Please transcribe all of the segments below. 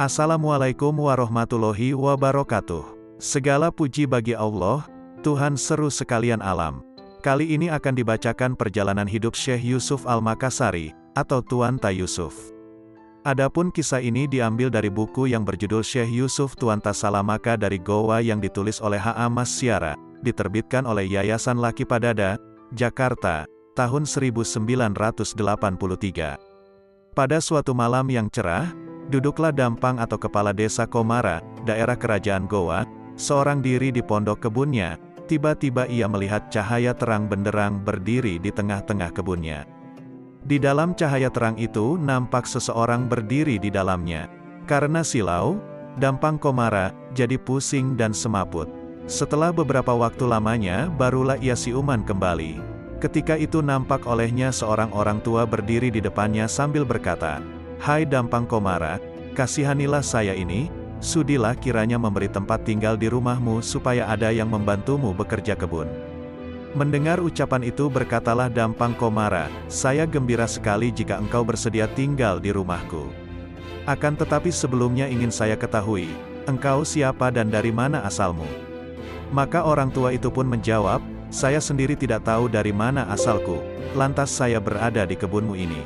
Assalamualaikum warahmatullahi wabarakatuh. Segala puji bagi Allah, Tuhan seru sekalian alam. Kali ini akan dibacakan perjalanan hidup Syekh Yusuf Al-Makassari, atau Tuan Ta Yusuf. Adapun kisah ini diambil dari buku yang berjudul Syekh Yusuf Tuan Ta Salamaka dari Goa yang ditulis oleh H.A. Mas Syara, diterbitkan oleh Yayasan Laki Padada, Jakarta, tahun 1983. Pada suatu malam yang cerah, duduklah Dampang atau kepala desa Komara, daerah kerajaan Goa, seorang diri di pondok kebunnya. Tiba-tiba ia melihat cahaya terang benderang berdiri di tengah-tengah kebunnya. Di dalam cahaya terang itu nampak seseorang berdiri di dalamnya. Karena silau, Dampang Komara jadi pusing dan semaput. Setelah beberapa waktu lamanya, barulah ia siuman kembali. Ketika itu nampak olehnya seorang orang tua berdiri di depannya sambil berkata, "Hai Dampang Komara, kasihanilah saya ini, sudilah kiranya memberi tempat tinggal di rumahmu supaya ada yang membantumu bekerja kebun." Mendengar ucapan itu berkatalah Dampang Komara, "Saya gembira sekali jika engkau bersedia tinggal di rumahku. Akan tetapi sebelumnya ingin saya ketahui, engkau siapa dan dari mana asalmu?" Maka orang tua itu pun menjawab, "Saya sendiri tidak tahu dari mana asalku, lantas saya berada di kebunmu ini.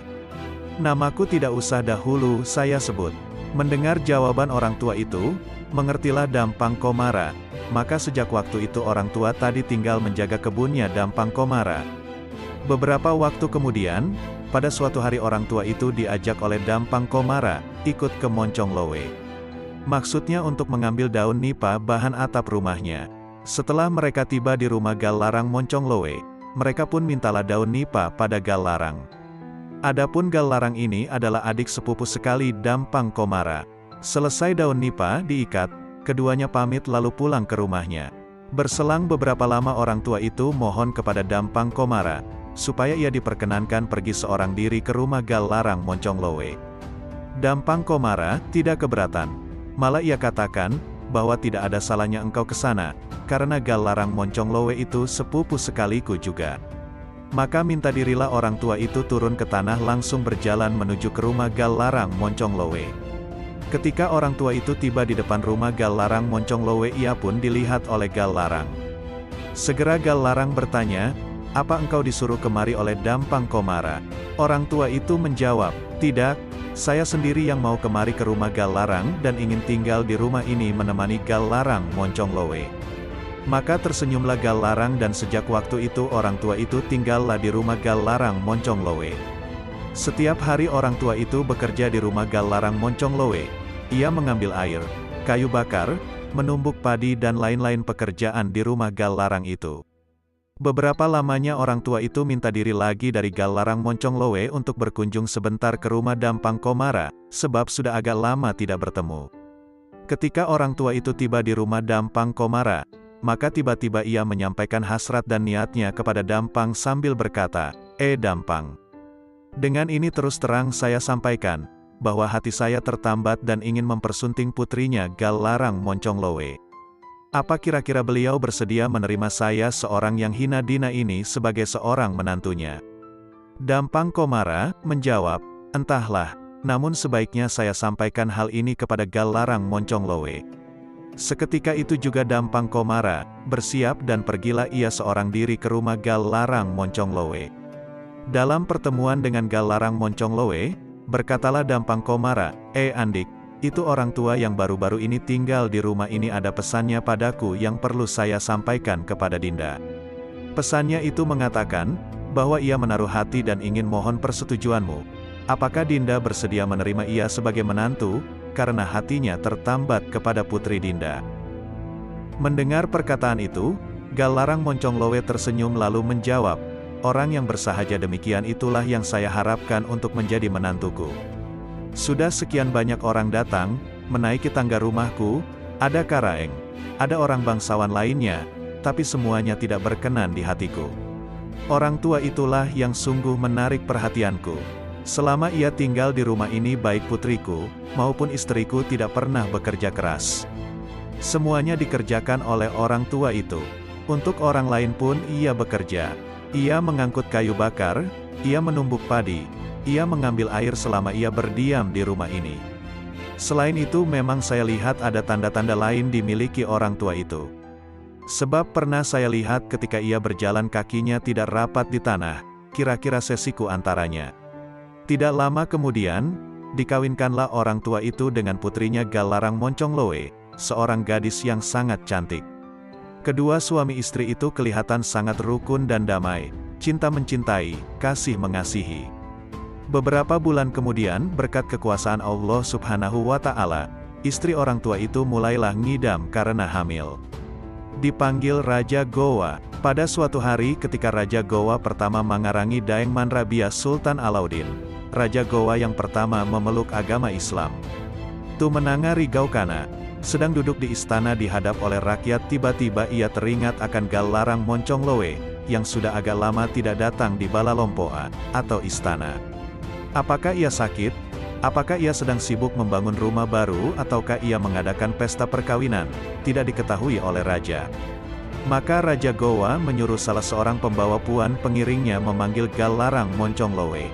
Namaku tidak usah dahulu saya sebut." Mendengar jawaban orang tua itu, mengertilah Dampang Komara. Maka sejak waktu itu orang tua tadi tinggal menjaga kebunnya Dampang Komara. Beberapa waktu kemudian, pada suatu hari orang tua itu diajak oleh Dampang Komara, ikut ke Moncong Lowe. Maksudnya untuk mengambil daun nipa bahan atap rumahnya. Setelah mereka tiba di rumah Gal Larang Moncong Lowe, mereka pun mintalah daun nipa pada Gal Larang. Adapun Gal Larang ini adalah adik sepupu sekali Dampang Komara. Selesai daun nipa diikat, keduanya pamit lalu pulang ke rumahnya. Berselang beberapa lama orang tua itu mohon kepada Dampang Komara, supaya ia diperkenankan pergi seorang diri ke rumah Gal Larang Moncong Lowe. Dampang Komara tidak keberatan. Malah ia katakan, bahwa tidak ada salahnya engkau ke sana, karena Gal Larang Moncong Lowe itu sepupu sekaliku juga. Maka minta dirilah orang tua itu turun ke tanah langsung berjalan menuju ke rumah Gal Larang Moncong Lowe. Ketika orang tua itu tiba di depan rumah Gal Larang Moncong Lowe, ia pun dilihat oleh Gal Larang. Segera Gal Larang bertanya, "Apa engkau disuruh kemari oleh Dampang Komara?" Orang tua itu menjawab, "Tidak, saya sendiri yang mau kemari ke rumah Gal Larang dan ingin tinggal di rumah ini menemani Gal Larang Moncong Lowe." Maka tersenyumlah Gal Larang dan sejak waktu itu orang tua itu tinggallah di rumah Gal Larang Moncong Lowe. Setiap hari orang tua itu bekerja di rumah Gal Larang Moncong Lowe. Ia mengambil air, kayu bakar, menumbuk padi dan lain-lain pekerjaan di rumah Gal Larang itu. Beberapa lamanya orang tua itu minta diri lagi dari Gal Larang Moncong Lowe untuk berkunjung sebentar ke rumah Dampang Komara, sebab sudah agak lama tidak bertemu. Ketika orang tua itu tiba di rumah Dampang Komara, maka tiba-tiba ia menyampaikan hasrat dan niatnya kepada Dampang sambil berkata, Dampang. Dengan ini terus terang saya sampaikan, bahwa hati saya tertambat dan ingin mempersunting putrinya Gal Larang Moncong Lowe. Apa kira-kira beliau bersedia menerima saya seorang yang hina dina ini sebagai seorang menantunya?" Dampang Komara menjawab, "Entahlah, namun sebaiknya saya sampaikan hal ini kepada Gal Larang Moncong Lowe." Seketika itu juga Dampang Komara bersiap dan pergilah ia seorang diri ke rumah Gal Larang Moncong Lowe. Dalam pertemuan dengan Gal Larang Moncong Lowe, berkatalah Dampang Komara, Andik, itu orang tua yang baru-baru ini tinggal di rumah ini ada pesannya padaku yang perlu saya sampaikan kepada Dinda." Pesannya itu mengatakan, bahwa ia menaruh hati dan ingin mohon persetujuanmu. Apakah Dinda bersedia menerima ia sebagai menantu? Karena hatinya tertambat kepada putri Dinda. Mendengar perkataan itu, Gal Larang Moncong Lowe tersenyum lalu menjawab, "Orang yang bersahaja demikian itulah yang saya harapkan untuk menjadi menantuku. Sudah sekian banyak orang datang, menaiki tangga rumahku, ada Karaeng, ada orang bangsawan lainnya, tapi semuanya tidak berkenan di hatiku. Orang tua itulah yang sungguh menarik perhatianku. Selama ia tinggal di rumah ini baik putriku, maupun istriku tidak pernah bekerja keras. Semuanya dikerjakan oleh orang tua itu. Untuk orang lain pun ia bekerja. Ia mengangkut kayu bakar, ia menumbuk padi, ia mengambil air selama ia berdiam di rumah ini. Selain itu memang saya lihat ada tanda-tanda lain dimiliki orang tua itu. Sebab pernah saya lihat ketika ia berjalan kakinya tidak rapat di tanah, kira-kira sesiku antaranya. Tidak lama kemudian, dikawinkanlah orang tua itu dengan putrinya Galarang Monconglowe, seorang gadis yang sangat cantik. Kedua suami istri itu kelihatan sangat rukun dan damai, cinta mencintai, kasih mengasihi. Beberapa bulan kemudian, berkat kekuasaan Allah Subhanahu wa Ta'ala, istri orang tua itu mulailah ngidam karena hamil. Dipanggil Raja Gowa. Pada suatu hari ketika Raja Gowa pertama mengarangi Daeng Manrabia Sultan Alauddin, Raja Gowa yang pertama memeluk agama Islam. Tumenanga Rigaukana, sedang duduk di istana dihadap oleh rakyat, tiba-tiba ia teringat akan Galarang Monconglowe, yang sudah agak lama tidak datang di Balalompoa, atau istana. Apakah ia sakit? Apakah ia sedang sibuk membangun rumah baru ataukah ia mengadakan pesta perkawinan? Tidak diketahui oleh raja. Maka Raja Gowa menyuruh salah seorang pembawa puan pengiringnya memanggil Galarang Monconglowe.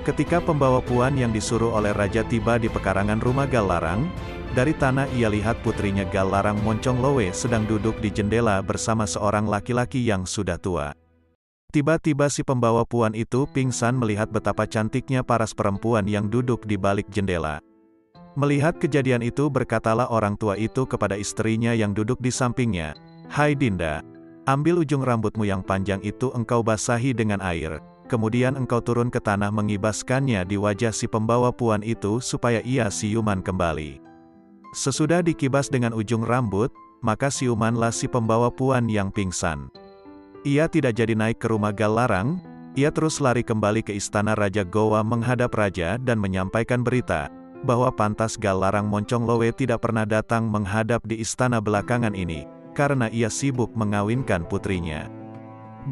Ketika pembawa puan yang disuruh oleh raja tiba di pekarangan rumah Galarang, dari tanah ia lihat putrinya Galarang Monconglowe sedang duduk di jendela bersama seorang laki-laki yang sudah tua. Tiba-tiba si pembawa puan itu pingsan melihat betapa cantiknya paras perempuan yang duduk di balik jendela. Melihat kejadian itu berkatalah orang tua itu kepada istrinya yang duduk di sampingnya, "Hai Dinda, ambil ujung rambutmu yang panjang itu engkau basahi dengan air, kemudian engkau turun ke tanah mengibaskannya di wajah si pembawa puan itu supaya ia siuman kembali." Sesudah dikibas dengan ujung rambut, maka siumanlah si pembawa puan yang pingsan. Ia tidak jadi naik ke rumah Galarang, ia terus lari kembali ke istana Raja Gowa menghadap raja dan menyampaikan berita, bahwa pantas Galarang Monconglowe tidak pernah datang menghadap di istana belakangan ini, karena ia sibuk mengawinkan putrinya.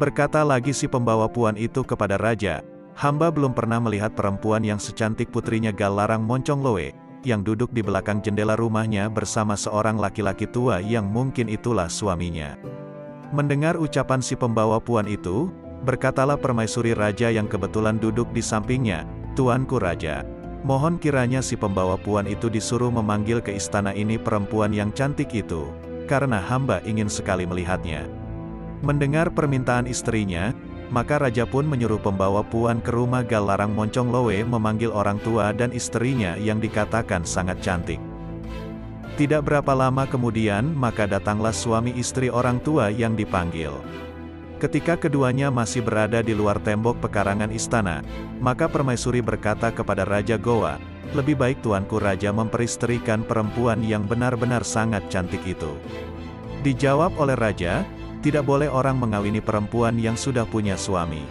Berkata lagi si pembawa puan itu kepada raja, "Hamba belum pernah melihat perempuan yang secantik putrinya Galarang Monconglowe, yang duduk di belakang jendela rumahnya bersama seorang laki-laki tua yang mungkin itulah suaminya." Mendengar ucapan si pembawa puan itu, berkatalah permaisuri raja yang kebetulan duduk di sampingnya, "Tuanku raja, mohon kiranya si pembawa puan itu disuruh memanggil ke istana ini perempuan yang cantik itu, karena hamba ingin sekali melihatnya." Mendengar permintaan istrinya, maka raja pun menyuruh pembawa puan ke rumah Galarang Monconglowe memanggil orang tua dan istrinya yang dikatakan sangat cantik. Tidak berapa lama kemudian, maka datanglah suami istri orang tua yang dipanggil. Ketika keduanya masih berada di luar tembok pekarangan istana, maka permaisuri berkata kepada Raja Gowa, "Lebih baik tuanku raja memperistrikan perempuan yang benar-benar sangat cantik itu." Dijawab oleh raja, "Tidak boleh orang mengawini perempuan yang sudah punya suami."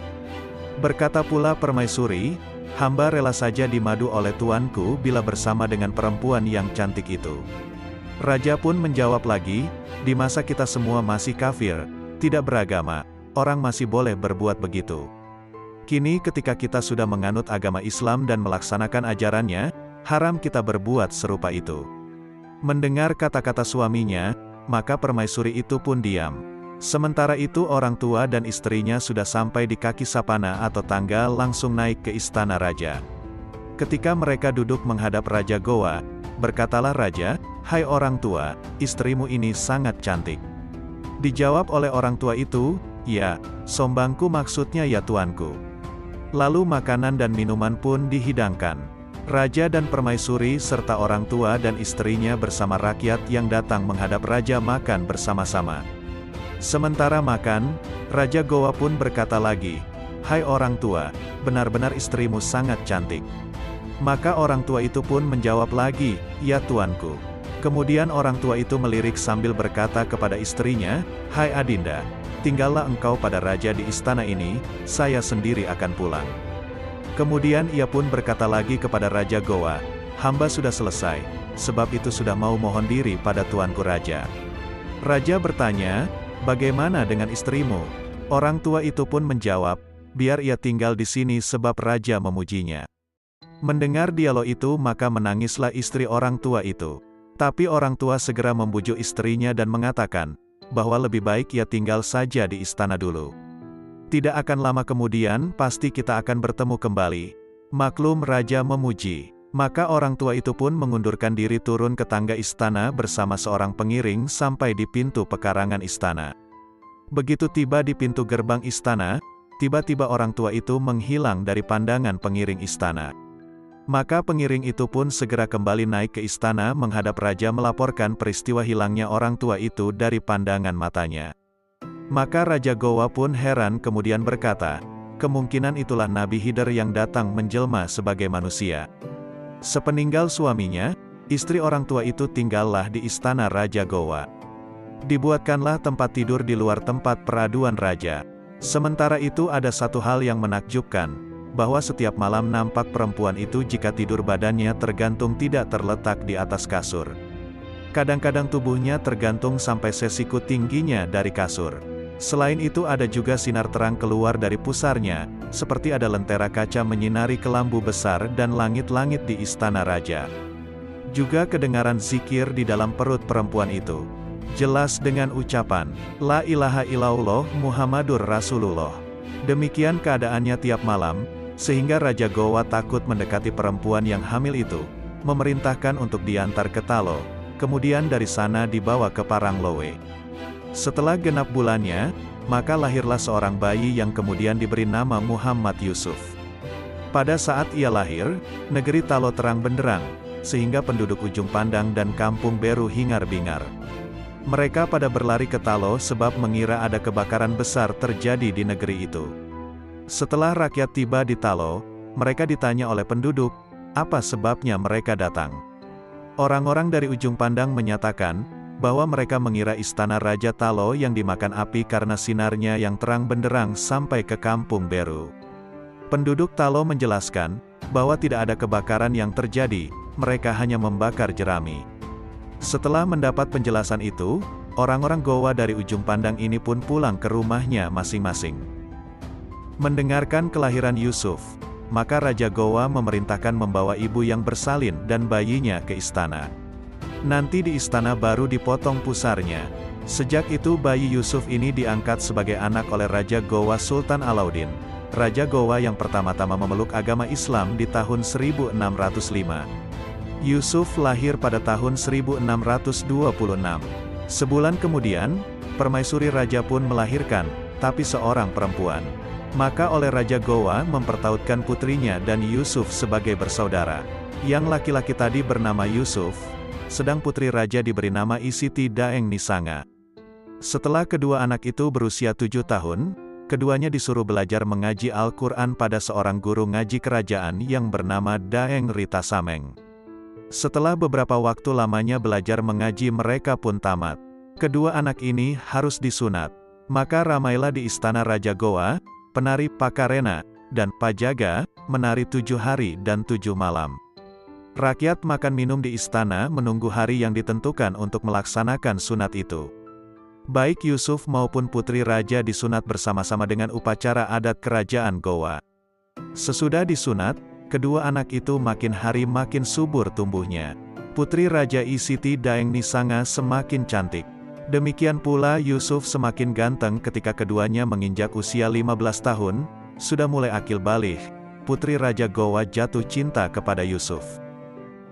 Berkata pula permaisuri, "Hamba rela saja dimadu oleh tuanku bila bersama dengan perempuan yang cantik itu." Raja pun menjawab lagi, "Di masa kita semua masih kafir, tidak beragama, orang masih boleh berbuat begitu. Kini ketika kita sudah menganut agama Islam dan melaksanakan ajarannya, haram kita berbuat serupa itu." Mendengar kata-kata suaminya, maka permaisuri itu pun diam. Sementara itu orang tua dan istrinya sudah sampai di kaki sapana atau tangga langsung naik ke istana raja. Ketika mereka duduk menghadap Raja Gowa, berkatalah raja, "Hai orang tua, istrimu ini sangat cantik." Dijawab oleh orang tua itu, "Ya, sombangku maksudnya ya tuanku." Lalu makanan dan minuman pun dihidangkan. Raja dan permaisuri serta orang tua dan istrinya bersama rakyat yang datang menghadap raja makan bersama-sama. Sementara makan, Raja Gowa pun berkata lagi, "Hai orang tua, benar-benar istrimu sangat cantik." Maka orang tua itu pun menjawab lagi, "Ya tuanku." Kemudian orang tua itu melirik sambil berkata kepada istrinya, "Hai Adinda, tinggallah engkau pada raja di istana ini, saya sendiri akan pulang." Kemudian ia pun berkata lagi kepada Raja Gowa, "Hamba sudah selesai, sebab itu sudah mau mohon diri pada tuanku raja." Raja bertanya, "Bagaimana dengan istrimu?" Orang tua itu pun menjawab, "Biar ia tinggal di sini sebab raja memujinya." Mendengar dialog itu maka menangislah istri orang tua itu. Tapi orang tua segera membujuk istrinya dan mengatakan, bahwa lebih baik ia tinggal saja di istana dulu. Tidak akan lama kemudian pasti kita akan bertemu kembali. Maklum raja memuji. Maka orang tua itu pun mengundurkan diri turun ke tangga istana bersama seorang pengiring sampai di pintu pekarangan istana. Begitu tiba di pintu gerbang istana, tiba-tiba orang tua itu menghilang dari pandangan pengiring istana. Maka pengiring itu pun segera kembali naik ke istana menghadap raja melaporkan peristiwa hilangnya orang tua itu dari pandangan matanya. Maka Raja Gowa pun heran kemudian berkata, kemungkinan itulah Nabi Khidir yang datang menjelma sebagai manusia. Sepeninggal suaminya, istri orang tua itu tinggallah di istana Raja Gowa. Dibuatkanlah tempat tidur di luar tempat peraduan raja. Sementara itu ada satu hal yang menakjubkan, bahwa setiap malam nampak perempuan itu jika tidur badannya tergantung tidak terletak di atas kasur. Kadang-kadang tubuhnya tergantung sampai sesiku tingginya dari kasur. Selain itu ada juga sinar terang keluar dari pusarnya, seperti ada lentera kaca menyinari kelambu besar dan langit-langit di istana raja. Juga kedengaran zikir di dalam perut perempuan itu. Jelas dengan ucapan, La ilaha illallah Muhammadur Rasulullah. Demikian keadaannya tiap malam, sehingga Raja Gowa takut mendekati perempuan yang hamil itu, memerintahkan untuk diantar ke Talo, kemudian dari sana dibawa ke Paranglowe. Setelah genap bulannya, maka lahirlah seorang bayi yang kemudian diberi nama Muhammad Yusuf. Pada saat ia lahir, negeri Talo terang benderang, sehingga penduduk ujung pandang dan kampung Beru hingar-bingar. Mereka pada berlari ke Talo sebab mengira ada kebakaran besar terjadi di negeri itu. Setelah rakyat tiba di Talo, mereka ditanya oleh penduduk, apa sebabnya mereka datang. Orang-orang dari ujung pandang menyatakan, bahwa mereka mengira istana Raja Talo yang dimakan api karena sinarnya yang terang benderang sampai ke kampung Beru. Penduduk Talo menjelaskan, bahwa tidak ada kebakaran yang terjadi, mereka hanya membakar jerami. Setelah mendapat penjelasan itu, orang-orang Gowa dari ujung pandang ini pun pulang ke rumahnya masing-masing. Mendengarkan kelahiran Yusuf, maka Raja Gowa memerintahkan membawa ibu yang bersalin dan bayinya ke istana. Nanti di istana baru dipotong pusarnya. Sejak itu bayi Yusuf ini diangkat sebagai anak oleh Raja Gowa Sultan Alauddin, Raja Gowa yang pertama-tama memeluk agama Islam di tahun 1605. Yusuf lahir pada tahun 1626. Sebulan kemudian, permaisuri raja pun melahirkan, tapi seorang perempuan. Maka oleh Raja Gowa mempertautkan putrinya dan Yusuf sebagai bersaudara. Yang laki-laki tadi bernama Yusuf, sedang putri raja diberi nama Isiti Daeng Nisanga. Setelah kedua anak itu berusia 7 tahun, keduanya disuruh belajar mengaji Al-Quran pada seorang guru ngaji kerajaan yang bernama Daeng Rita Sameng. Setelah beberapa waktu lamanya belajar mengaji mereka pun tamat. Kedua anak ini harus disunat. Maka ramailah di istana Raja Gowa, penari Pakarena, dan Pajaga, menari 7 hari dan 7 malam. Rakyat makan minum di istana menunggu hari yang ditentukan untuk melaksanakan sunat itu. Baik Yusuf maupun putri raja disunat bersama-sama dengan upacara adat kerajaan Gowa. Sesudah disunat, kedua anak itu makin hari makin subur tumbuhnya. Putri Raja Isiti Daeng Nisanga semakin cantik. Demikian pula Yusuf semakin ganteng ketika keduanya menginjak usia 15 tahun, sudah mulai akil balik. Putri Raja Gowa jatuh cinta kepada Yusuf.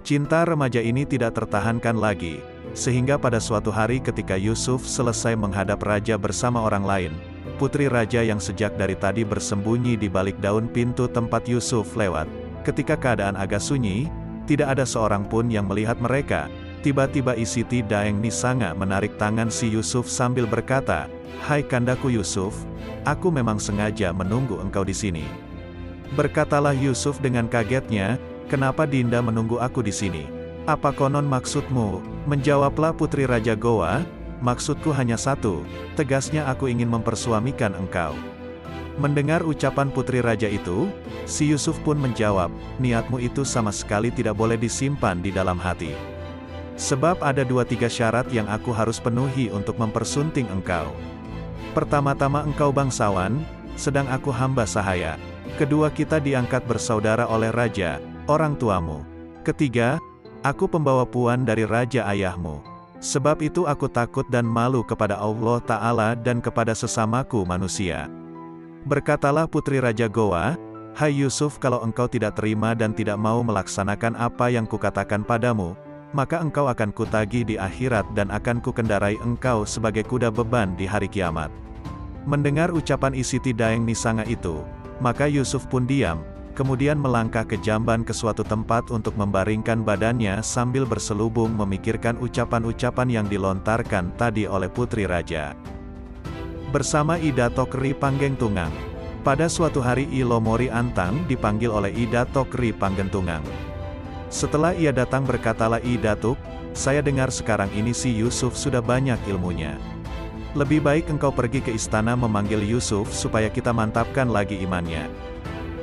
Cinta remaja ini tidak tertahankan lagi, sehingga pada suatu hari ketika Yusuf selesai menghadap raja bersama orang lain, putri raja yang sejak dari tadi bersembunyi di balik daun pintu tempat Yusuf lewat. Ketika keadaan agak sunyi, tidak ada seorang pun yang melihat mereka. Tiba-tiba Isiti Daeng Nisanga menarik tangan si Yusuf sambil berkata, "Hai kandaku Yusuf, aku memang sengaja menunggu engkau di sini." Berkatalah Yusuf dengan kagetnya, "Kenapa Dinda menunggu aku di sini? Apa konon maksudmu?" Menjawablah putri Raja Gowa, "Maksudku hanya satu, tegasnya aku ingin mempersuamikan engkau." Mendengar ucapan putri raja itu, si Yusuf pun menjawab, "Niatmu itu sama sekali tidak boleh disimpan di dalam hati. Sebab ada 2-3 syarat yang aku harus penuhi untuk mempersunting engkau. Pertama-tama engkau bangsawan, sedang aku hamba sahaya. Kedua kita diangkat bersaudara oleh raja, orang tuamu. Ketiga, aku pembawa puan dari raja ayahmu. Sebab itu aku takut dan malu kepada Allah Ta'ala dan kepada sesamaku manusia." Berkatalah putri Raja Gowa, Hai Yusuf, kalau engkau tidak terima dan tidak mau melaksanakan apa yang kukatakan padamu, maka engkau akan kutagih di akhirat dan akan kukendarai engkau sebagai kuda beban di hari kiamat. Mendengar ucapan Siti Daeng Nisanga itu, maka Yusuf pun diam, kemudian melangkah ke jamban ke suatu tempat untuk membaringkan badannya sambil berselubung memikirkan ucapan-ucapan yang dilontarkan tadi oleh putri raja. Bersama Ida Tokri Panggengtungang. Pada suatu hari Ilomo Ri Antang dipanggil oleh Ida Tokri Panggentungang. Setelah ia datang berkatalah Ida Tuk, saya dengar sekarang ini si Yusuf sudah banyak ilmunya. Lebih baik engkau pergi ke istana memanggil Yusuf supaya kita mantapkan lagi imannya.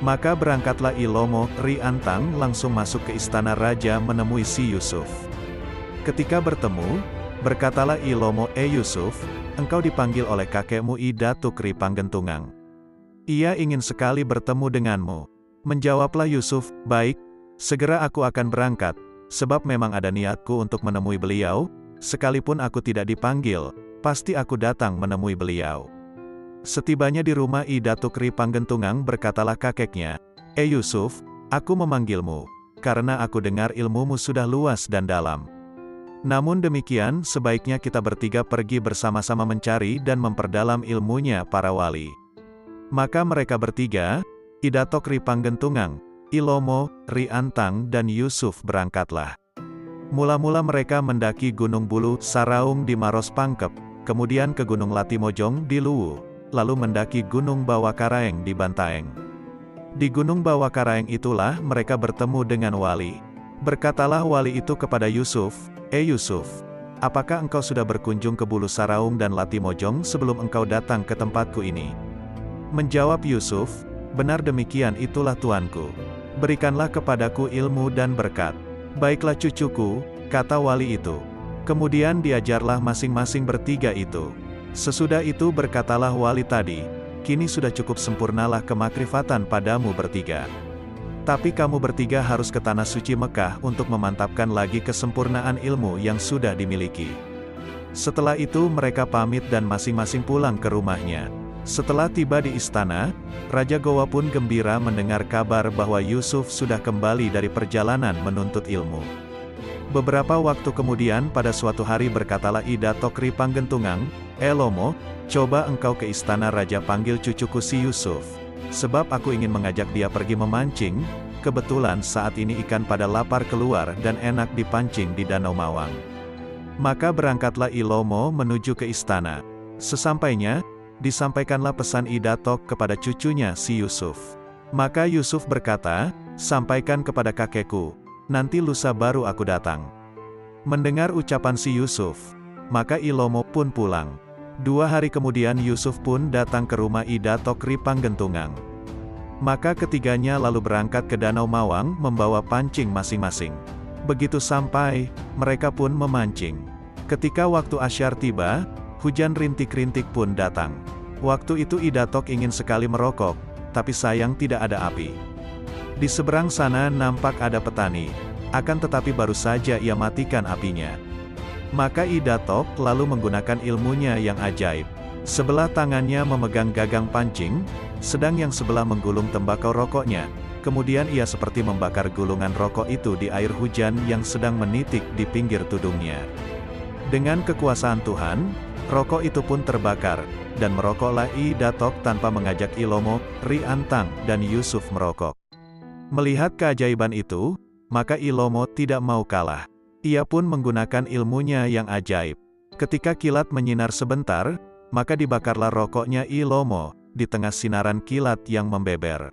Maka berangkatlah Ilomo Ri Antang langsung masuk ke istana raja menemui si Yusuf. Ketika bertemu, berkatalah Ilomo, Yusuf, engkau dipanggil oleh kakekmu Ida Tokri Panggentungang. Ia ingin sekali bertemu denganmu. Menjawablah Yusuf, baik, segera aku akan berangkat, sebab memang ada niatku untuk menemui beliau, sekalipun aku tidak dipanggil, pasti aku datang menemui beliau. Setibanya di rumah Ida Tokri Panggentungang berkatalah kakeknya, Yusuf, aku memanggilmu, karena aku dengar ilmumu sudah luas dan dalam. Namun demikian, sebaiknya kita bertiga pergi bersama-sama mencari dan memperdalam ilmunya para wali. Maka mereka bertiga, Ida Tokri Panggentungang, Ilomo Ri Antang dan Yusuf berangkatlah. Mula-mula mereka mendaki Gunung Bulu Saraung di Maros Pangkep, kemudian ke Gunung Latimojong di Luwu, lalu mendaki Gunung Bawakaraeng di Bantaeng. Di Gunung Bawakaraeng itulah mereka bertemu dengan wali. Berkatalah wali itu kepada Yusuf, Yusuf, apakah engkau sudah berkunjung ke Bulu Saraung dan Latimojong sebelum engkau datang ke tempatku ini? Menjawab Yusuf, benar demikian itulah tuanku. Berikanlah kepadaku ilmu dan berkat. Baiklah cucuku, kata wali itu. Kemudian diajarlah masing-masing bertiga itu. Sesudah itu berkatalah wali tadi, kini sudah cukup sempurnalah kemakrifatan padamu bertiga. Tapi kamu bertiga harus ke tanah suci Mekah untuk memantapkan lagi kesempurnaan ilmu yang sudah dimiliki. Setelah itu mereka pamit dan masing-masing pulang ke rumahnya. Setelah tiba di istana, Raja Gowa pun gembira mendengar kabar bahwa Yusuf sudah kembali dari perjalanan menuntut ilmu. Beberapa waktu kemudian pada suatu hari berkatalah Ida Tokri Panggentungang, Lomo, coba engkau ke istana raja panggil cucuku si Yusuf, sebab aku ingin mengajak dia pergi memancing, kebetulan saat ini ikan pada lapar keluar dan enak dipancing di Danau Mawang. Maka berangkatlah Ilomo menuju ke istana. Sesampainya, disampaikanlah pesan Ida Tok kepada cucunya si Yusuf. Maka Yusuf berkata, sampaikan kepada kakekku, nanti lusa baru aku datang. Mendengar ucapan si Yusuf, maka Ilomo pun pulang. 2 hari kemudian Yusuf pun datang ke rumah Ida Tokri Panggentungang. Maka ketiganya lalu berangkat ke Danau Mawang membawa pancing masing-masing. Begitu sampai, mereka pun memancing. Ketika waktu asyar tiba, hujan rintik-rintik pun datang. Waktu itu Ida Tok ingin sekali merokok, tapi sayang tidak ada api. Di seberang sana nampak ada petani, akan tetapi baru saja ia matikan apinya. Maka Ida Tok lalu menggunakan ilmunya yang ajaib. Sebelah tangannya memegang gagang pancing, sedang yang sebelah menggulung tembakau rokoknya. Kemudian ia seperti membakar gulungan rokok itu di air hujan yang sedang menitik di pinggir tudungnya. Dengan kekuasaan Tuhan, rokok itu pun terbakar, dan merokoklah Ida Tok tanpa mengajak Ilomo Ri Antang dan Yusuf merokok. Melihat keajaiban itu, maka Ilomo tidak mau kalah. Ia pun menggunakan ilmunya yang ajaib. Ketika kilat menyinar sebentar, maka dibakarlah rokoknya Ilomo, di tengah sinaran kilat yang membeber.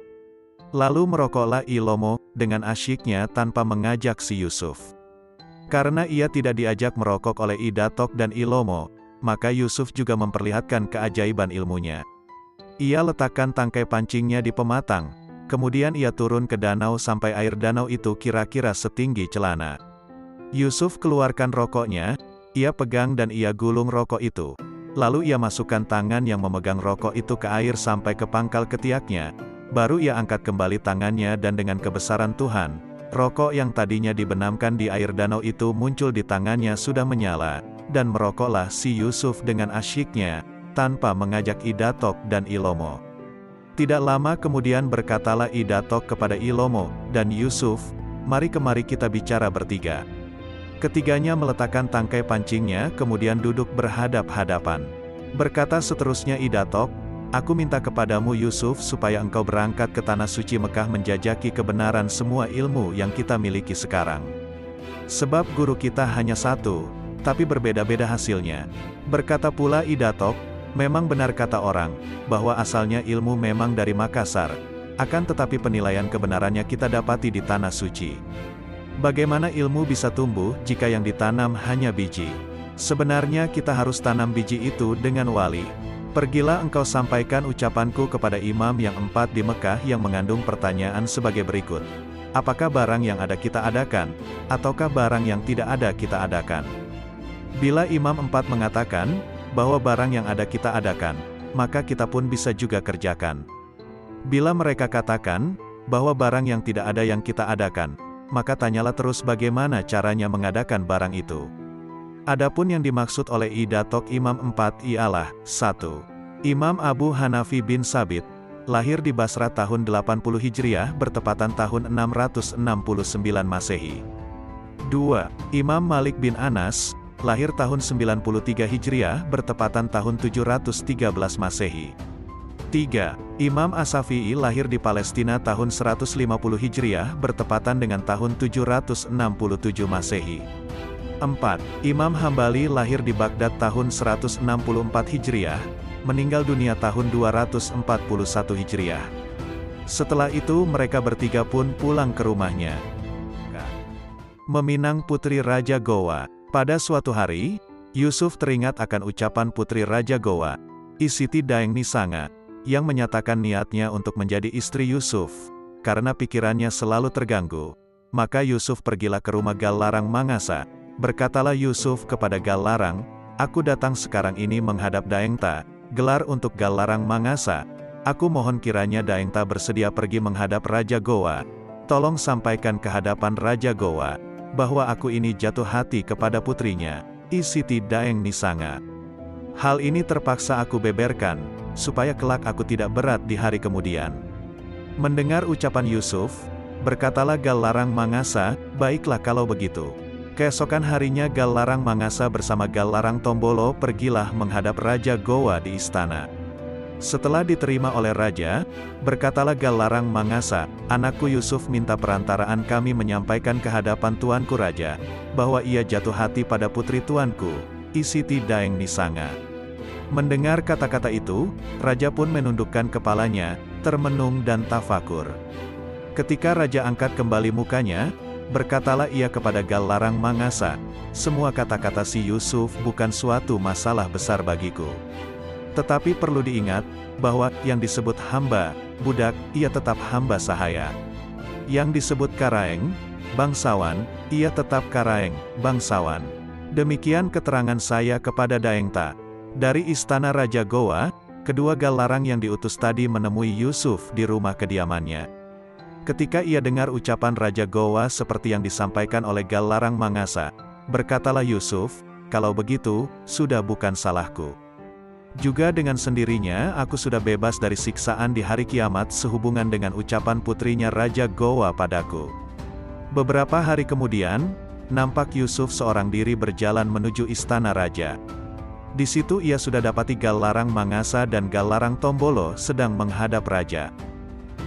Lalu merokoklah Ilomo, dengan asyiknya tanpa mengajak si Yusuf. Karena ia tidak diajak merokok oleh Ida Tok dan Ilomo, maka Yusuf juga memperlihatkan keajaiban ilmunya. Ia letakkan tangkai pancingnya di pematang, kemudian ia turun ke danau sampai air danau itu kira-kira setinggi celana. Yusuf keluarkan rokoknya, ia pegang dan ia gulung rokok itu. Lalu ia masukkan tangan yang memegang rokok itu ke air sampai ke pangkal ketiaknya. Baru ia angkat kembali tangannya dan dengan kebesaran Tuhan, rokok yang tadinya dibenamkan di air danau itu muncul di tangannya sudah menyala, dan merokoklah si Yusuf dengan asyiknya, tanpa mengajak Ida Tok dan Ilomo. Tidak lama kemudian berkatalah Idatok kepada Ilomo dan Yusuf, "Mari kemari kita bicara bertiga." Ketiganya meletakkan tangkai pancingnya kemudian duduk berhadap-hadapan. Berkata seterusnya Idatok, "Aku minta kepadamu Yusuf supaya engkau berangkat ke tanah suci Mekah menjajaki kebenaran semua ilmu yang kita miliki sekarang. Sebab guru kita hanya satu, tapi berbeda-beda hasilnya." Berkata pula Idatok, "Memang benar kata orang, bahwa asalnya ilmu memang dari Makassar, akan tetapi penilaian kebenarannya kita dapati di tanah suci. Bagaimana ilmu bisa tumbuh jika yang ditanam hanya biji? Sebenarnya kita harus tanam biji itu dengan wali. Pergilah engkau sampaikan ucapanku kepada imam yang 4 di Mekah yang mengandung pertanyaan sebagai berikut. Apakah barang yang ada kita adakan, ataukah barang yang tidak ada kita adakan? Bila imam 4 mengatakan, bahwa barang yang ada kita adakan, maka kita pun bisa juga kerjakan. Bila mereka katakan, bahwa barang yang tidak ada yang kita adakan, maka tanyalah terus bagaimana caranya mengadakan barang itu. Adapun yang dimaksud oleh Idatok imam 4 ialah, 1. Imam Abu Hanafi bin Sabit, lahir di Basra tahun 80 Hijriah bertepatan tahun 669 Masehi. 2. Imam Malik bin Anas, lahir tahun 93 Hijriah bertepatan tahun 713 Masehi. 3. Imam As-Syafi'i lahir di Palestina tahun 150 Hijriah bertepatan dengan tahun 767 Masehi. 4. Imam Hambali lahir di Baghdad tahun 164 Hijriah, meninggal dunia tahun 241 Hijriah. Setelah itu mereka bertiga pun pulang ke rumahnya. Meminang Putri Raja Gowa. Pada suatu hari, Yusuf teringat akan ucapan Putri Raja Gowa, Isiti Daeng Nisanga, yang menyatakan niatnya untuk menjadi istri Yusuf, karena pikirannya selalu terganggu. Maka Yusuf pergilah ke rumah Gallarang Mangasa. Berkatalah Yusuf kepada Gallarang, "Aku datang sekarang ini menghadap Daengta," gelar untuk Gallarang Mangasa. "Aku mohon kiranya Daengta bersedia pergi menghadap Raja Gowa. Tolong sampaikan ke hadapan Raja Gowa, bahwa aku ini jatuh hati kepada putrinya, Isiti Daeng Nisanga. Hal ini terpaksa aku beberkan, supaya kelak aku tidak berat di hari kemudian." Mendengar ucapan Yusuf, berkatalah Gallarang Mangasa, "Baiklah kalau begitu." Keesokan harinya Gallarang Mangasa bersama Gallarang Tombolo pergilah menghadap Raja Gowa di istana. Setelah diterima oleh Raja, berkatalah Gallarang Mangasa, "Anakku Yusuf minta perantaraan kami menyampaikan ke hadapan tuanku Raja, bahwa ia jatuh hati pada putri tuanku, Isiti Daeng Nisanga." Mendengar kata-kata itu, Raja pun menundukkan kepalanya, termenung dan tafakur. Ketika Raja angkat kembali mukanya, berkatalah ia kepada Gallarang Mangasa, "Semua kata-kata si Yusuf bukan suatu masalah besar bagiku. Tetapi perlu diingat, bahwa yang disebut hamba, budak, ia tetap hamba sahaya. Yang disebut karaeng, bangsawan, ia tetap karaeng, bangsawan. Demikian keterangan saya kepada Daengta." Dari istana Raja Gowa, kedua Gallarang yang diutus tadi menemui Yusuf di rumah kediamannya. Ketika ia dengar ucapan Raja Gowa seperti yang disampaikan oleh Gallarang Mangasa, berkatalah Yusuf, "Kalau begitu, sudah bukan salahku. Juga dengan sendirinya aku sudah bebas dari siksaan di hari kiamat sehubungan dengan ucapan putrinya Raja Gowa padaku." Beberapa hari kemudian, nampak Yusuf seorang diri berjalan menuju istana raja. Di situ ia sudah dapati Gallarang Mangasa dan Gallarang Tombolo sedang menghadap raja.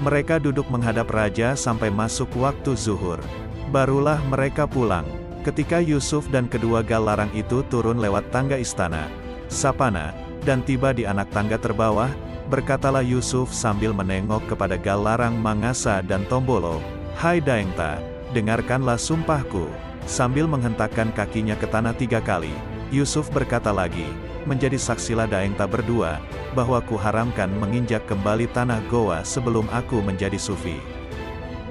Mereka duduk menghadap raja sampai masuk waktu zuhur. Barulah mereka pulang. Ketika Yusuf dan kedua Gallarang itu turun lewat tangga istana, sapana, dan tiba di anak tangga terbawah, berkatalah Yusuf sambil menengok kepada Gallarang Mangasa dan Tombolo, "Hai Daengta, dengarkanlah sumpahku." Sambil menghentakkan kakinya ke tanah 3 kali, Yusuf berkata lagi, "Menjadi saksilah Daengta berdua, bahwa kuharamkan menginjak kembali tanah Gowa sebelum aku menjadi sufi."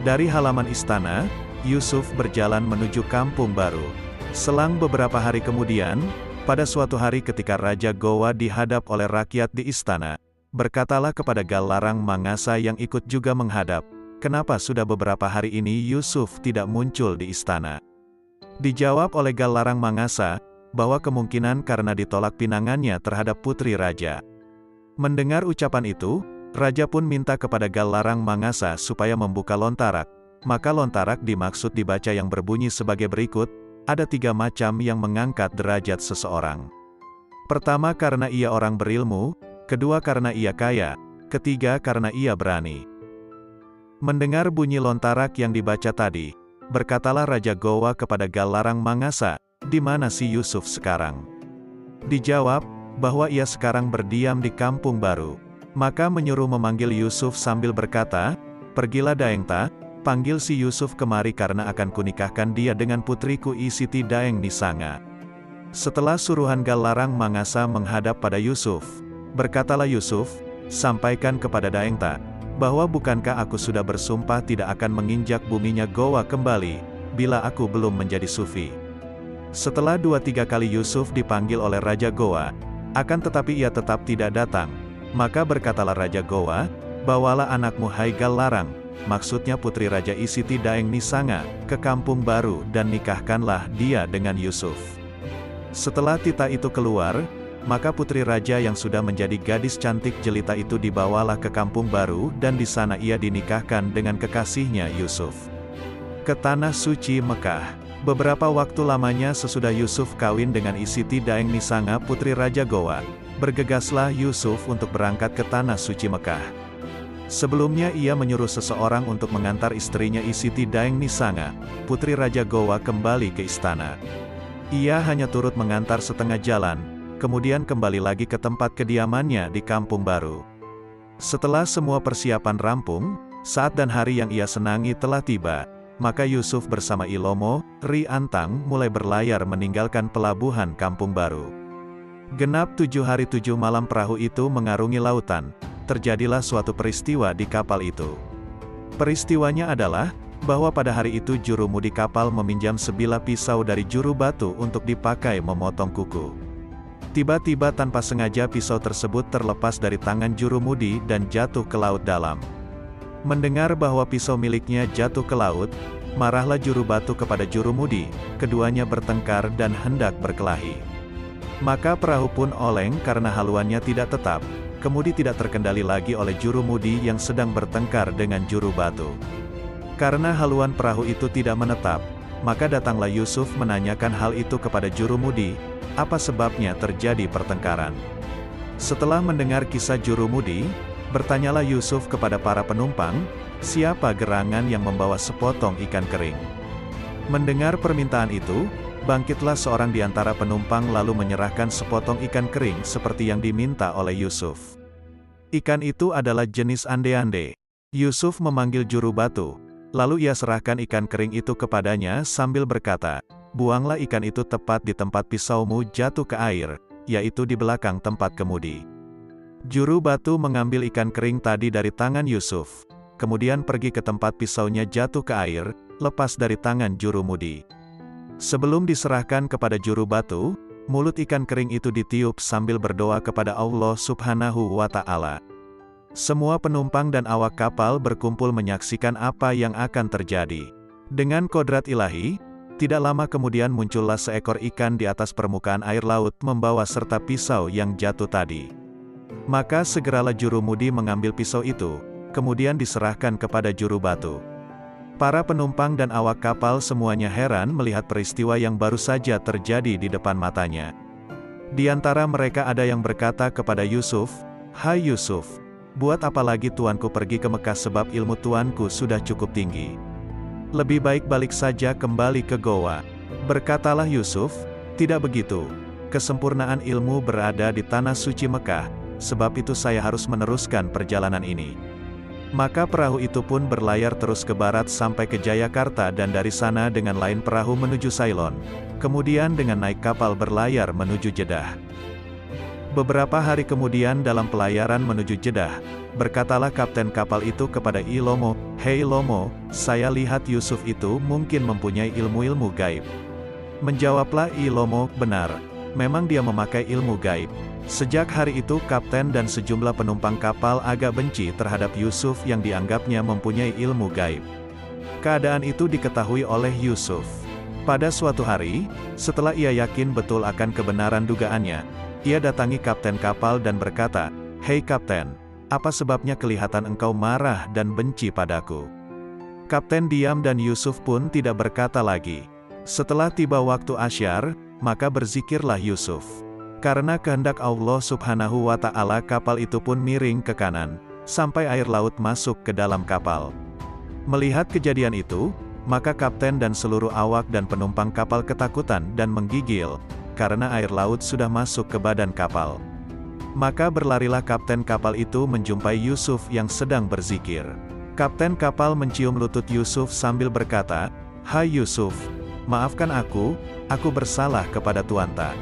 Dari halaman istana, Yusuf berjalan menuju kampung baru. Selang beberapa hari kemudian, pada suatu hari ketika Raja Gowa dihadap oleh rakyat di istana, berkatalah kepada Gallarang Mangasa yang ikut juga menghadap, "Kenapa sudah beberapa hari ini Yusuf tidak muncul di istana?" Dijawab oleh Gallarang Mangasa, bahwa kemungkinan karena ditolak pinangannya terhadap putri raja. Mendengar ucapan itu, Raja pun minta kepada Galarang Mangasa supaya membuka lontarak. Maka lontarak dimaksud dibaca yang berbunyi sebagai berikut, ada 3 macam yang mengangkat derajat seseorang. Pertama karena ia orang berilmu, kedua karena ia kaya, ketiga karena ia berani. Mendengar bunyi lontarak yang dibaca tadi, berkatalah Raja Gowa kepada Galarang Mangasa, "Di mana si Yusuf sekarang?" Dijawab, bahwa ia sekarang berdiam di kampung baru. Maka menyuruh memanggil Yusuf sambil berkata, "Pergilah Daengta, panggil si Yusuf kemari karena akan kunikahkan dia dengan putriku Isiti Daeng Nisanga." Setelah suruhan Galarang Mangasa menghadap pada Yusuf, berkatalah Yusuf, "Sampaikan kepada Daengta, bahwa bukankah aku sudah bersumpah tidak akan menginjak buminya Gowa kembali, bila aku belum menjadi sufi." Setelah 2-3 kali Yusuf dipanggil oleh Raja Gowa, akan tetapi ia tetap tidak datang. Maka berkatalah Raja Gowa, "Bawalah anakmu hai Galarang," maksudnya putri Raja Isiti Daeng Nisanga, ke kampung baru dan nikahkanlah dia dengan Yusuf. Setelah tita itu keluar, maka putri raja yang sudah menjadi gadis cantik jelita itu dibawalah ke kampung baru dan di sana ia dinikahkan dengan kekasihnya Yusuf. Ke tanah suci Mekah. Beberapa waktu lamanya sesudah Yusuf kawin dengan Isiti Daeng Nisanga putri Raja Gowa, bergegaslah Yusuf untuk berangkat ke tanah suci Mekah. Sebelumnya ia menyuruh seseorang untuk mengantar istrinya Isiti Daeng Nisanga, putri Raja Gowa kembali ke istana. Ia hanya turut mengantar setengah jalan, kemudian kembali lagi ke tempat kediamannya di kampung baru. Setelah semua persiapan rampung, saat dan hari yang ia senangi telah tiba, maka Yusuf bersama Ilomo, Ri Antang mulai berlayar meninggalkan pelabuhan kampung baru. Genap 7 hari 7 malam perahu itu mengarungi lautan, terjadilah suatu peristiwa di kapal itu. Peristiwanya adalah, bahwa pada hari itu jurumudi kapal meminjam sebilah pisau dari juru batu untuk dipakai memotong kuku. Tiba-tiba tanpa sengaja pisau tersebut terlepas dari tangan jurumudi dan jatuh ke laut dalam. Mendengar bahwa pisau miliknya jatuh ke laut, marahlah juru batu kepada jurumudi, keduanya bertengkar dan hendak berkelahi. Maka perahu pun oleng karena haluannya tidak tetap, kemudi tidak terkendali lagi oleh jurumudi yang sedang bertengkar dengan juru batu. Karena haluan perahu itu tidak menetap, maka datanglah Yusuf menanyakan hal itu kepada jurumudi, apa sebabnya terjadi pertengkaran. Setelah mendengar kisah jurumudi, bertanyalah Yusuf kepada para penumpang, siapa gerangan yang membawa sepotong ikan kering. Mendengar permintaan itu, bangkitlah seorang di antara penumpang lalu menyerahkan sepotong ikan kering seperti yang diminta oleh Yusuf. Ikan itu adalah jenis ande-ande. Yusuf memanggil juru batu, lalu ia serahkan ikan kering itu kepadanya sambil berkata, "Buanglah ikan itu tepat di tempat pisaumu jatuh ke air, yaitu di belakang tempat kemudi." Juru batu mengambil ikan kering tadi dari tangan Yusuf, kemudian pergi ke tempat pisaunya jatuh ke air, lepas dari tangan jurumudi. Sebelum diserahkan kepada juru batu, mulut ikan kering itu ditiup sambil berdoa kepada Allah Subhanahu wa Ta'ala. Semua penumpang dan awak kapal berkumpul menyaksikan apa yang akan terjadi. Dengan kodrat ilahi, tidak lama kemudian muncullah seekor ikan di atas permukaan air laut membawa serta pisau yang jatuh tadi. Maka segeralah jurumudi mengambil pisau itu, kemudian diserahkan kepada juru batu. Para penumpang dan awak kapal semuanya heran melihat peristiwa yang baru saja terjadi di depan matanya. Di antara mereka ada yang berkata kepada Yusuf, "Hai Yusuf, buat apa lagi tuanku pergi ke Mekah sebab ilmu tuanku sudah cukup tinggi. Lebih baik balik saja kembali ke Gowa." Berkatalah Yusuf, "Tidak begitu. Kesempurnaan ilmu berada di tanah suci Mekah, sebab itu saya harus meneruskan perjalanan ini." Maka perahu itu pun berlayar terus ke barat sampai ke Jayakarta dan dari sana dengan lain perahu menuju Ceylon. Kemudian dengan naik kapal berlayar menuju Jeddah. Beberapa hari kemudian dalam pelayaran menuju Jeddah, berkatalah kapten kapal itu kepada Ilomo, "Hei Lomo, saya lihat Yusuf itu mungkin mempunyai ilmu-ilmu gaib." Menjawablah Ilomo, "Benar, memang dia memakai ilmu gaib." Sejak hari itu kapten dan sejumlah penumpang kapal agak benci terhadap Yusuf yang dianggapnya mempunyai ilmu gaib. Keadaan itu diketahui oleh Yusuf. Pada suatu hari, setelah ia yakin betul akan kebenaran dugaannya, ia datangi kapten kapal dan berkata, "Hei kapten, Apa sebabnya kelihatan engkau marah dan benci padaku?" Kapten diam dan Yusuf pun tidak berkata lagi. Setelah tiba waktu asyar, maka berzikirlah Yusuf. Karena kehendak Allah Subhanahu wa Ta'ala, kapal itu pun miring ke kanan, sampai air laut masuk ke dalam kapal. Melihat kejadian itu, maka kapten dan seluruh awak dan penumpang kapal ketakutan dan menggigil, karena air laut sudah masuk ke badan kapal. Maka berlarilah kapten kapal itu menjumpai Yusuf yang sedang berzikir. Kapten kapal mencium lutut Yusuf sambil berkata, "Hai Yusuf, maafkan aku bersalah kepada Tuanta."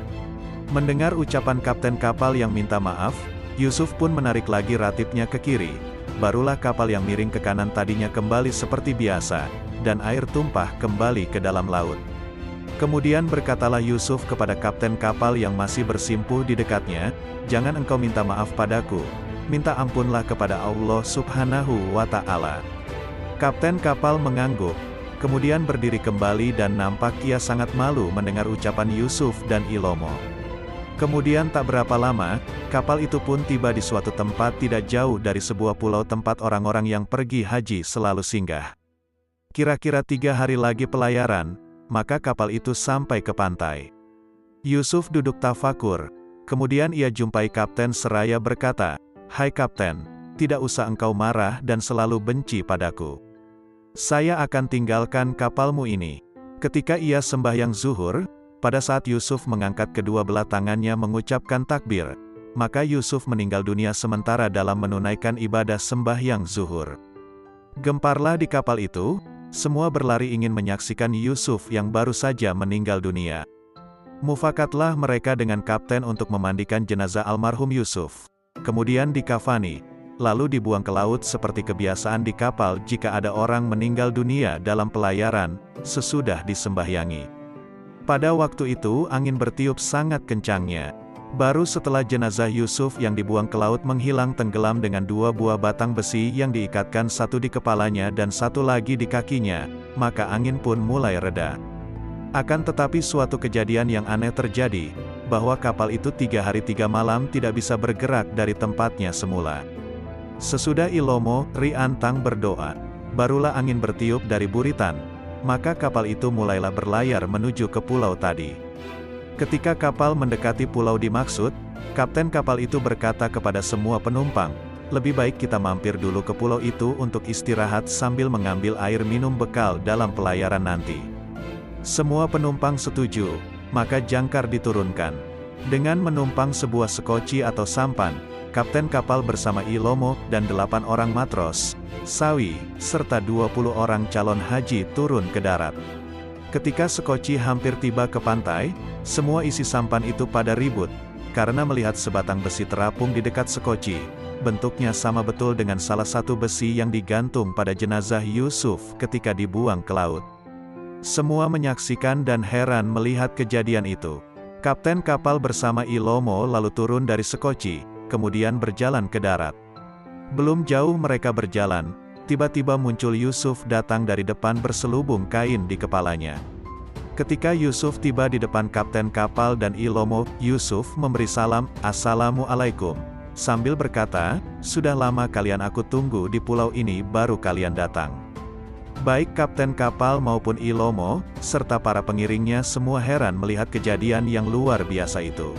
Mendengar ucapan kapten kapal yang minta maaf, Yusuf pun menarik lagi ratipnya ke kiri. Barulah kapal yang miring ke kanan tadinya kembali seperti biasa, dan air tumpah kembali ke dalam laut. Kemudian berkatalah Yusuf kepada kapten kapal yang masih bersimpuh di dekatnya, "Jangan engkau minta maaf padaku, minta ampunlah kepada Allah Subhanahu wa Ta'ala." Kapten kapal mengangguk, kemudian berdiri kembali dan nampak ia sangat malu mendengar ucapan Yusuf dan Ilomo. Kemudian tak berapa lama, kapal itu pun tiba di suatu tempat tidak jauh dari sebuah pulau tempat orang-orang yang pergi haji selalu singgah. Kira-kira 3 hari lagi pelayaran, maka kapal itu sampai ke pantai. Yusuf duduk tafakur, kemudian ia jumpai kapten seraya berkata, "Hai kapten, tidak usah engkau marah dan selalu benci padaku. Saya akan tinggalkan kapalmu ini." Ketika ia sembahyang zuhur, pada saat Yusuf mengangkat kedua belah tangannya mengucapkan takbir, maka Yusuf meninggal dunia sementara dalam menunaikan ibadah sembahyang zuhur. Gemparlah di kapal itu, semua berlari ingin menyaksikan Yusuf yang baru saja meninggal dunia. Mufakatlah mereka dengan kapten untuk memandikan jenazah almarhum Yusuf. Kemudian dikafani, lalu dibuang ke laut seperti kebiasaan di kapal jika ada orang meninggal dunia dalam pelayaran, sesudah disembahyangi. Pada waktu itu angin bertiup sangat kencangnya. Baru setelah jenazah Yusuf yang dibuang ke laut menghilang tenggelam dengan 2 buah batang besi yang diikatkan, satu di kepalanya dan satu lagi di kakinya, maka angin pun mulai reda. Akan tetapi suatu kejadian yang aneh terjadi, bahwa kapal itu 3 hari 3 malam tidak bisa bergerak dari tempatnya semula. Sesudah Ilomo, Ri Antang berdoa, barulah angin bertiup dari buritan, maka kapal itu mulailah berlayar menuju ke pulau tadi. Ketika kapal mendekati pulau dimaksud, kapten kapal itu berkata kepada semua penumpang, "Lebih baik kita mampir dulu ke pulau itu untuk istirahat sambil mengambil air minum bekal dalam pelayaran nanti." Semua penumpang setuju, maka jangkar diturunkan. Dengan menumpang sebuah sekoci atau sampan, kapten kapal bersama Ilomo dan 8 orang matros, sawi, serta 20 orang calon haji turun ke darat. Ketika sekoci hampir tiba ke pantai, semua isi sampan itu pada ribut, karena melihat sebatang besi terapung di dekat sekoci. Bentuknya sama betul dengan salah satu besi yang digantung pada jenazah Yusuf ketika dibuang ke laut. Semua menyaksikan dan heran melihat kejadian itu. Kapten kapal bersama Ilomo lalu turun dari sekoci, kemudian berjalan ke darat. Belum jauh mereka berjalan, tiba-tiba muncul Yusuf datang dari depan berselubung kain di kepalanya. Ketika Yusuf tiba di depan kapten kapal dan Ilomo, Yusuf memberi salam, "Assalamualaikum," sambil berkata, "Sudah lama kalian aku tunggu di pulau ini baru kalian datang." Baik kapten kapal maupun Ilomo, serta para pengiringnya semua heran melihat kejadian yang luar biasa itu.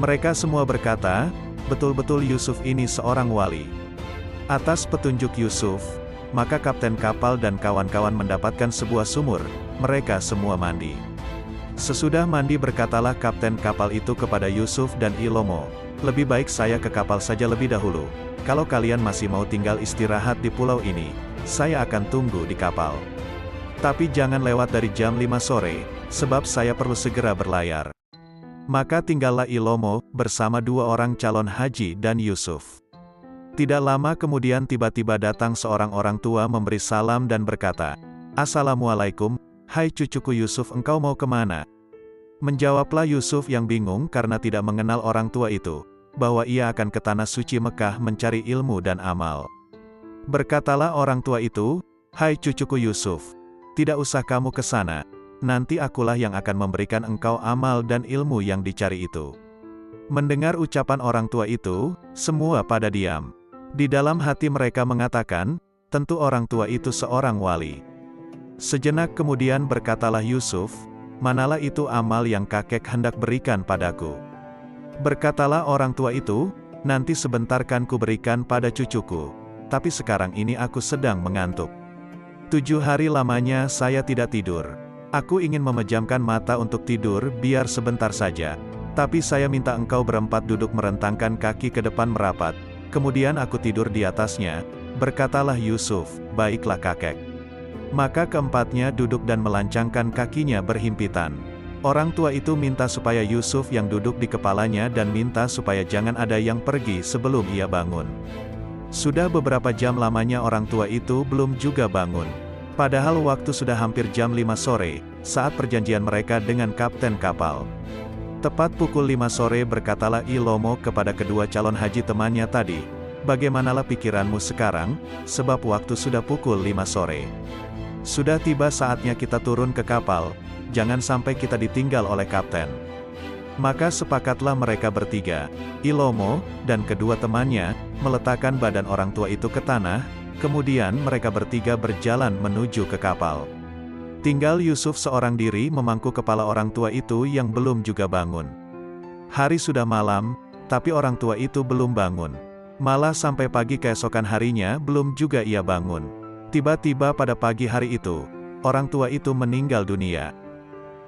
Mereka semua berkata, "Betul-betul Yusuf ini seorang wali." Atas petunjuk Yusuf, maka kapten kapal dan kawan-kawan mendapatkan sebuah sumur, mereka semua mandi. Sesudah mandi berkatalah kapten kapal itu kepada Yusuf dan Ilomo, "Lebih baik saya ke kapal saja lebih dahulu. Kalau kalian masih mau tinggal istirahat di pulau ini, saya akan tunggu di kapal. Tapi jangan lewat dari jam 5 sore, sebab saya perlu segera berlayar." Maka tinggallah Ilomo, bersama 2 orang calon haji dan Yusuf. Tidak lama kemudian tiba-tiba datang seorang orang tua memberi salam dan berkata, "Assalamualaikum, hai cucuku Yusuf, engkau mau kemana?" Menjawablah Yusuf yang bingung karena tidak mengenal orang tua itu, bahwa ia akan ke tanah suci Mekah mencari ilmu dan amal. Berkatalah orang tua itu, "Hai cucuku Yusuf, tidak usah kamu ke sana, nanti akulah yang akan memberikan engkau amal dan ilmu yang dicari itu." Mendengar ucapan orang tua itu, semua pada diam. Di dalam hati mereka mengatakan, tentu orang tua itu seorang wali. Sejenak kemudian berkatalah Yusuf, manalah itu amal yang kakek hendak berikan padaku. Berkatalah orang tua itu, nanti sebentar kan ku berikan pada cucuku, tapi sekarang ini aku sedang mengantuk. 7 hari lamanya saya tidak tidur. Aku ingin memejamkan mata untuk tidur biar sebentar saja. Tapi saya minta engkau berempat duduk merentangkan kaki ke depan merapat. Kemudian aku tidur di atasnya. Berkatalah Yusuf, baiklah kakek. Maka keempatnya duduk dan melancangkan kakinya berhimpitan. Orang tua itu minta supaya Yusuf yang duduk di kepalanya dan minta supaya jangan ada yang pergi sebelum ia bangun. Sudah beberapa jam lamanya orang tua itu belum juga bangun. Padahal waktu sudah hampir jam 5 sore, saat perjanjian mereka dengan kapten kapal. Tepat pukul 5 sore berkatalah Ilomo kepada kedua calon haji temannya tadi, "Bagaimanalah pikiranmu sekarang, sebab waktu sudah pukul 5 sore. Sudah tiba saatnya kita turun ke kapal, jangan sampai kita ditinggal oleh kapten." Maka sepakatlah mereka bertiga, Ilomo, dan kedua temannya, meletakkan badan orang tua itu ke tanah, kemudian mereka bertiga berjalan menuju ke kapal. Tinggal Yusuf seorang diri memangku kepala orang tua itu yang belum juga bangun. Hari sudah malam, tapi orang tua itu belum bangun. Malah sampai pagi keesokan harinya belum juga ia bangun. Tiba-tiba pada pagi hari itu, orang tua itu meninggal dunia.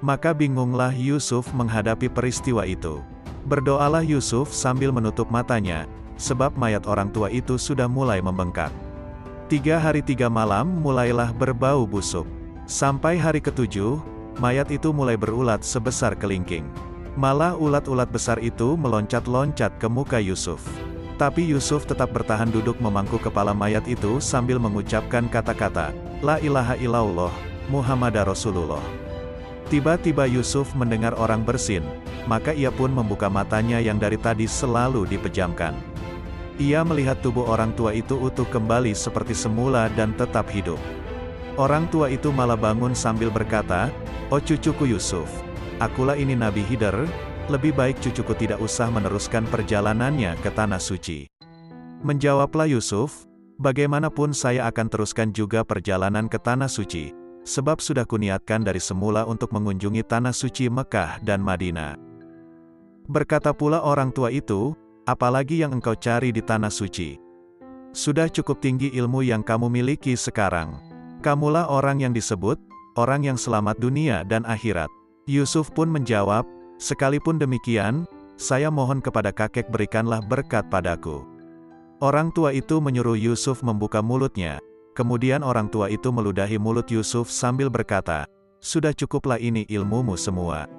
Maka bingunglah Yusuf menghadapi peristiwa itu. Berdoalah Yusuf sambil menutup matanya, sebab mayat orang tua itu sudah mulai membengkak. 3 hari 3 malam mulailah berbau busuk. Sampai hari ke-7, mayat itu mulai berulat sebesar kelingking. Malah ulat-ulat besar itu meloncat-loncat ke muka Yusuf. Tapi Yusuf tetap bertahan duduk memangku kepala mayat itu sambil mengucapkan kata-kata, "La ilaha illallah, Muhammadar Rasulullah." Tiba-tiba Yusuf mendengar orang bersin, maka ia pun membuka matanya yang dari tadi selalu dipejamkan. Ia melihat tubuh orang tua itu utuh kembali seperti semula dan tetap hidup. Orang tua itu malah bangun sambil berkata, "Oh cucuku Yusuf, akulah ini Nabi Khidir, lebih baik cucuku tidak usah meneruskan perjalanannya ke Tanah Suci." Menjawablah Yusuf, "Bagaimanapun saya akan teruskan juga perjalanan ke Tanah Suci, sebab sudah kuniatkan dari semula untuk mengunjungi Tanah Suci Mekah dan Madinah." Berkata pula orang tua itu, "Apalagi yang engkau cari di Tanah Suci? Sudah cukup tinggi ilmu yang kamu miliki sekarang. Kamulah orang yang disebut, orang yang selamat dunia dan akhirat." Yusuf pun menjawab, "Sekalipun demikian, saya mohon kepada kakek berikanlah berkat padaku." Orang tua itu menyuruh Yusuf membuka mulutnya, kemudian orang tua itu meludahi mulut Yusuf sambil berkata, "Sudah cukuplah ini ilmumu semua."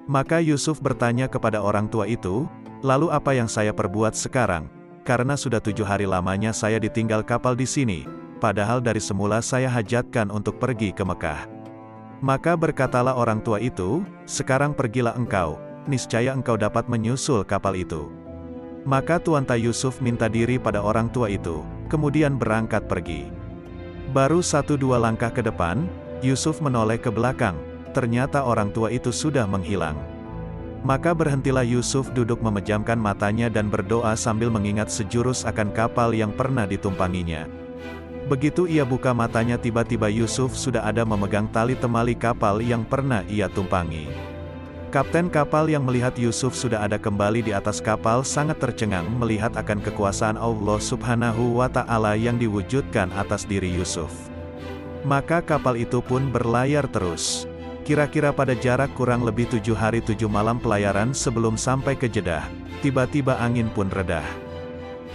Maka Yusuf bertanya kepada orang tua itu, "Lalu apa yang saya perbuat sekarang? Karena sudah 7 hari lamanya saya ditinggal kapal di sini, padahal dari semula saya hajatkan untuk pergi ke Mekah." Maka berkatalah orang tua itu, "Sekarang pergilah engkau, niscaya engkau dapat menyusul kapal itu." Maka Tuanta Yusuf minta diri pada orang tua itu, kemudian berangkat pergi. Baru 1-2 langkah ke depan, Yusuf menoleh ke belakang, ternyata orang tua itu sudah menghilang. Maka berhentilah Yusuf duduk memejamkan matanya dan berdoa sambil mengingat sejurus akan kapal yang pernah ditumpanginya. Begitu ia buka matanya tiba-tiba Yusuf sudah ada memegang tali temali kapal yang pernah ia tumpangi. Kapten kapal yang melihat Yusuf sudah ada kembali di atas kapal sangat tercengang melihat akan kekuasaan Allah Subhanahu wa Ta'ala yang diwujudkan atas diri Yusuf. Maka kapal itu pun berlayar terus. Kira-kira pada jarak kurang lebih 7 hari 7 malam pelayaran sebelum sampai ke Jeddah, tiba-tiba angin pun redah.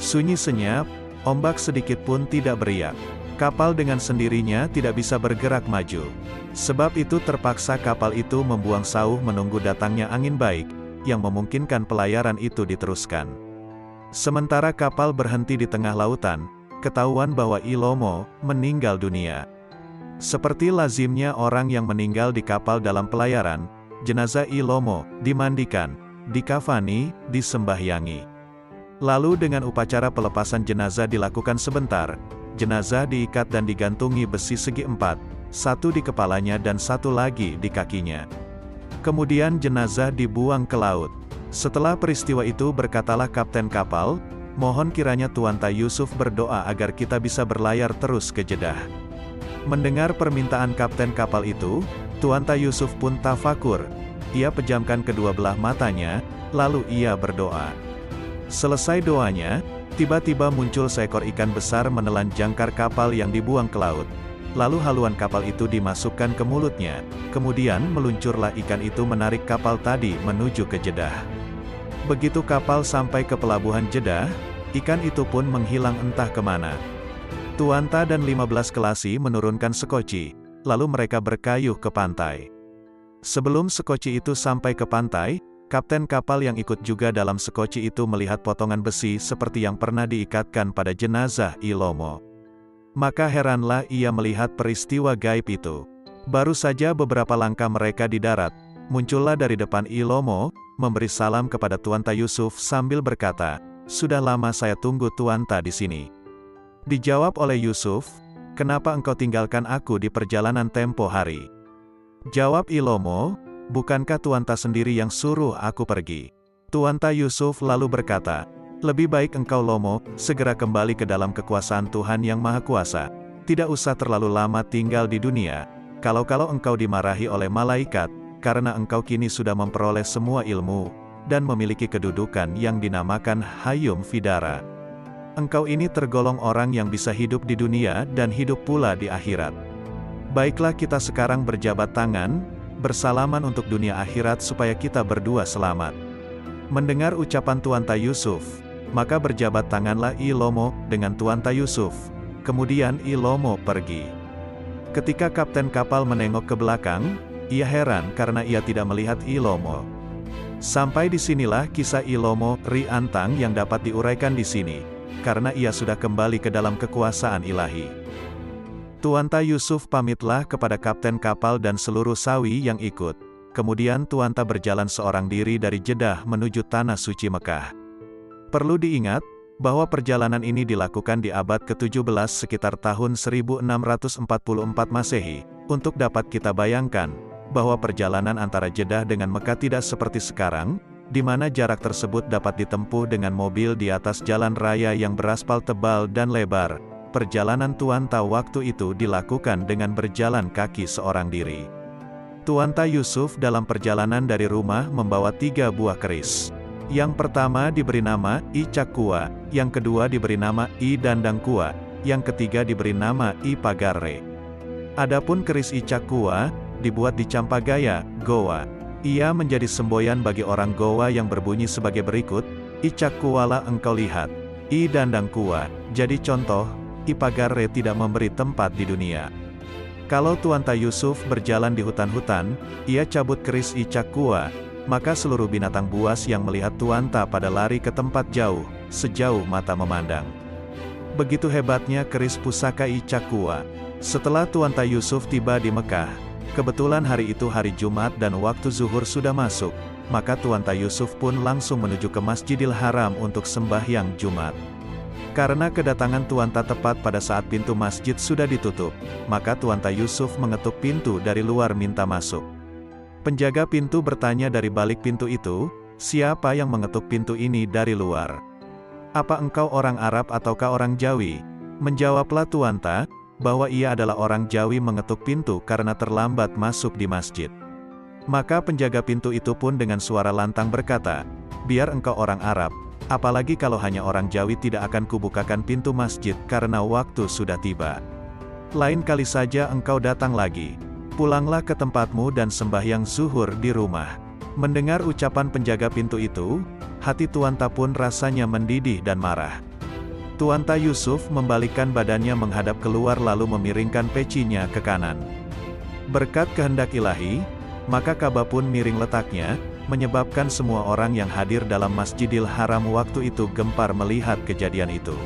Sunyi senyap, ombak sedikit pun tidak beriak. Kapal dengan sendirinya tidak bisa bergerak maju. Sebab itu terpaksa kapal itu membuang sauh menunggu datangnya angin baik, yang memungkinkan pelayaran itu diteruskan. Sementara kapal berhenti di tengah lautan, ketahuan bahwa Ilomo meninggal dunia. Seperti lazimnya orang yang meninggal di kapal dalam pelayaran, jenazah Ilomo dimandikan, dikafani, disembahyangi. Lalu dengan upacara pelepasan jenazah dilakukan sebentar, jenazah diikat dan digantungi besi segi 4, satu di kepalanya dan satu lagi di kakinya. Kemudian jenazah dibuang ke laut. Setelah peristiwa itu berkatalah kapten kapal, Mohon kiranya Tuanta Yusuf berdoa agar kita bisa berlayar terus ke Jeddah." Mendengar permintaan kapten kapal itu, Tuanta Yusuf pun tafakur. Ia pejamkan kedua belah matanya, lalu ia berdoa. Selesai doanya, tiba-tiba muncul seekor ikan besar menelan jangkar kapal yang dibuang ke laut. Lalu haluan kapal itu dimasukkan ke mulutnya, kemudian meluncurlah ikan itu menarik kapal tadi menuju ke Jeddah. Begitu kapal sampai ke pelabuhan Jeddah, ikan itu pun menghilang entah kemana. Tuanta dan 15 kelasi menurunkan sekoci, lalu mereka berkayuh ke pantai. Sebelum sekoci itu sampai ke pantai, kapten kapal yang ikut juga dalam sekoci itu melihat potongan besi seperti yang pernah diikatkan pada jenazah Ilomo. Maka heranlah ia melihat peristiwa gaib itu. Baru saja beberapa langkah mereka di darat, muncullah dari depan Ilomo, memberi salam kepada Tuanta Yusuf sambil berkata, "Sudah lama saya tunggu Tuanta di sini." Dijawab oleh Yusuf, "Kenapa engkau tinggalkan aku di perjalanan tempo hari?" Jawab Ilomo, "Bukankah Tuanta sendiri yang suruh aku pergi?" Tuanta Yusuf lalu berkata, "Lebih baik engkau Lomo, segera kembali ke dalam kekuasaan Tuhan yang Maha Kuasa. Tidak usah terlalu lama tinggal di dunia. Kalau-kalau engkau dimarahi oleh malaikat, karena engkau kini sudah memperoleh semua ilmu, dan memiliki kedudukan yang dinamakan Hayyum Fidara. Engkau ini tergolong orang yang bisa hidup di dunia dan hidup pula di akhirat. Baiklah kita sekarang berjabat tangan, bersalaman untuk dunia akhirat supaya kita berdua selamat." Mendengar ucapan Tuanta Yusuf, maka berjabat tanganlah Ilomo dengan Tuanta Yusuf. Kemudian Ilomo pergi. Ketika kapten kapal menengok ke belakang, ia heran karena ia tidak melihat Ilomo. Sampai disinilah kisah Ilomo Ri Antang yang dapat diuraikan di sini, karena ia sudah kembali ke dalam kekuasaan ilahi. Tuanta Yusuf pamitlah kepada kapten kapal dan seluruh sawi yang ikut. Kemudian Tuanta berjalan seorang diri dari Jeddah menuju Tanah Suci Mekah. Perlu diingat, bahwa perjalanan ini dilakukan di abad ke-17 sekitar tahun 1644 Masehi. Untuk dapat kita bayangkan, bahwa perjalanan antara Jeddah dengan Mekah tidak seperti sekarang, di mana jarak tersebut dapat ditempuh dengan mobil di atas jalan raya yang beraspal tebal dan lebar. Perjalanan Tuanta waktu itu dilakukan dengan berjalan kaki seorang diri. Tuanta Yusuf dalam perjalanan dari rumah membawa 3 buah keris. Yang pertama diberi nama I Cakua, yang kedua diberi nama I Dandangkua, yang ketiga diberi nama I Pagarre. Adapun keris I Cakua dibuat di Campagaya, Goa. Ia menjadi semboyan bagi orang Goa yang berbunyi sebagai berikut, "I Cakkualah engkau lihat, I Dandangkua." Jadi contoh, I Pagarre tidak memberi tempat di dunia. Kalau Tuanta Yusuf berjalan di hutan-hutan, ia cabut keris I Cakua, maka seluruh binatang buas yang melihat Tuanta pada lari ke tempat jauh, sejauh mata memandang. Begitu hebatnya keris pusaka I Cakua. Setelah Tuanta Yusuf tiba di Mekah, kebetulan hari itu hari Jumat dan waktu zuhur sudah masuk, maka Tuanta Yusuf pun langsung menuju ke Masjidil Haram untuk sembahyang Jumat. Karena kedatangan Tuanta tepat pada saat pintu masjid sudah ditutup, maka Tuanta Yusuf mengetuk pintu dari luar minta masuk. Penjaga pintu bertanya dari balik pintu itu, "Siapa yang mengetuk pintu ini dari luar? Apa engkau orang Arab ataukah orang Jawi?" Menjawablah Tuanta, bahwa ia adalah orang Jawi mengetuk pintu karena terlambat masuk di masjid. Maka penjaga pintu itu pun dengan suara lantang berkata, "Biar engkau orang Arab, apalagi kalau hanya orang Jawi tidak akan kubukakan pintu masjid karena waktu sudah tiba. Lain kali saja engkau datang lagi. Pulanglah ke tempatmu dan sembahyang zuhur di rumah." Mendengar ucapan penjaga pintu itu, hati Tuanta pun rasanya mendidih dan marah. Tuanta Yusuf membalikkan badannya menghadap keluar lalu memiringkan pecinya ke kanan. Berkat kehendak ilahi, maka Ka'bah pun miring letaknya, menyebabkan semua orang yang hadir dalam Masjidil Haram waktu itu gempar melihat kejadian itu.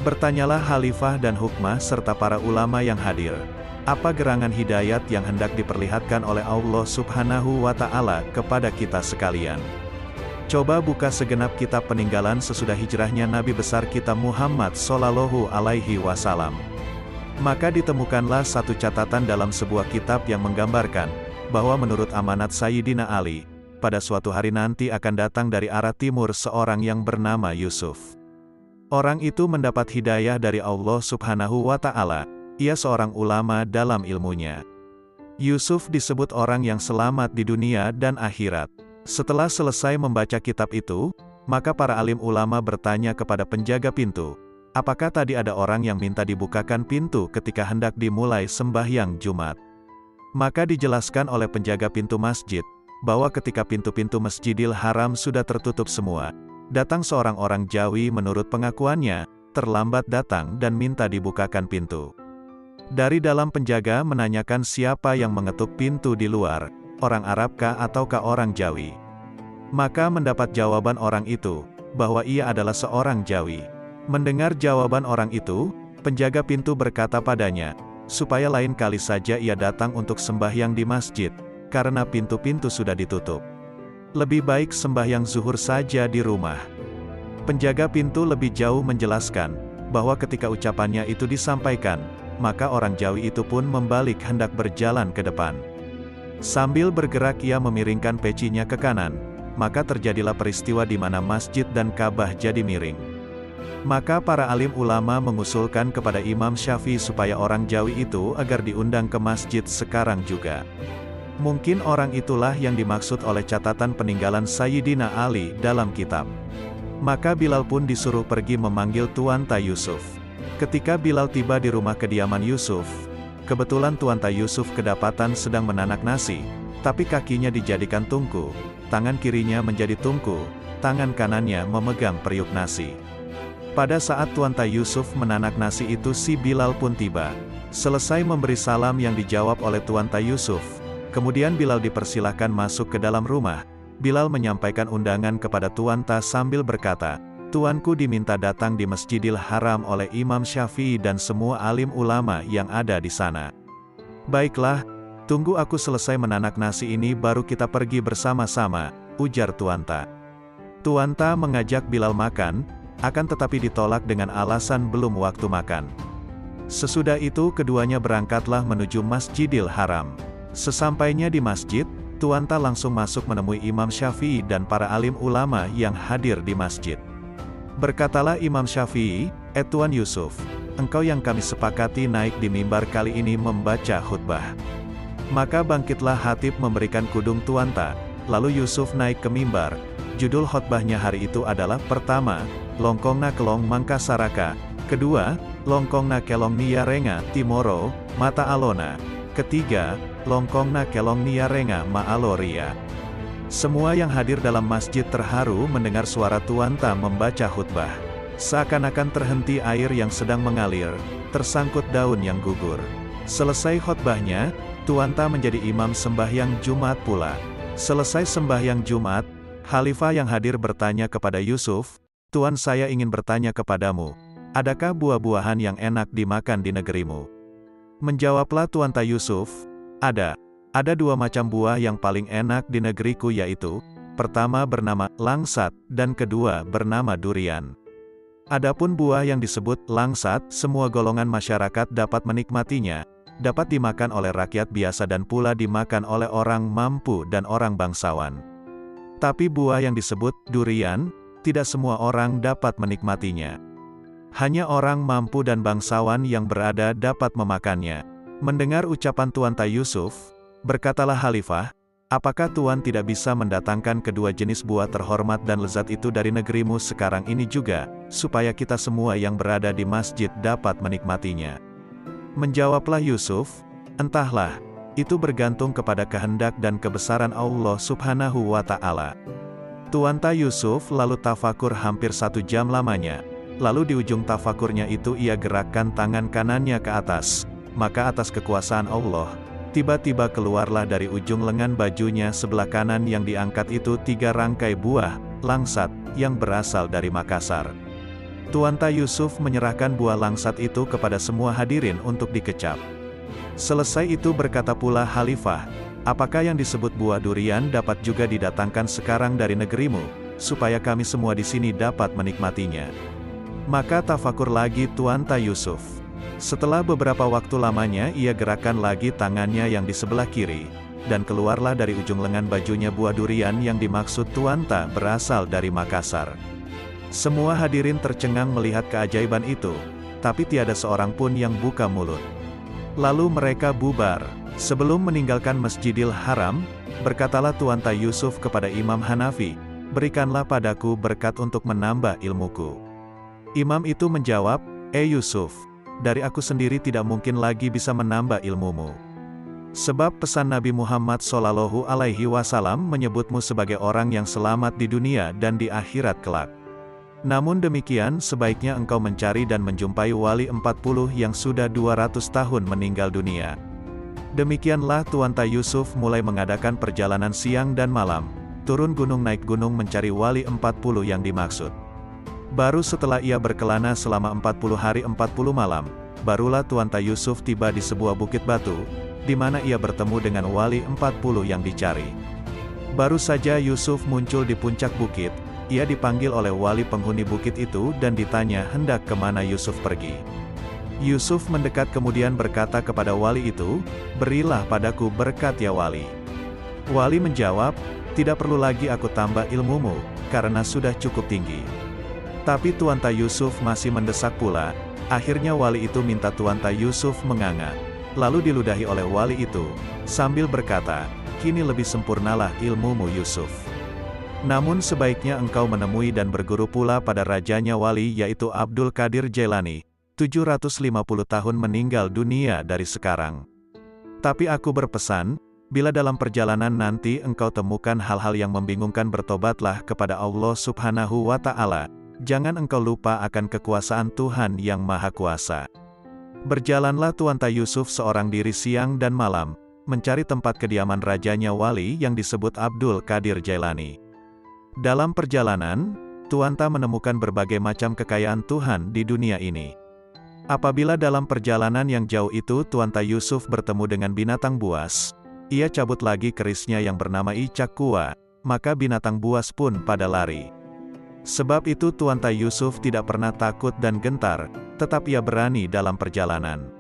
Bertanyalah Khalifah dan Hukmah serta para ulama yang hadir, apa gerangan hidayat yang hendak diperlihatkan oleh Allah Subhanahu wa Ta'ala kepada kita sekalian? Coba buka segenap kitab peninggalan sesudah hijrahnya Nabi besar kita Muhammad Sallallahu Alaihi Wasallam. Maka ditemukanlah satu catatan dalam sebuah kitab yang menggambarkan, bahwa menurut amanat Sayyidina Ali, pada suatu hari nanti akan datang dari arah timur seorang yang bernama Yusuf. Orang itu mendapat hidayah dari Allah Subhanahu wa Ta'ala. Ia seorang ulama dalam ilmunya. Yusuf disebut orang yang selamat di dunia dan akhirat. Setelah selesai membaca kitab itu, maka para alim ulama bertanya kepada penjaga pintu, apakah tadi ada orang yang minta dibukakan pintu ketika hendak dimulai sembahyang Jumat? Maka dijelaskan oleh penjaga pintu masjid, bahwa ketika pintu-pintu Masjidil Haram sudah tertutup semua, datang seorang orang Jawi menurut pengakuannya, terlambat datang dan minta dibukakan pintu. Dari dalam penjaga menanyakan siapa yang mengetuk pintu di luar, orang Arabkah ataukah orang Jawi. Maka mendapat jawaban orang itu, bahwa ia adalah seorang Jawi. Mendengar jawaban orang itu, penjaga pintu berkata padanya, supaya lain kali saja ia datang untuk sembahyang di masjid, karena pintu-pintu sudah ditutup. Lebih baik sembahyang zuhur saja di rumah. Penjaga pintu lebih jauh menjelaskan, bahwa ketika ucapannya itu disampaikan, maka orang Jawi itu pun membalik hendak berjalan ke depan. Sambil bergerak ia memiringkan pecinya ke kanan, maka terjadilah peristiwa di mana masjid dan Ka'bah jadi miring. Maka para alim ulama mengusulkan kepada Imam Syafi'i supaya orang Jawi itu agar diundang ke masjid sekarang juga. Mungkin orang itulah yang dimaksud oleh catatan peninggalan Sayyidina Ali dalam kitab. Maka Bilal pun disuruh pergi memanggil Tuanta Yusuf. Ketika Bilal tiba di rumah kediaman Yusuf, kebetulan Tuanta Yusuf kedapatan sedang menanak nasi, tapi kakinya dijadikan tungku, tangan kirinya menjadi tungku, tangan kanannya memegang periuk nasi. Pada saat Tuanta Yusuf menanak nasi itu si Bilal pun tiba. Selesai memberi salam yang dijawab oleh Tuanta Yusuf, kemudian Bilal dipersilahkan masuk ke dalam rumah. Bilal menyampaikan undangan kepada Tuanta sambil berkata, Tuanku diminta datang di Masjidil Haram oleh Imam Syafi'i dan semua alim ulama yang ada di sana. Baiklah, tunggu aku selesai menanak nasi ini baru kita pergi bersama-sama, ujar Tuanta. Tuanta mengajak Bilal makan, akan tetapi ditolak dengan alasan belum waktu makan. Sesudah itu keduanya berangkatlah menuju Masjidil Haram. Sesampainya di masjid, Tuanta langsung masuk menemui Imam Syafi'i dan para alim ulama yang hadir di masjid. Berkatalah Imam Syafi'i, Tuan Yusuf, engkau yang kami sepakati naik di mimbar kali ini membaca khutbah. Maka bangkitlah khatib memberikan kudung Tuanta, lalu Yusuf naik ke mimbar. Judul khutbahnya hari itu adalah pertama, Longkongna kelong Mangkasaraka, kedua, Longkongna kelong Niarenga Timoro, Mata Alona, ketiga, Longkongna kelong Niarenga Maaloria. Semua yang hadir dalam masjid terharu mendengar suara Tuanta membaca khutbah. Seakan-akan terhenti air yang sedang mengalir, tersangkut daun yang gugur. Selesai khutbahnya, Tuanta menjadi imam sembahyang Jumat pula. Selesai sembahyang Jumat, Khalifah yang hadir bertanya kepada Yusuf, Tuan saya ingin bertanya kepadamu, adakah buah-buahan yang enak dimakan di negerimu? Menjawablah Tuanta Yusuf, ada. Ada dua macam buah yang paling enak di negeriku yaitu, pertama bernama langsat, dan kedua bernama durian. Adapun buah yang disebut langsat, semua golongan masyarakat dapat menikmatinya, dapat dimakan oleh rakyat biasa dan pula dimakan oleh orang mampu dan orang bangsawan. Tapi buah yang disebut durian, tidak semua orang dapat menikmatinya. Hanya orang mampu dan bangsawan yang berada dapat memakannya. Mendengar ucapan Tuanta Yusuf, berkatalah Khalifah, apakah Tuan tidak bisa mendatangkan kedua jenis buah terhormat dan lezat itu dari negerimu sekarang ini juga, supaya kita semua yang berada di masjid dapat menikmatinya? Menjawablah Yusuf, entahlah, itu bergantung kepada kehendak dan kebesaran Allah Subhanahu wa Ta'ala. Tuanta Yusuf lalu tafakur hampir 1 jam lamanya, lalu di ujung tafakurnya itu ia gerakkan tangan kanannya ke atas, maka atas kekuasaan Allah, tiba-tiba keluarlah dari ujung lengan bajunya sebelah kanan yang diangkat itu 3 rangkai buah langsat yang berasal dari Makassar. Tuanta Yusuf menyerahkan buah langsat itu kepada semua hadirin untuk dikecap. Selesai itu berkata pula Khalifah, apakah yang disebut buah durian dapat juga didatangkan sekarang dari negerimu, supaya kami semua di sini dapat menikmatinya? Maka tafakur lagi Tuanta Yusuf. Setelah beberapa waktu lamanya ia gerakkan lagi tangannya yang di sebelah kiri, dan keluarlah dari ujung lengan bajunya buah durian yang dimaksud Tuanta berasal dari Makassar. Semua hadirin tercengang melihat keajaiban itu, tapi tiada seorang pun yang buka mulut. Lalu mereka bubar. Sebelum meninggalkan Masjidil Haram, berkatalah Tuanta Yusuf kepada Imam Hanafi, "Berikanlah padaku berkat untuk menambah ilmuku." Imam itu menjawab, Yusuf, dari aku sendiri tidak mungkin lagi bisa menambah ilmumu. Sebab pesan Nabi Muhammad SAW menyebutmu sebagai orang yang selamat di dunia dan di akhirat kelak. Namun demikian sebaiknya engkau mencari dan menjumpai wali 40 yang sudah 200 tahun meninggal dunia. Demikianlah Tuanta Yusuf mulai mengadakan perjalanan siang dan malam, turun gunung naik gunung mencari wali 40 yang dimaksud. Baru setelah ia berkelana selama 40 hari 40 malam, barulah Tuanta Yusuf tiba di sebuah bukit batu, di mana ia bertemu dengan wali 40 yang dicari. Baru saja Yusuf muncul di puncak bukit, ia dipanggil oleh wali penghuni bukit itu dan ditanya hendak kemana Yusuf pergi. Yusuf mendekat kemudian berkata kepada wali itu, "Berilah padaku berkat ya wali." Wali menjawab, "Tidak perlu lagi aku tambah ilmumu, karena sudah cukup tinggi." Tapi Tuanta Yusuf masih mendesak pula. Akhirnya wali itu minta Tuanta Yusuf menganga. Lalu diludahi oleh wali itu, sambil berkata, "Kini lebih sempurnalah ilmumu Yusuf. Namun sebaiknya engkau menemui dan berguru pula pada rajanya wali yaitu Abdul Qadir Jailani, 750 tahun meninggal dunia dari sekarang. Tapi aku berpesan, bila dalam perjalanan nanti engkau temukan hal-hal yang membingungkan bertobatlah kepada Allah Subhanahu wa Ta'ala. Jangan engkau lupa akan kekuasaan Tuhan yang Maha Kuasa." Berjalanlah Tuanta Yusuf seorang diri siang dan malam, mencari tempat kediaman rajanya wali yang disebut Abdul Qadir Jailani. Dalam perjalanan, Tuanta menemukan berbagai macam kekayaan Tuhan di dunia ini. Apabila dalam perjalanan yang jauh itu Tuanta Yusuf bertemu dengan binatang buas, ia cabut lagi kerisnya yang bernama icak kuah, maka binatang buas pun pada lari. Sebab itu Tuanta Yusuf tidak pernah takut dan gentar, tetap ia berani dalam perjalanan.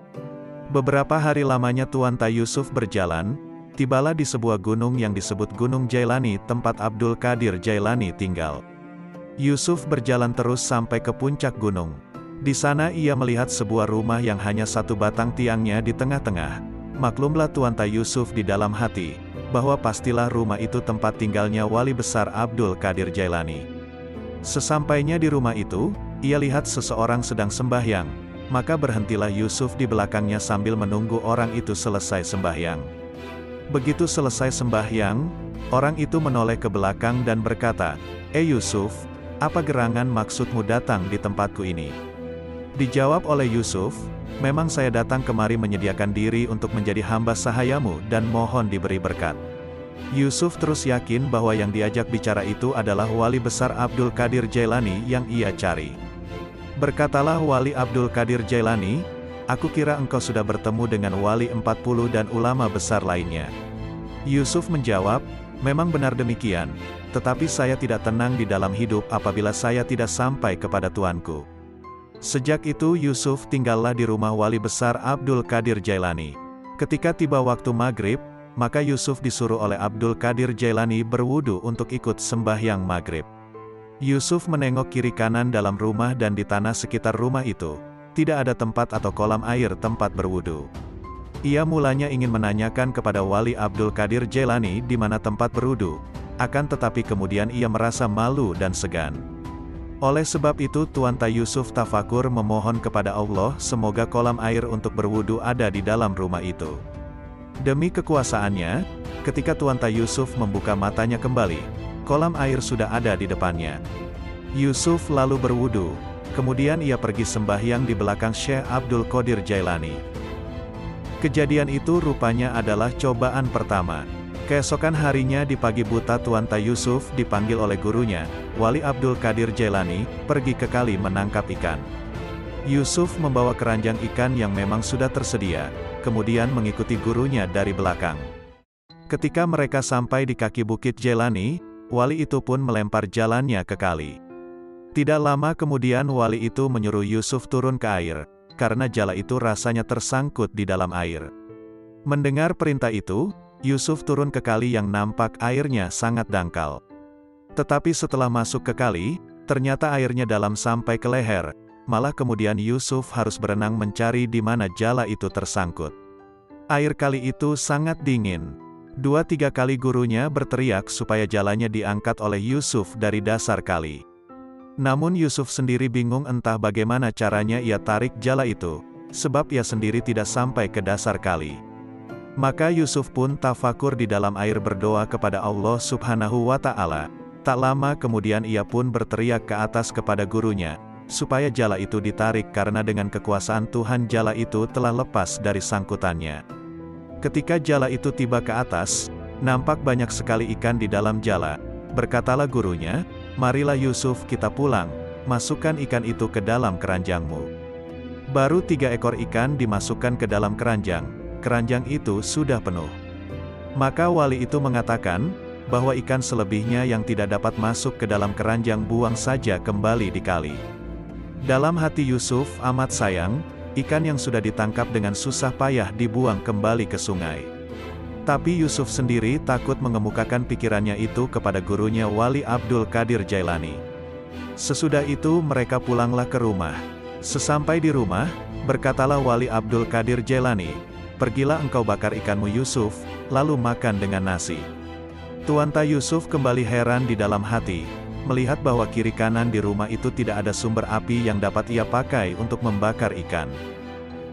Beberapa hari lamanya Tuanta Yusuf berjalan, tibalah di sebuah gunung yang disebut Gunung Jailani tempat Abdul Qadir Jailani tinggal. Yusuf berjalan terus sampai ke puncak gunung. Di sana ia melihat sebuah rumah yang hanya satu batang tiangnya di tengah-tengah. Maklumlah Tuanta Yusuf di dalam hati, bahwa pastilah rumah itu tempat tinggalnya wali besar Abdul Qadir Jailani. Sesampainya di rumah itu, ia lihat seseorang sedang sembahyang, maka berhentilah Yusuf di belakangnya sambil menunggu orang itu selesai sembahyang. Begitu selesai sembahyang, orang itu menoleh ke belakang dan berkata, Yusuf, apa gerangan maksudmu datang di tempatku ini?" Dijawab oleh Yusuf, "Memang saya datang kemari menyediakan diri untuk menjadi hamba sahayamu dan mohon diberi berkat." Yusuf terus yakin bahwa yang diajak bicara itu adalah wali besar Abdul Qadir Jailani yang ia cari. Berkatalah wali Abdul Qadir Jailani, "Aku kira engkau sudah bertemu dengan wali 40 dan ulama besar lainnya." Yusuf menjawab, "Memang benar demikian, tetapi saya tidak tenang di dalam hidup apabila saya tidak sampai kepada tuanku." Sejak itu Yusuf tinggallah di rumah wali besar Abdul Qadir Jailani. Ketika tiba waktu maghrib, maka Yusuf disuruh oleh Abdul Qadir Jailani berwudu untuk ikut sembahyang maghrib. Yusuf menengok kiri kanan dalam rumah dan di tanah sekitar rumah itu, tidak ada tempat atau kolam air tempat berwudu. Ia mulanya ingin menanyakan kepada wali Abdul Qadir Jailani di mana tempat berwudu, akan tetapi kemudian ia merasa malu dan segan. Oleh sebab itu Tuanta Yusuf tafakur memohon kepada Allah semoga kolam air untuk berwudu ada di dalam rumah itu. Demi kekuasaannya, ketika Tuanta Yusuf membuka matanya kembali, kolam air sudah ada di depannya. Yusuf lalu berwudu, kemudian ia pergi sembahyang di belakang Syekh Abdul Qadir Jailani. Kejadian itu rupanya adalah cobaan pertama. Keesokan harinya di pagi buta Tuanta Yusuf dipanggil oleh gurunya, Wali Abdul Qadir Jailani, pergi ke kali menangkap ikan. Yusuf membawa keranjang ikan yang memang sudah tersedia, kemudian mengikuti gurunya dari belakang. Ketika mereka sampai di kaki bukit Jailani, wali itu pun melempar jalannya ke kali. Tidak lama kemudian wali itu menyuruh Yusuf turun ke air, karena jala itu rasanya tersangkut di dalam air. Mendengar perintah itu, Yusuf turun ke kali yang nampak airnya sangat dangkal. Tetapi setelah masuk ke kali, Ternyata airnya dalam sampai ke leher, malah kemudian Yusuf harus berenang mencari di mana jala itu tersangkut. Air kali itu sangat dingin. 2-3 kali gurunya berteriak supaya jalannya diangkat oleh Yusuf dari dasar kali. Namun Yusuf sendiri bingung entah bagaimana caranya ia tarik jala itu, sebab ia sendiri tidak sampai ke dasar kali. Maka Yusuf pun tafakur di dalam air berdoa kepada Allah Subhanahu wa Ta'ala. Tak lama kemudian ia pun berteriak ke atas kepada gurunya, supaya jala itu ditarik karena dengan kekuasaan Tuhan jala itu telah lepas dari sangkutannya. Ketika jala itu tiba ke atas, nampak banyak sekali ikan di dalam jala. Berkatalah gurunya, "Marilah Yusuf kita pulang, masukkan ikan itu ke dalam keranjangmu." Baru 3 ekor ikan dimasukkan ke dalam keranjang, keranjang itu sudah penuh. Maka wali itu mengatakan, bahwa ikan selebihnya yang tidak dapat masuk ke dalam keranjang buang saja kembali di kali. Dalam hati Yusuf amat sayang, ikan yang sudah ditangkap dengan susah payah dibuang kembali ke sungai. Tapi Yusuf sendiri takut mengemukakan pikirannya itu kepada gurunya Wali Abdul Qadir Jailani. Sesudah itu mereka pulanglah ke rumah. Sesampai di rumah, berkatalah Wali Abdul Qadir Jailani, "Pergilah engkau bakar ikanmu Yusuf, lalu makan dengan nasi." Tuanta Yusuf kembali heran di dalam hati, melihat bahwa kiri kanan di rumah itu tidak ada sumber api yang dapat ia pakai untuk membakar ikan.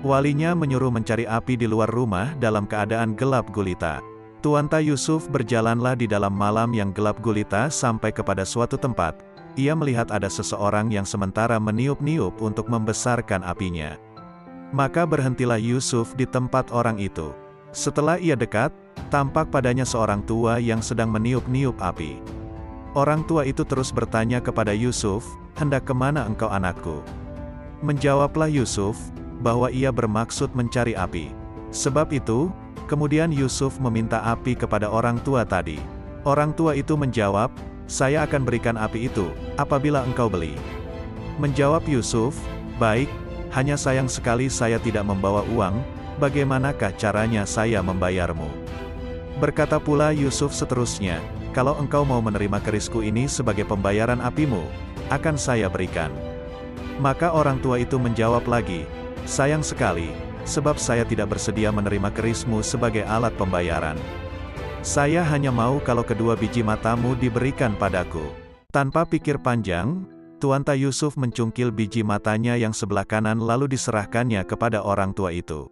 Walinya menyuruh mencari api di luar rumah dalam keadaan gelap gulita. Tuanta Yusuf berjalanlah di dalam malam yang gelap gulita sampai kepada suatu tempat. Ia melihat ada seseorang yang sementara meniup-niup untuk membesarkan apinya. Maka berhentilah Yusuf di tempat orang itu. Setelah ia dekat, tampak padanya seorang tua yang sedang meniup-niup api. Orang tua itu terus bertanya kepada Yusuf, "Hendak kemana engkau anakku?" Menjawablah Yusuf, bahwa ia bermaksud mencari api. Sebab itu, kemudian Yusuf meminta api kepada orang tua tadi. Orang tua itu menjawab, "Saya akan berikan api itu, apabila engkau beli." Menjawab Yusuf, "Baik, hanya sayang sekali saya tidak membawa uang, bagaimanakah caranya saya membayarmu?" Berkata pula Yusuf seterusnya, "Kalau engkau mau menerima kerisku ini sebagai pembayaran apimu, akan saya berikan." Maka orang tua itu menjawab lagi, "Sayang sekali, sebab saya tidak bersedia menerima kerismu sebagai alat pembayaran. Saya hanya mau kalau kedua biji matamu diberikan padaku." Tanpa pikir panjang, Tuanta Yusuf mencungkil biji matanya yang sebelah kanan lalu diserahkannya kepada orang tua itu.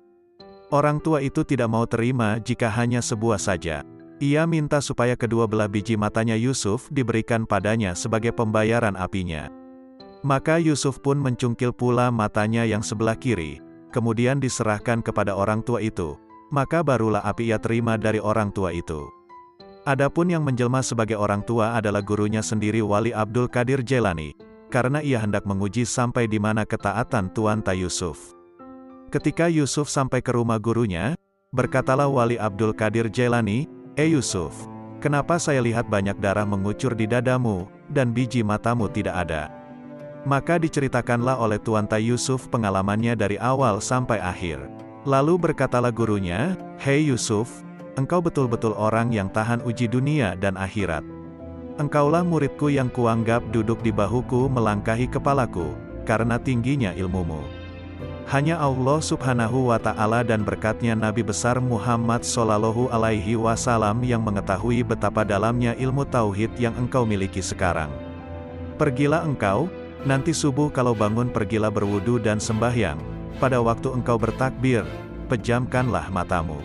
Orang tua itu tidak mau terima jika hanya sebuah saja. Ia minta supaya kedua belah biji matanya Yusuf diberikan padanya sebagai pembayaran apinya. Maka Yusuf pun mencungkil pula matanya yang sebelah kiri, kemudian diserahkan kepada orang tua itu. Maka barulah api ia terima dari orang tua itu. Adapun yang menjelma sebagai orang tua adalah gurunya sendiri Wali Abdul Qadir Jailani, karena ia hendak menguji sampai di mana ketaatan Tuanta Yusuf. Ketika Yusuf sampai ke rumah gurunya, berkatalah Wali Abdul Qadir Jailani, Yusuf, kenapa saya lihat banyak darah mengucur di dadamu, dan biji matamu tidak ada?" Maka diceritakanlah oleh Tuanta Yusuf pengalamannya dari awal sampai akhir. Lalu berkatalah gurunya, "Hei Yusuf, engkau betul-betul orang yang tahan uji dunia dan akhirat. Engkaulah muridku yang kuanggap duduk di bahuku melangkahi kepalaku, karena tingginya ilmumu. Hanya Allah Subhanahu wa Ta'ala dan berkatnya Nabi besar Muhammad Shallallahu Alaihi Wasallam yang mengetahui betapa dalamnya ilmu tauhid yang engkau miliki sekarang. Pergilah engkau, nanti subuh kalau bangun pergilah berwudu dan sembahyang. Pada waktu engkau bertakbir, pejamkanlah matamu.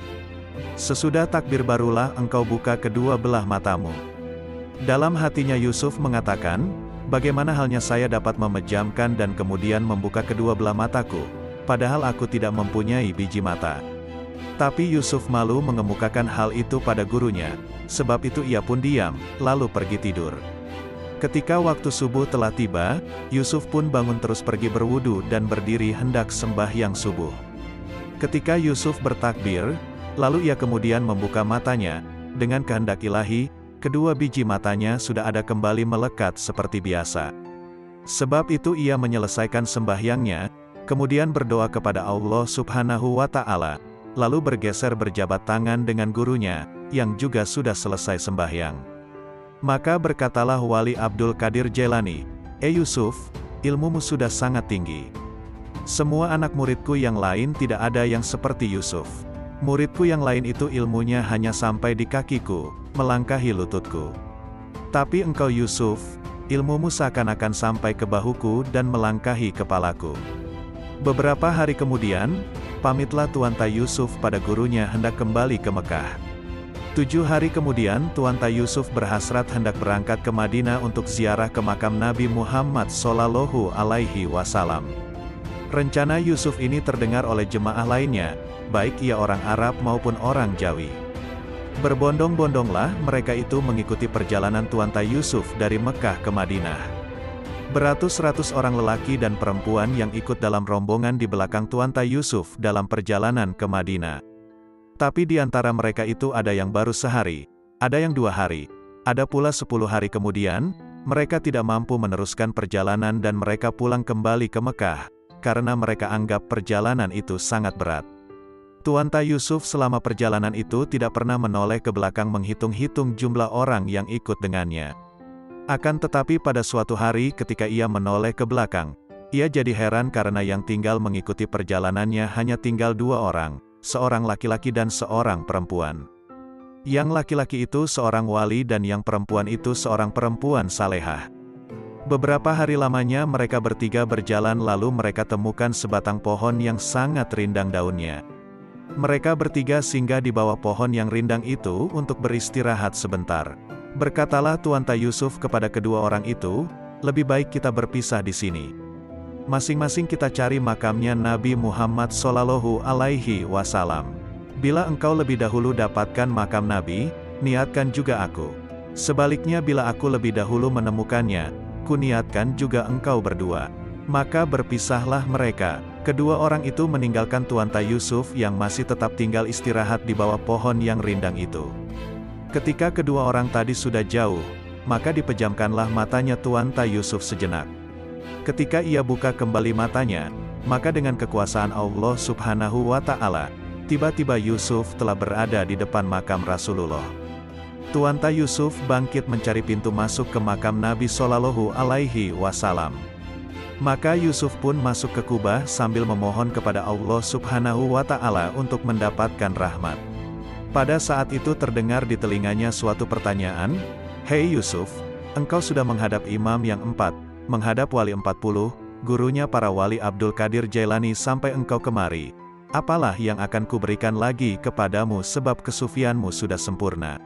Sesudah takbir barulah engkau buka kedua belah matamu." Dalam hatinya Yusuf mengatakan, "Bagaimana halnya saya dapat memejamkan dan kemudian membuka kedua belah mataku, padahal aku tidak mempunyai biji mata." Tapi Yusuf malu mengemukakan hal itu pada gurunya, sebab itu ia pun diam, lalu pergi tidur. Ketika waktu subuh telah tiba, Yusuf pun bangun terus pergi berwudu dan berdiri hendak sembahyang subuh. Ketika Yusuf bertakbir, lalu ia kemudian membuka matanya, dengan kehendak ilahi, kedua biji matanya sudah ada kembali melekat seperti biasa. Sebab itu ia menyelesaikan sembahyangnya, kemudian berdoa kepada Allah Subhanahu wa Ta'ala, lalu bergeser berjabat tangan dengan gurunya, yang juga sudah selesai sembahyang. Maka berkatalah Wali Abdul Qadir Jailani, Yusuf, ilmumu sudah sangat tinggi. Semua anak muridku yang lain tidak ada yang seperti Yusuf. Muridku yang lain itu ilmunya hanya sampai di kakiku, melangkahi lututku. Tapi engkau Yusuf, ilmumu seakan-akan sampai ke bahuku dan melangkahi kepalaku. Beberapa hari kemudian, pamitlah Tuanta Yusuf pada gurunya hendak kembali ke Mekah. 7 hari kemudian Tuanta Yusuf berhasrat hendak berangkat ke Madinah untuk ziarah ke makam Nabi Muhammad Shallallahu Alaihi Wasallam. Rencana Yusuf ini terdengar oleh jemaah lainnya, baik ia orang Arab maupun orang Jawi. Berbondong-bondonglah mereka itu mengikuti perjalanan Tuanta Yusuf dari Mekah ke Madinah. Beratus-ratus orang lelaki dan perempuan yang ikut dalam rombongan di belakang Tuanta Yusuf dalam perjalanan ke Madinah. Tapi di antara mereka itu ada yang baru sehari, ada yang 2 hari, ada pula 10 hari kemudian, mereka tidak mampu meneruskan perjalanan dan mereka pulang kembali ke Mekah, karena mereka anggap perjalanan itu sangat berat. Tuanta Yusuf selama perjalanan itu tidak pernah menoleh ke belakang menghitung-hitung jumlah orang yang ikut dengannya. Akan tetapi pada suatu hari ketika ia menoleh ke belakang, ia jadi heran karena yang tinggal mengikuti perjalanannya hanya tinggal 2 orang. Seorang laki-laki dan seorang perempuan. Yang laki-laki itu seorang wali dan yang perempuan itu seorang perempuan salehah. Beberapa hari lamanya mereka bertiga berjalan lalu mereka temukan sebatang pohon yang sangat rindang daunnya. Mereka bertiga singgah di bawah pohon yang rindang itu untuk beristirahat sebentar. Berkatalah Tuanta Yusuf kepada kedua orang itu, lebih baik kita berpisah di sini. Masing-masing kita cari makamnya Nabi Muhammad Shallallahu Alaihi Wasallam. Bila engkau lebih dahulu dapatkan makam Nabi, niatkan juga aku. Sebaliknya bila aku lebih dahulu menemukannya, kuniatkan juga engkau berdua. Maka berpisahlah mereka. Kedua orang itu meninggalkan Tuanta Yusuf yang masih tetap tinggal istirahat di bawah pohon yang rindang itu. Ketika kedua orang tadi sudah jauh, maka dipejamkanlah matanya Tuanta Yusuf sejenak. Ketika ia buka kembali matanya, maka dengan kekuasaan Allah Subhanahu wa Ta'ala, tiba-tiba Yusuf telah berada di depan makam Rasulullah. Tuanta Yusuf bangkit mencari pintu masuk ke makam Nabi Shallallahu Alaihi Wasallam. Maka Yusuf pun masuk ke kubah sambil memohon kepada Allah Subhanahu wa Ta'ala untuk mendapatkan rahmat. Pada saat itu terdengar di telinganya suatu pertanyaan, "Hei Yusuf, engkau sudah menghadap imam yang 4, menghadap wali 40, gurunya para wali Abdul Qadir Jailani sampai engkau kemari. Apalah yang akan kuberikan lagi kepadamu sebab kesufianmu sudah sempurna.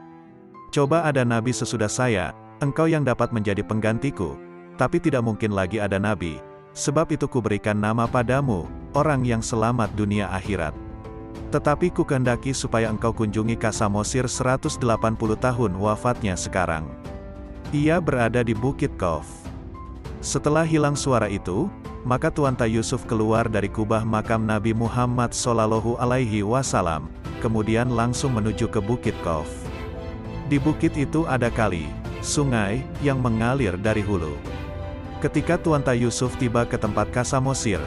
Coba ada nabi sesudah saya, engkau yang dapat menjadi penggantiku. Tapi tidak mungkin lagi ada nabi, sebab itu kuberikan nama padamu, orang yang selamat dunia akhirat. Tetapi ku kehendaki supaya engkau kunjungi Kasamosir 180 tahun wafatnya sekarang. Ia berada di Bukit Qauf." Setelah hilang suara itu, maka Tuanta Yusuf keluar dari kubah makam Nabi Muhammad Shallallahu Alaihi Wasallam, kemudian langsung menuju ke Bukit Qauf. Di bukit itu ada kali, sungai, yang mengalir dari hulu. Ketika Tuanta Yusuf tiba ke tempat Kasamosir,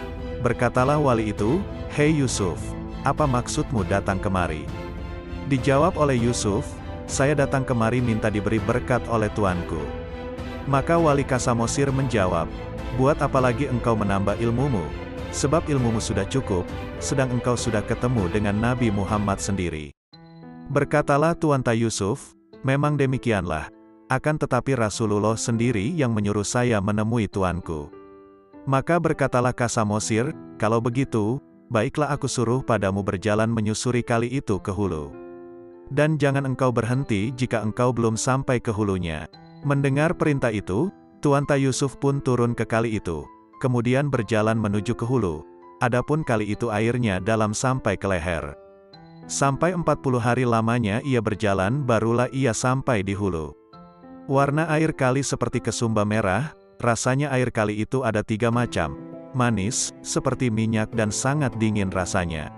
berkatalah wali itu, "Hei Yusuf, apa maksudmu datang kemari?" Dijawab oleh Yusuf, "Saya datang kemari minta diberi berkat oleh tuanku." Maka wali Kasamosir menjawab, "Buat apa lagi engkau menambah ilmumu? Sebab ilmumu sudah cukup, sedang engkau sudah ketemu dengan Nabi Muhammad sendiri." Berkatalah Tuanta Yusuf, "Memang demikianlah, akan tetapi Rasulullah sendiri yang menyuruh saya menemui tuanku." Maka berkatalah Kasamosir, "Kalau begitu, baiklah aku suruh padamu berjalan menyusuri kali itu ke hulu. Dan jangan engkau berhenti jika engkau belum sampai ke hulunya." Mendengar perintah itu, Tuanta Yusuf pun turun ke kali itu, kemudian berjalan menuju ke hulu. Adapun kali itu airnya dalam sampai ke leher. Sampai 40 hari lamanya ia berjalan barulah ia sampai di hulu. Warna air kali seperti kesumba merah, rasanya air kali itu ada 3 macam, manis, seperti minyak dan sangat dingin rasanya.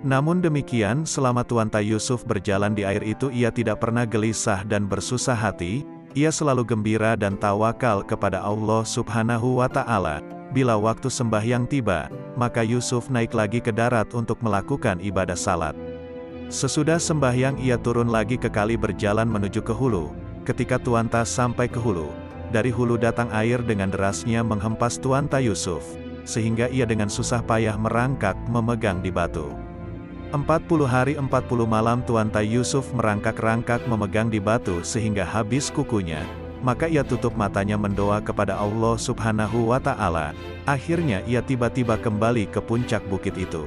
Namun demikian selama Tuanta Yusuf berjalan di air itu ia tidak pernah gelisah dan bersusah hati. Ia selalu gembira dan tawakal kepada Allah Subhanahu wa Ta'ala. Bila waktu sembahyang tiba, maka Yusuf naik lagi ke darat untuk melakukan ibadah salat. Sesudah sembahyang ia turun lagi ke kali berjalan menuju ke hulu. Ketika Tuanta sampai ke hulu, dari hulu datang air dengan derasnya menghempas Tuanta Yusuf, sehingga ia dengan susah payah merangkak memegang di batu. 40 hari 40 malam Tuanta Yusuf merangkak-rangkak memegang di batu sehingga habis kukunya, maka ia tutup matanya mendoa kepada Allah Subhanahu wa Ta'ala. Akhirnya ia tiba-tiba kembali ke puncak bukit itu.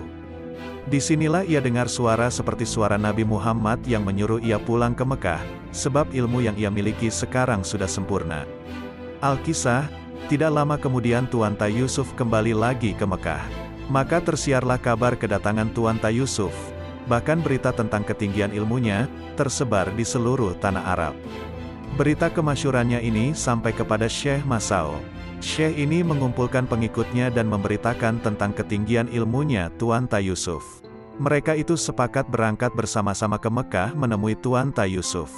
Disinilah ia dengar suara seperti suara Nabi Muhammad yang menyuruh ia pulang ke Mekah, sebab ilmu yang ia miliki sekarang sudah sempurna. Alkisah, tidak lama kemudian Tuanta Yusuf kembali lagi ke Mekah. Maka tersiarlah kabar kedatangan Tuanta Yusuf. Bahkan berita tentang ketinggian ilmunya, tersebar di seluruh tanah Arab. Berita kemasyhurannya ini sampai kepada Syekh Mas'ud. Syekh ini mengumpulkan pengikutnya dan memberitakan tentang ketinggian ilmunya Tuanta Yusuf. Mereka itu sepakat berangkat bersama-sama ke Mekah menemui Tuanta Yusuf.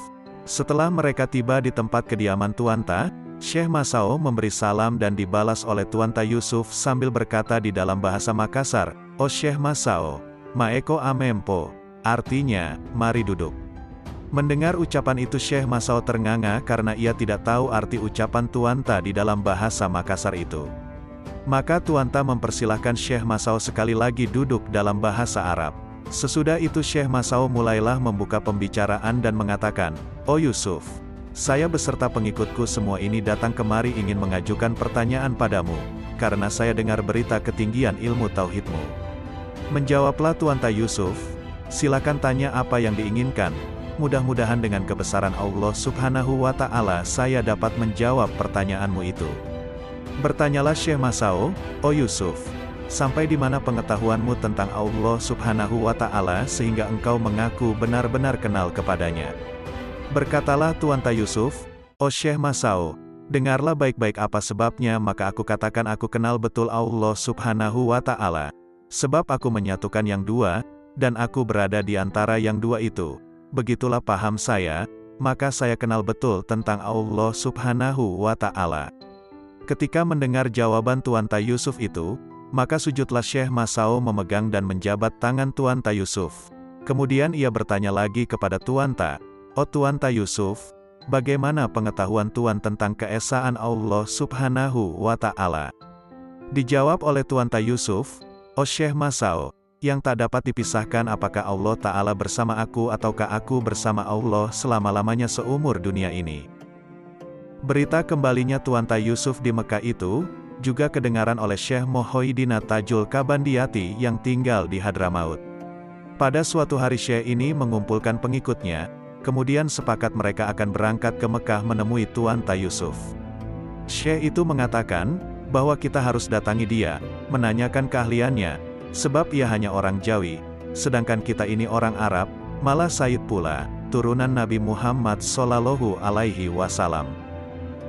Setelah mereka tiba di tempat kediaman Tuanta, Syekh Mas'ud memberi salam dan dibalas oleh Tuanta Yusuf sambil berkata di dalam bahasa Makassar, "O Syekh Mas'ud, Maeko Amempo," artinya, "Mari duduk." Mendengar ucapan itu Syekh Mas'ud ternganga karena ia tidak tahu arti ucapan Tuanta di dalam bahasa Makassar itu. Maka Tuanta mempersilahkan Syekh Mas'ud sekali lagi duduk dalam bahasa Arab. Sesudah itu Syekh Mas'ud mulailah membuka pembicaraan dan mengatakan, "O Yusuf, saya beserta pengikutku semua ini datang kemari ingin mengajukan pertanyaan padamu, karena saya dengar berita ketinggian ilmu tauhidmu." Menjawablah Tuanta Yusuf, "Silakan tanya apa yang diinginkan, mudah-mudahan dengan kebesaran Allah Subhanahu wa Ta'ala saya dapat menjawab pertanyaanmu itu." Bertanyalah Syekh Mas'ud, "O Yusuf, sampai di mana pengetahuanmu tentang Allah Subhanahu wa Ta'ala sehingga engkau mengaku benar-benar kenal kepadanya?" Berkatalah Tuanta Yusuf, "O Syekh Mas'ud, dengarlah baik-baik apa sebabnya maka aku katakan aku kenal betul Allah Subhanahu wa Ta'ala. Sebab aku menyatukan yang dua, dan aku berada di antara yang dua itu. Begitulah paham saya, maka saya kenal betul tentang Allah Subhanahu wa Ta'ala." Ketika mendengar jawaban Tuanta Yusuf itu, maka sujudlah Syekh Mas'ud memegang dan menjabat tangan Tuanta Yusuf. Kemudian ia bertanya lagi kepada Tuanta, "O Tuanta Yusuf, bagaimana pengetahuan Tuan tentang keesaan Allah Subhanahu wa Ta'ala?" Dijawab oleh Tuanta Yusuf, "O Syekh Mas'ud, yang tak dapat dipisahkan apakah Allah Ta'ala bersama aku ataukah aku bersama Allah selama-lamanya seumur dunia ini." Berita kembalinya Tuanta Yusuf di Mekah itu, juga kedengaran oleh Syekh Muhyiddin Tajul Kabandiyati yang tinggal di Hadramaut. Pada suatu hari Syekh ini mengumpulkan pengikutnya, kemudian sepakat mereka akan berangkat ke Mekah menemui Tuanta Yusuf. Syekh itu mengatakan, bahwa kita harus datangi dia, menanyakan keahliannya, sebab ia hanya orang Jawi, sedangkan kita ini orang Arab, malah Sayyid pula, turunan Nabi Muhammad Sallallahu Alaihi Wasallam.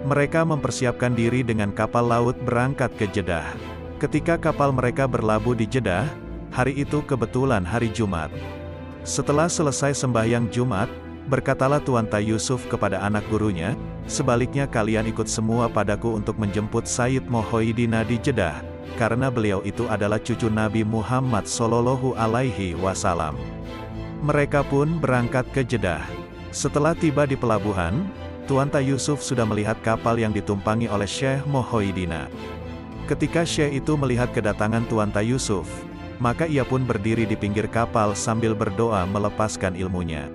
Mereka mempersiapkan diri dengan kapal laut berangkat ke Jeddah. Ketika kapal mereka berlabuh di Jeddah, hari itu kebetulan hari Jumat. Setelah selesai sembahyang Jumat, berkatalah Tuanta Yusuf kepada anak gurunya, "Sebaliknya kalian ikut semua padaku untuk menjemput Sayyid Muhyiddin di Jeddah, karena beliau itu adalah cucu Nabi Muhammad Sallallahu Alaihi Wasallam." Mereka pun berangkat ke Jeddah. Setelah tiba di pelabuhan, Tuanta Yusuf sudah melihat kapal yang ditumpangi oleh Syekh Muhyiddin. Ketika Syekh itu melihat kedatangan Tuanta Yusuf, maka ia pun berdiri di pinggir kapal sambil berdoa melepaskan ilmunya.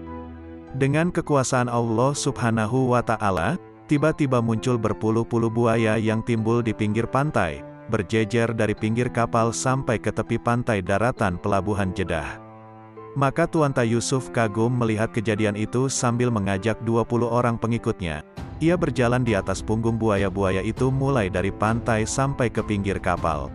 Dengan kekuasaan Allah Subhanahu wa Ta'ala, tiba-tiba muncul berpuluh-puluh buaya yang timbul di pinggir pantai, berjejer dari pinggir kapal sampai ke tepi pantai daratan pelabuhan Jeddah. Maka Tuanta Yusuf kagum melihat kejadian itu sambil mengajak 20 orang pengikutnya. Ia berjalan di atas punggung buaya-buaya itu mulai dari pantai sampai ke pinggir kapal.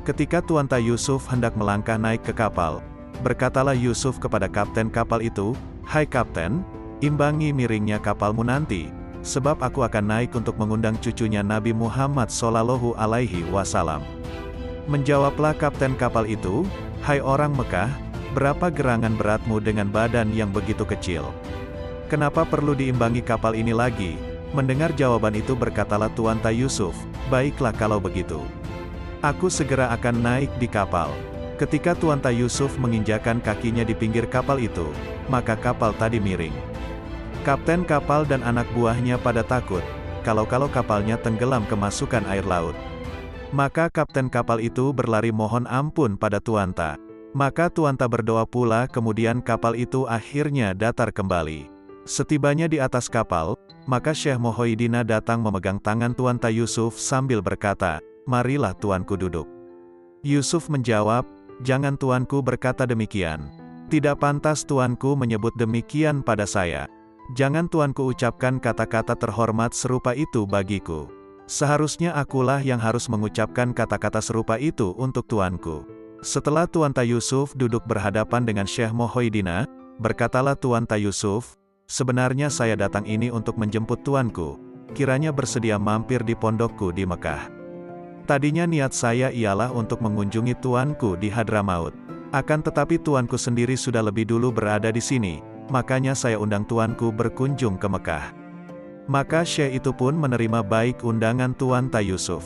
Ketika Tuanta Yusuf hendak melangkah naik ke kapal, berkatalah Yusuf kepada kapten kapal itu, "Hai kapten, imbangi miringnya kapalmu nanti, sebab aku akan naik untuk mengundang cucunya Nabi Muhammad Sallallahu Alaihi Wasallam." Menjawablah kapten kapal itu, "Hai orang Mekah, berapa gerangan beratmu dengan badan yang begitu kecil? Kenapa perlu diimbangi kapal ini lagi?" Mendengar jawaban itu berkatalah Tuanta Yusuf, "Baiklah kalau begitu. Aku segera akan naik di kapal." Ketika Tuanta Yusuf menginjakan kakinya di pinggir kapal itu, maka kapal tadi miring. Kapten kapal dan anak buahnya pada takut, kalau kapalnya tenggelam kemasukan air laut. Maka kapten kapal itu berlari mohon ampun pada Tuanta. Maka Tuanta berdoa pula, kemudian kapal itu akhirnya datar kembali. Setibanya di atas kapal, maka Syekh Muhyiddin datang memegang tangan Tuanta Yusuf sambil berkata, "Marilah tuanku duduk." Yusuf menjawab, "Jangan tuanku berkata demikian. Tidak pantas tuanku menyebut demikian pada saya. Jangan tuanku ucapkan kata-kata terhormat serupa itu bagiku. Seharusnya akulah yang harus mengucapkan kata-kata serupa itu untuk tuanku." Setelah Tuanta Yusuf duduk berhadapan dengan Syekh Muhyiddin, berkatalah Tuanta Yusuf, "Sebenarnya saya datang ini untuk menjemput tuanku. Kiranya bersedia mampir di pondokku di Mekah. Tadinya niat saya ialah untuk mengunjungi tuanku di Hadramaut. Akan tetapi tuanku sendiri sudah lebih dulu berada di sini, makanya saya undang tuanku berkunjung ke Mekah." Maka Syekh itu pun menerima baik undangan Tuanta Yusuf.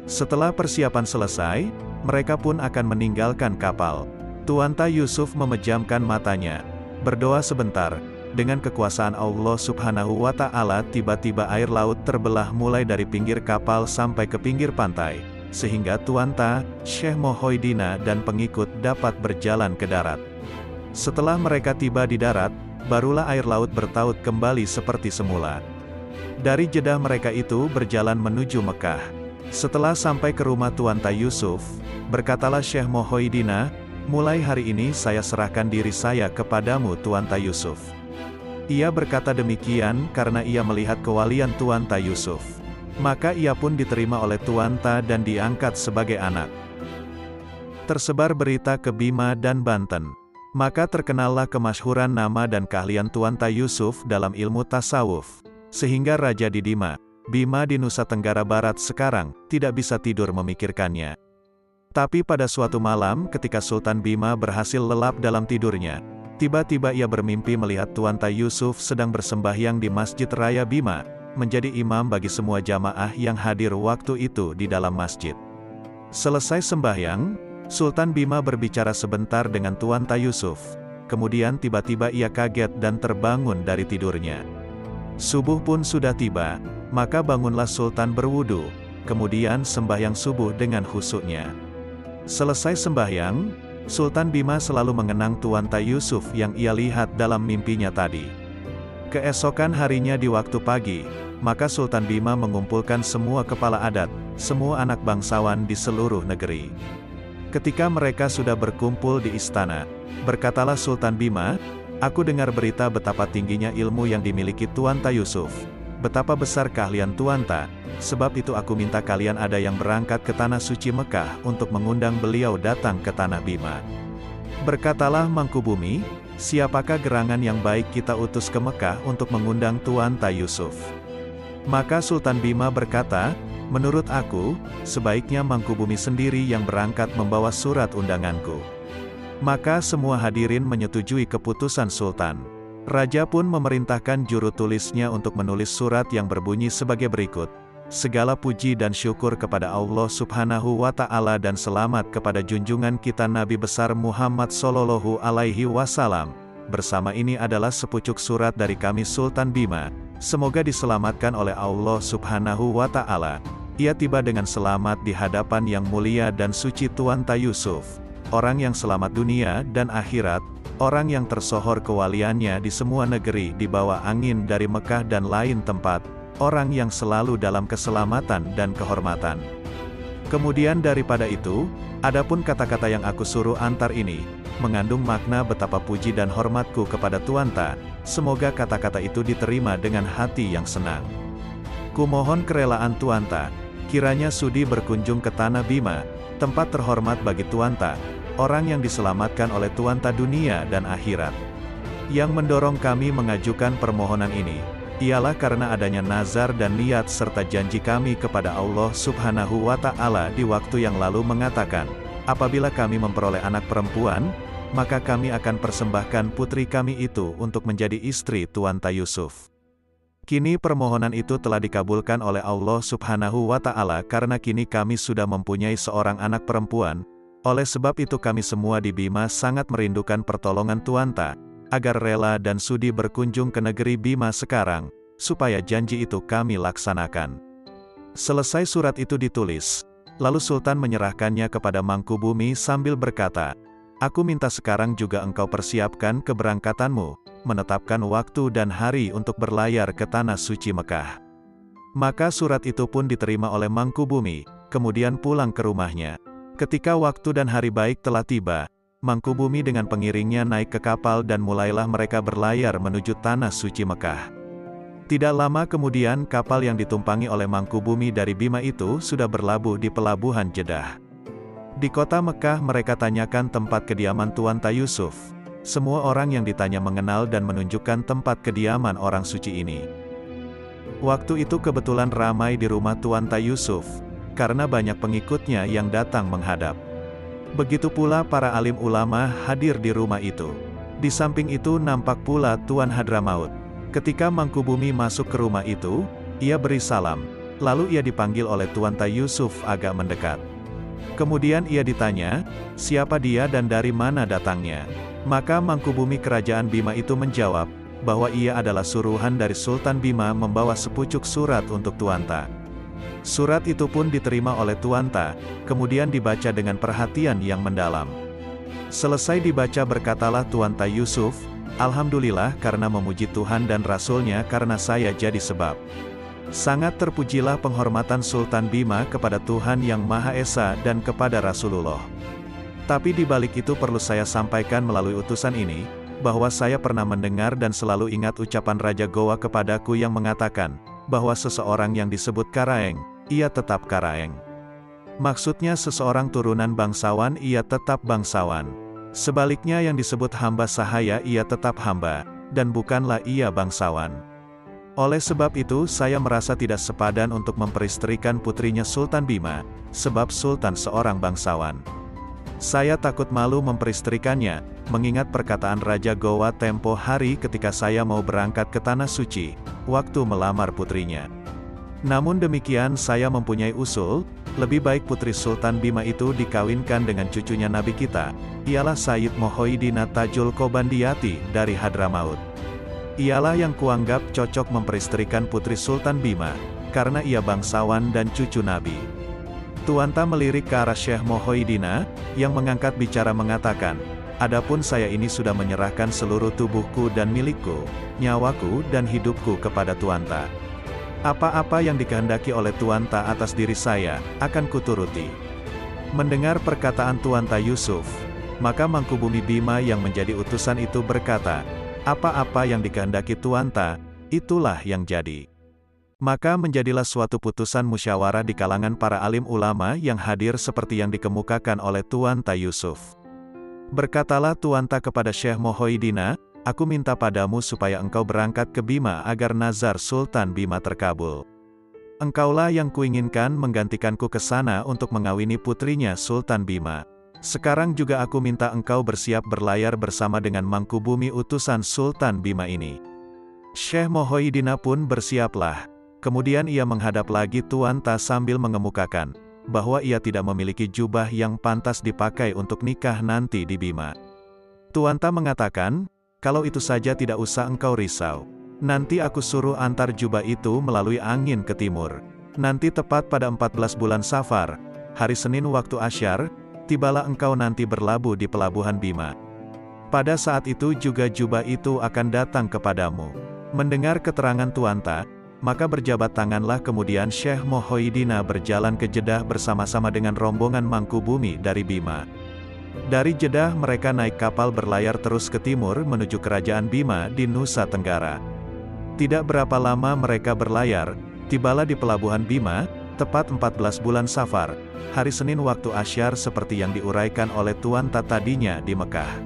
Setelah persiapan selesai, mereka pun akan meninggalkan kapal. Tuanta Yusuf memejamkan matanya, berdoa sebentar. Dengan kekuasaan Allah Subhanahu wa Ta'ala, tiba-tiba air laut terbelah mulai dari pinggir kapal sampai ke pinggir pantai, sehingga Tuanta, Syekh Muhyiddin dan pengikut dapat berjalan ke darat. Setelah mereka tiba di darat, barulah air laut bertaut kembali seperti semula. Dari Jeddah mereka itu berjalan menuju Mekah. Setelah sampai ke rumah Tuanta Yusuf, berkatalah Syekh Muhyiddin, "Mulai hari ini saya serahkan diri saya kepadamu Tuanta Yusuf." Ia berkata demikian karena ia melihat kewalian Tuanta Yusuf. Maka ia pun diterima oleh Tuanta dan diangkat sebagai anak. Tersebar berita ke Bima dan Banten. Maka terkenallah kemasyhuran nama dan keahlian Tuanta Yusuf dalam ilmu tasawuf. Sehingga Raja di Bima di Nusa Tenggara Barat sekarang, tidak bisa tidur memikirkannya. Tapi pada suatu malam ketika Sultan Bima berhasil lelap dalam tidurnya, tiba-tiba ia bermimpi melihat Tuanta Yusuf sedang bersembahyang di Masjid Raya Bima, menjadi imam bagi semua jamaah yang hadir waktu itu di dalam masjid. Selesai sembahyang, Sultan Bima berbicara sebentar dengan Tuanta Yusuf. Kemudian tiba-tiba ia kaget dan terbangun dari tidurnya. Subuh pun sudah tiba, maka bangunlah Sultan berwudu, kemudian sembahyang subuh dengan khusyuknya. Selesai sembahyang, Sultan Bima selalu mengenang Tuanta Yusuf yang ia lihat dalam mimpinya tadi. Keesokan harinya di waktu pagi, maka Sultan Bima mengumpulkan semua kepala adat, semua anak bangsawan di seluruh negeri. Ketika mereka sudah berkumpul di istana, berkatalah Sultan Bima, "Aku dengar berita betapa tingginya ilmu yang dimiliki Tuanta Yusuf. Betapa besar keahlian Tuanta, sebab itu aku minta kalian ada yang berangkat ke Tanah Suci Mekah untuk mengundang beliau datang ke Tanah Bima." Berkatalah Mangkubumi, "Siapakah gerangan yang baik kita utus ke Mekah untuk mengundang Tuanta Yusuf?" Maka Sultan Bima berkata, "Menurut aku, sebaiknya Mangkubumi sendiri yang berangkat membawa surat undanganku." Maka semua hadirin menyetujui keputusan Sultan. Raja pun memerintahkan juru tulisnya untuk menulis surat yang berbunyi sebagai berikut. "Segala puji dan syukur kepada Allah Subhanahu wa Ta'ala dan selamat kepada junjungan kita Nabi besar Muhammad Sallallahu Alaihi Wasallam. Bersama ini adalah sepucuk surat dari kami Sultan Bima. Semoga diselamatkan oleh Allah Subhanahu wa Ta'ala. Ia tiba dengan selamat di hadapan yang mulia dan suci Tuanta Yusuf, orang yang selamat dunia dan akhirat, orang yang tersohor kewaliannya di semua negeri di bawah angin dari Mekah dan lain tempat, orang yang selalu dalam keselamatan dan kehormatan. Kemudian daripada itu, adapun kata-kata yang aku suruh antar ini, mengandung makna betapa puji dan hormatku kepada Tuanta, semoga kata-kata itu diterima dengan hati yang senang. Kumohon kerelaan Tuanta, kiranya sudi berkunjung ke Tanah Bima, tempat terhormat bagi Tuanta, orang yang diselamatkan oleh Tuanta dunia dan akhirat. Yang mendorong kami mengajukan permohonan ini, ialah karena adanya nazar dan niat serta janji kami kepada Allah Subhanahu wa Ta'ala di waktu yang lalu mengatakan, apabila kami memperoleh anak perempuan, maka kami akan persembahkan putri kami itu untuk menjadi istri Tuanta Yusuf. Kini permohonan itu telah dikabulkan oleh Allah Subhanahu wa Ta'ala karena kini kami sudah mempunyai seorang anak perempuan. Oleh sebab itu kami semua di Bima sangat merindukan pertolongan Tuanta, agar rela dan sudi berkunjung ke negeri Bima sekarang, supaya janji itu kami laksanakan." Selesai surat itu ditulis, lalu Sultan menyerahkannya kepada Mangkubumi sambil berkata, "Aku minta sekarang juga engkau persiapkan keberangkatanmu, menetapkan waktu dan hari untuk berlayar ke Tanah Suci Mekah." Maka surat itu pun diterima oleh Mangkubumi, kemudian pulang ke rumahnya. Ketika waktu dan hari baik telah tiba, Mangkubumi dengan pengiringnya naik ke kapal dan mulailah mereka berlayar menuju Tanah Suci Mekah. Tidak lama kemudian kapal yang ditumpangi oleh Mangkubumi dari Bima itu sudah berlabuh di pelabuhan Jeddah. Di kota Mekah mereka tanyakan tempat kediaman Tuanta Yusuf. Semua orang yang ditanya mengenal dan menunjukkan tempat kediaman orang suci ini. Waktu itu kebetulan ramai di rumah Tuanta Yusuf, karena banyak pengikutnya yang datang menghadap. Begitu pula para alim ulama hadir di rumah itu. Di samping itu nampak pula Tuan Hadramaut. Ketika Mangkubumi masuk ke rumah itu, ia beri salam. Lalu ia dipanggil oleh Tuanta Yusuf agak mendekat. Kemudian ia ditanya, siapa dia dan dari mana datangnya. Maka Mangkubumi Kerajaan Bima itu menjawab, bahwa ia adalah suruhan dari Sultan Bima membawa sepucuk surat untuk Tuanta. Surat itu pun diterima oleh Tuanta, kemudian dibaca dengan perhatian yang mendalam. Selesai dibaca berkatalah Tuanta Yusuf, "Alhamdulillah karena memuji Tuhan dan Rasul-Nya karena saya jadi sebab. Sangat terpujilah penghormatan Sultan Bima kepada Tuhan Yang Maha Esa dan kepada Rasulullah. Tapi di balik itu perlu saya sampaikan melalui utusan ini, bahwa saya pernah mendengar dan selalu ingat ucapan Raja Gowa kepadaku yang mengatakan, bahwa seseorang yang disebut Karaeng, ia tetap Karaeng. Maksudnya seseorang turunan bangsawan ia tetap bangsawan. Sebaliknya yang disebut hamba sahaya ia tetap hamba, dan bukanlah ia bangsawan. Oleh sebab itu saya merasa tidak sepadan untuk memperistrikan putrinya Sultan Bima, sebab Sultan seorang bangsawan. Saya takut malu memperistrikannya, mengingat perkataan Raja Gowa tempo hari ketika saya mau berangkat ke Tanah Suci, waktu melamar putrinya. Namun demikian saya mempunyai usul, lebih baik putri Sultan Bima itu dikawinkan dengan cucunya Nabi kita, ialah Sayyid Mohoidina Tajul Kobandiati dari Hadramaut. Ialah yang kuanggap cocok memperistrikan putri Sultan Bima, karena ia bangsawan dan cucu Nabi." Tuanta melirik ke arah Syekh Mohoidina, yang mengangkat bicara mengatakan, "Adapun saya ini sudah menyerahkan seluruh tubuhku dan milikku, nyawaku dan hidupku kepada Tuanta. Apa-apa yang dikehendaki oleh Tuanta atas diri saya, akan kuturuti." Mendengar perkataan Tuanta Yusuf, maka Mangkubumi Bima yang menjadi utusan itu berkata, "Apa-apa yang dikehendaki Tuanta, itulah yang jadi." Maka menjadilah suatu putusan musyawarah di kalangan para alim ulama yang hadir seperti yang dikemukakan oleh Tuanta Yusuf. Berkatalah Tuanta kepada Syekh Mohoidina, "Aku minta padamu supaya engkau berangkat ke Bima agar nazar Sultan Bima terkabul. Engkaulah yang kuinginkan menggantikanku ke sana untuk mengawini putrinya Sultan Bima. Sekarang juga aku minta engkau bersiap berlayar bersama dengan Mangkubumi utusan Sultan Bima ini." Syekh Mohoidina pun bersiaplah. Kemudian ia menghadap lagi Tuanta sambil mengemukakan, bahwa ia tidak memiliki jubah yang pantas dipakai untuk nikah nanti di Bima. Tuanta mengatakan, "Kalau itu saja tidak usah engkau risau. Nanti aku suruh antar jubah itu melalui angin ke timur. Nanti tepat pada 14 bulan Safar, hari Senin waktu Asyar, tibalah engkau nanti berlabuh di pelabuhan Bima. Pada saat itu juga jubah itu akan datang kepadamu." Mendengar keterangan Tuanta, maka berjabat tanganlah kemudian Syekh Mohoidina berjalan ke Jeddah bersama-sama dengan rombongan Mangkubumi dari Bima. Dari Jeddah mereka naik kapal berlayar terus ke timur menuju kerajaan Bima di Nusa Tenggara. Tidak berapa lama mereka berlayar, tibalah di pelabuhan Bima, tepat 14 bulan Safar, hari Senin waktu Asyar seperti yang diuraikan oleh Tuanta tadinya di Mekah.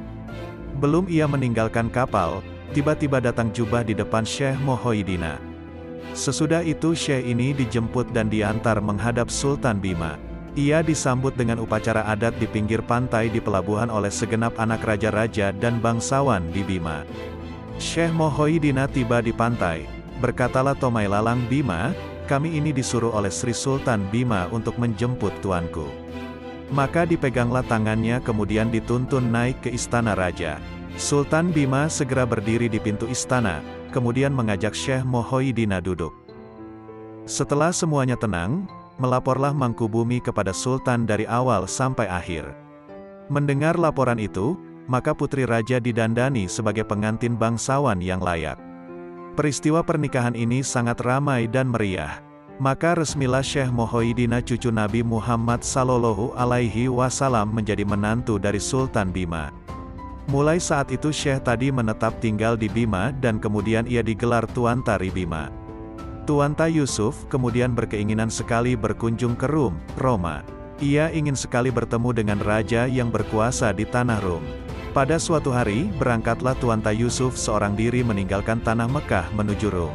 Belum ia meninggalkan kapal, tiba-tiba datang jubah di depan Syekh Mohoidina. Sesudah itu Syekh ini dijemput dan diantar menghadap Sultan Bima. Ia disambut dengan upacara adat di pinggir pantai di pelabuhan oleh segenap anak raja-raja dan bangsawan di Bima. Syekh Mohoidina tiba di pantai, berkatalah Tomai Lalang Bima, "Kami ini disuruh oleh Sri Sultan Bima untuk menjemput tuanku." Maka dipeganglah tangannya kemudian dituntun naik ke istana raja. Sultan Bima segera berdiri di pintu istana, kemudian mengajak Syekh Muhyiddin duduk. Setelah semuanya tenang, melaporlah Mangkubumi kepada Sultan dari awal sampai akhir. Mendengar laporan itu, maka putri raja didandani sebagai pengantin bangsawan yang layak. Peristiwa pernikahan ini sangat ramai dan meriah. Maka resmilah Syekh Muhyiddin cucu Nabi Muhammad Sallallahu Alaihi Wasallam menjadi menantu dari Sultan Bima. Mulai saat itu Syekh tadi menetap tinggal di Bima dan kemudian ia digelar Tuanta Bima. Tuanta Yusuf kemudian berkeinginan sekali berkunjung ke Roma. Ia ingin sekali bertemu dengan raja yang berkuasa di tanah Rom. Pada suatu hari, berangkatlah Tuanta Yusuf seorang diri meninggalkan tanah Mekah menuju Rom.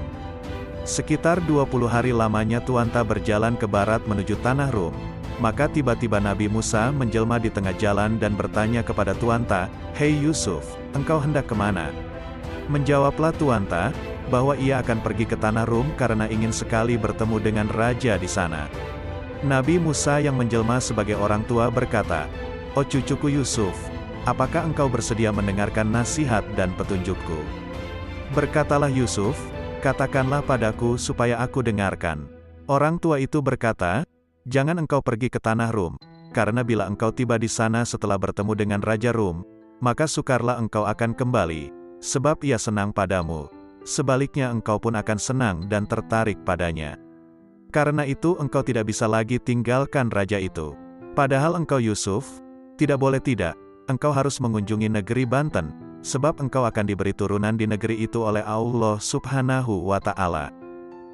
Sekitar 20 hari lamanya Tuanta berjalan ke barat menuju tanah Rom. Maka tiba-tiba Nabi Musa menjelma di tengah jalan dan bertanya kepada Tuanta, "Hei Yusuf, engkau hendak kemana?" Menjawablah Tuanta, bahwa ia akan pergi ke tanah Rom karena ingin sekali bertemu dengan raja di sana. Nabi Musa yang menjelma sebagai orang tua berkata, "Oh cucuku Yusuf, apakah engkau bersedia mendengarkan nasihat dan petunjukku?" Berkatalah Yusuf, "Katakanlah padaku supaya aku dengarkan." Orang tua itu berkata, "Jangan engkau pergi ke tanah Rom, karena bila engkau tiba di sana setelah bertemu dengan Raja Rom, maka sukarlah engkau akan kembali, sebab ia senang padamu. Sebaliknya engkau pun akan senang dan tertarik padanya. Karena itu engkau tidak bisa lagi tinggalkan raja itu. Padahal engkau Yusuf, tidak boleh tidak, engkau harus mengunjungi negeri Banten, sebab engkau akan diberi turunan di negeri itu oleh Allah Subhanahu wa Ta'ala."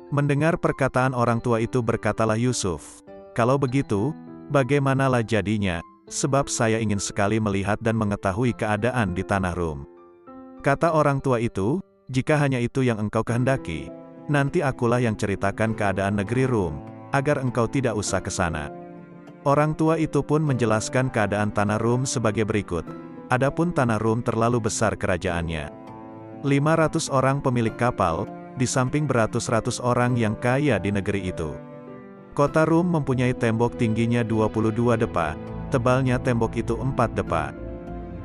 Mendengar perkataan orang tua itu berkatalah Yusuf, "Kalau begitu, bagaimanalah jadinya, sebab saya ingin sekali melihat dan mengetahui keadaan di tanah Rom." Kata orang tua itu, "Jika hanya itu yang engkau kehendaki, nanti akulah yang ceritakan keadaan negeri Rom, agar engkau tidak usah ke sana." Orang tua itu pun menjelaskan keadaan tanah Rom sebagai berikut. Adapun tanah Rom terlalu besar kerajaannya. 500 orang pemilik kapal, di samping beratus-ratus orang yang kaya di negeri itu. Kota Rom mempunyai tembok tingginya 22 depa, tebalnya tembok itu 4 depa.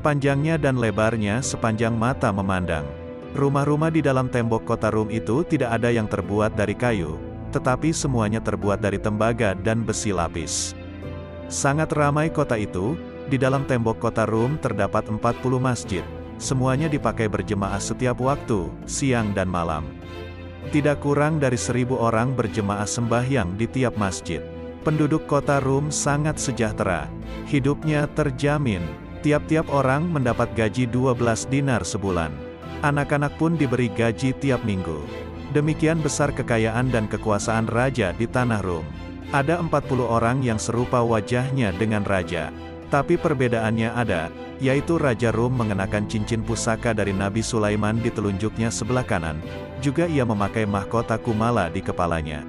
Panjangnya dan lebarnya sepanjang mata memandang. Rumah-rumah di dalam tembok kota Rom itu tidak ada yang terbuat dari kayu, tetapi semuanya terbuat dari tembaga dan besi lapis. Sangat ramai kota itu. Di dalam tembok kota Rom terdapat 40 masjid. Semuanya dipakai berjemaah setiap waktu, siang dan malam. Tidak kurang dari 1000 orang berjemaah sembahyang di tiap masjid. Penduduk kota Rom sangat sejahtera. Hidupnya terjamin. Tiap-tiap orang mendapat gaji 12 dinar sebulan. Anak-anak pun diberi gaji tiap minggu. Demikian besar kekayaan dan kekuasaan raja di tanah Rom. Ada 40 orang yang serupa wajahnya dengan raja. Tapi perbedaannya ada, yaitu Raja Rom mengenakan cincin pusaka dari Nabi Sulaiman di telunjuknya sebelah kanan. Juga ia memakai mahkota kumala di kepalanya.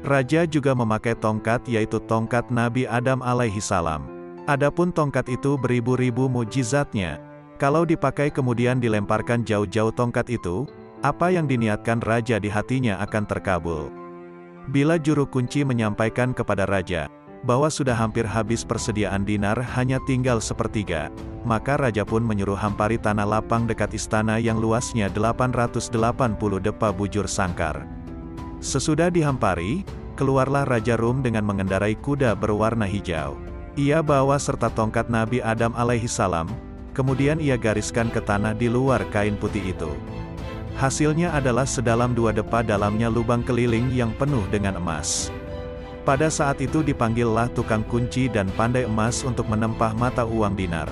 Raja juga memakai tongkat yaitu tongkat Nabi Adam alaihi salam. Adapun tongkat itu beribu-ribu mujizatnya. Kalau dipakai kemudian dilemparkan jauh-jauh tongkat itu, apa yang diniatkan raja di hatinya akan terkabul. Bila juru kunci menyampaikan kepada raja bahwa sudah hampir habis persediaan dinar hanya tinggal sepertiga, maka raja pun menyuruh hampari tanah lapang dekat istana yang luasnya 880 depa bujur sangkar. Sesudah dihampari, keluarlah Raja Rom dengan mengendarai kuda berwarna hijau. Ia bawa serta tongkat Nabi Adam alaihi salam, kemudian ia gariskan ke tanah di luar kain putih itu. Hasilnya adalah sedalam 2 depa dalamnya lubang keliling yang penuh dengan emas. Pada saat itu dipanggillah tukang kunci dan pandai emas untuk menempah mata uang dinar.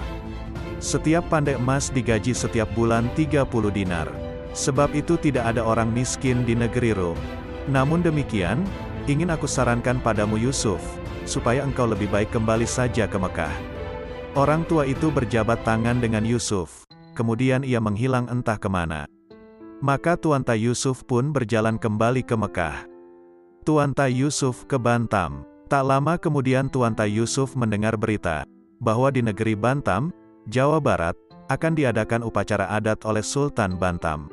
Setiap pandai emas digaji setiap bulan 30 dinar. Sebab itu tidak ada orang miskin di negeri Rom. Namun demikian, ingin aku sarankan padamu Yusuf, supaya engkau lebih baik kembali saja ke Mekah. Orang tua itu berjabat tangan dengan Yusuf, kemudian ia menghilang entah kemana. Maka Tuanta Yusuf pun berjalan kembali ke Mekah. Tuanta Yusuf ke Bantam. Tak lama kemudian Tuanta Yusuf mendengar berita, bahwa di negeri Bantam, Jawa Barat, akan diadakan upacara adat oleh Sultan Bantam.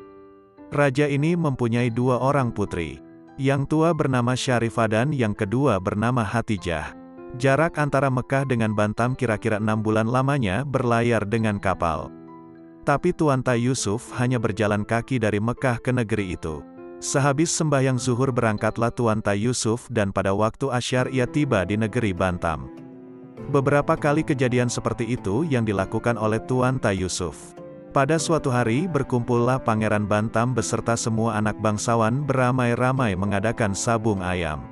Raja ini mempunyai 2 orang putri. Yang tua bernama Syarifah dan yang kedua bernama Hatijah. Jarak antara Mekah dengan Bantam kira-kira 6 bulan lamanya berlayar dengan kapal. Tapi Tuan Ta Yusuf hanya berjalan kaki dari Mekah ke negeri itu. Sehabis sembahyang zuhur berangkatlah Tuan Ta Yusuf dan pada waktu asyar ia tiba di negeri Bantam. Beberapa kali kejadian seperti itu yang dilakukan oleh Tuan Ta Yusuf. Pada suatu hari berkumpullah Pangeran Bantam beserta semua anak bangsawan beramai-ramai mengadakan sabung ayam.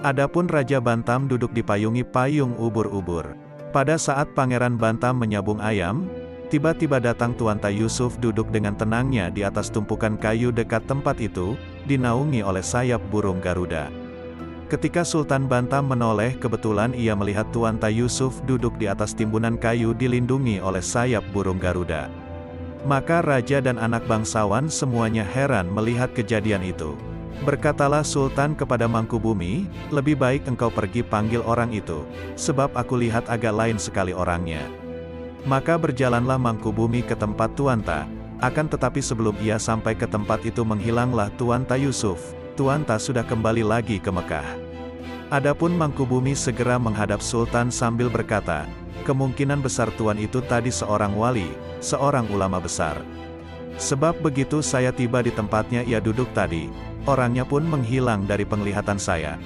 Adapun Raja Bantam duduk dipayungi payung ubur-ubur. Pada saat Pangeran Bantam menyabung ayam, tiba-tiba datang Tuan Ta Yusuf duduk dengan tenangnya di atas tumpukan kayu dekat tempat itu, dinaungi oleh sayap burung Garuda. Ketika Sultan Bantam menoleh kebetulan ia melihat Tuan Ta Yusuf duduk di atas timbunan kayu dilindungi oleh sayap burung Garuda. Maka raja dan anak bangsawan semuanya heran melihat kejadian itu. Berkatalah Sultan kepada Mangkubumi, lebih baik engkau pergi panggil orang itu, sebab aku lihat agak lain sekali orangnya. Maka berjalanlah Mangkubumi ke tempat Tuan Ta, akan tetapi sebelum ia sampai ke tempat itu menghilanglah Tuan Ta Yusuf. Tuan Ta sudah kembali lagi ke Mekah. Adapun Mangkubumi segera menghadap Sultan sambil berkata, kemungkinan besar Tuan itu tadi seorang wali, seorang ulama besar. Sebab begitu saya tiba di tempatnya ia duduk tadi, orangnya pun menghilang dari penglihatan saya.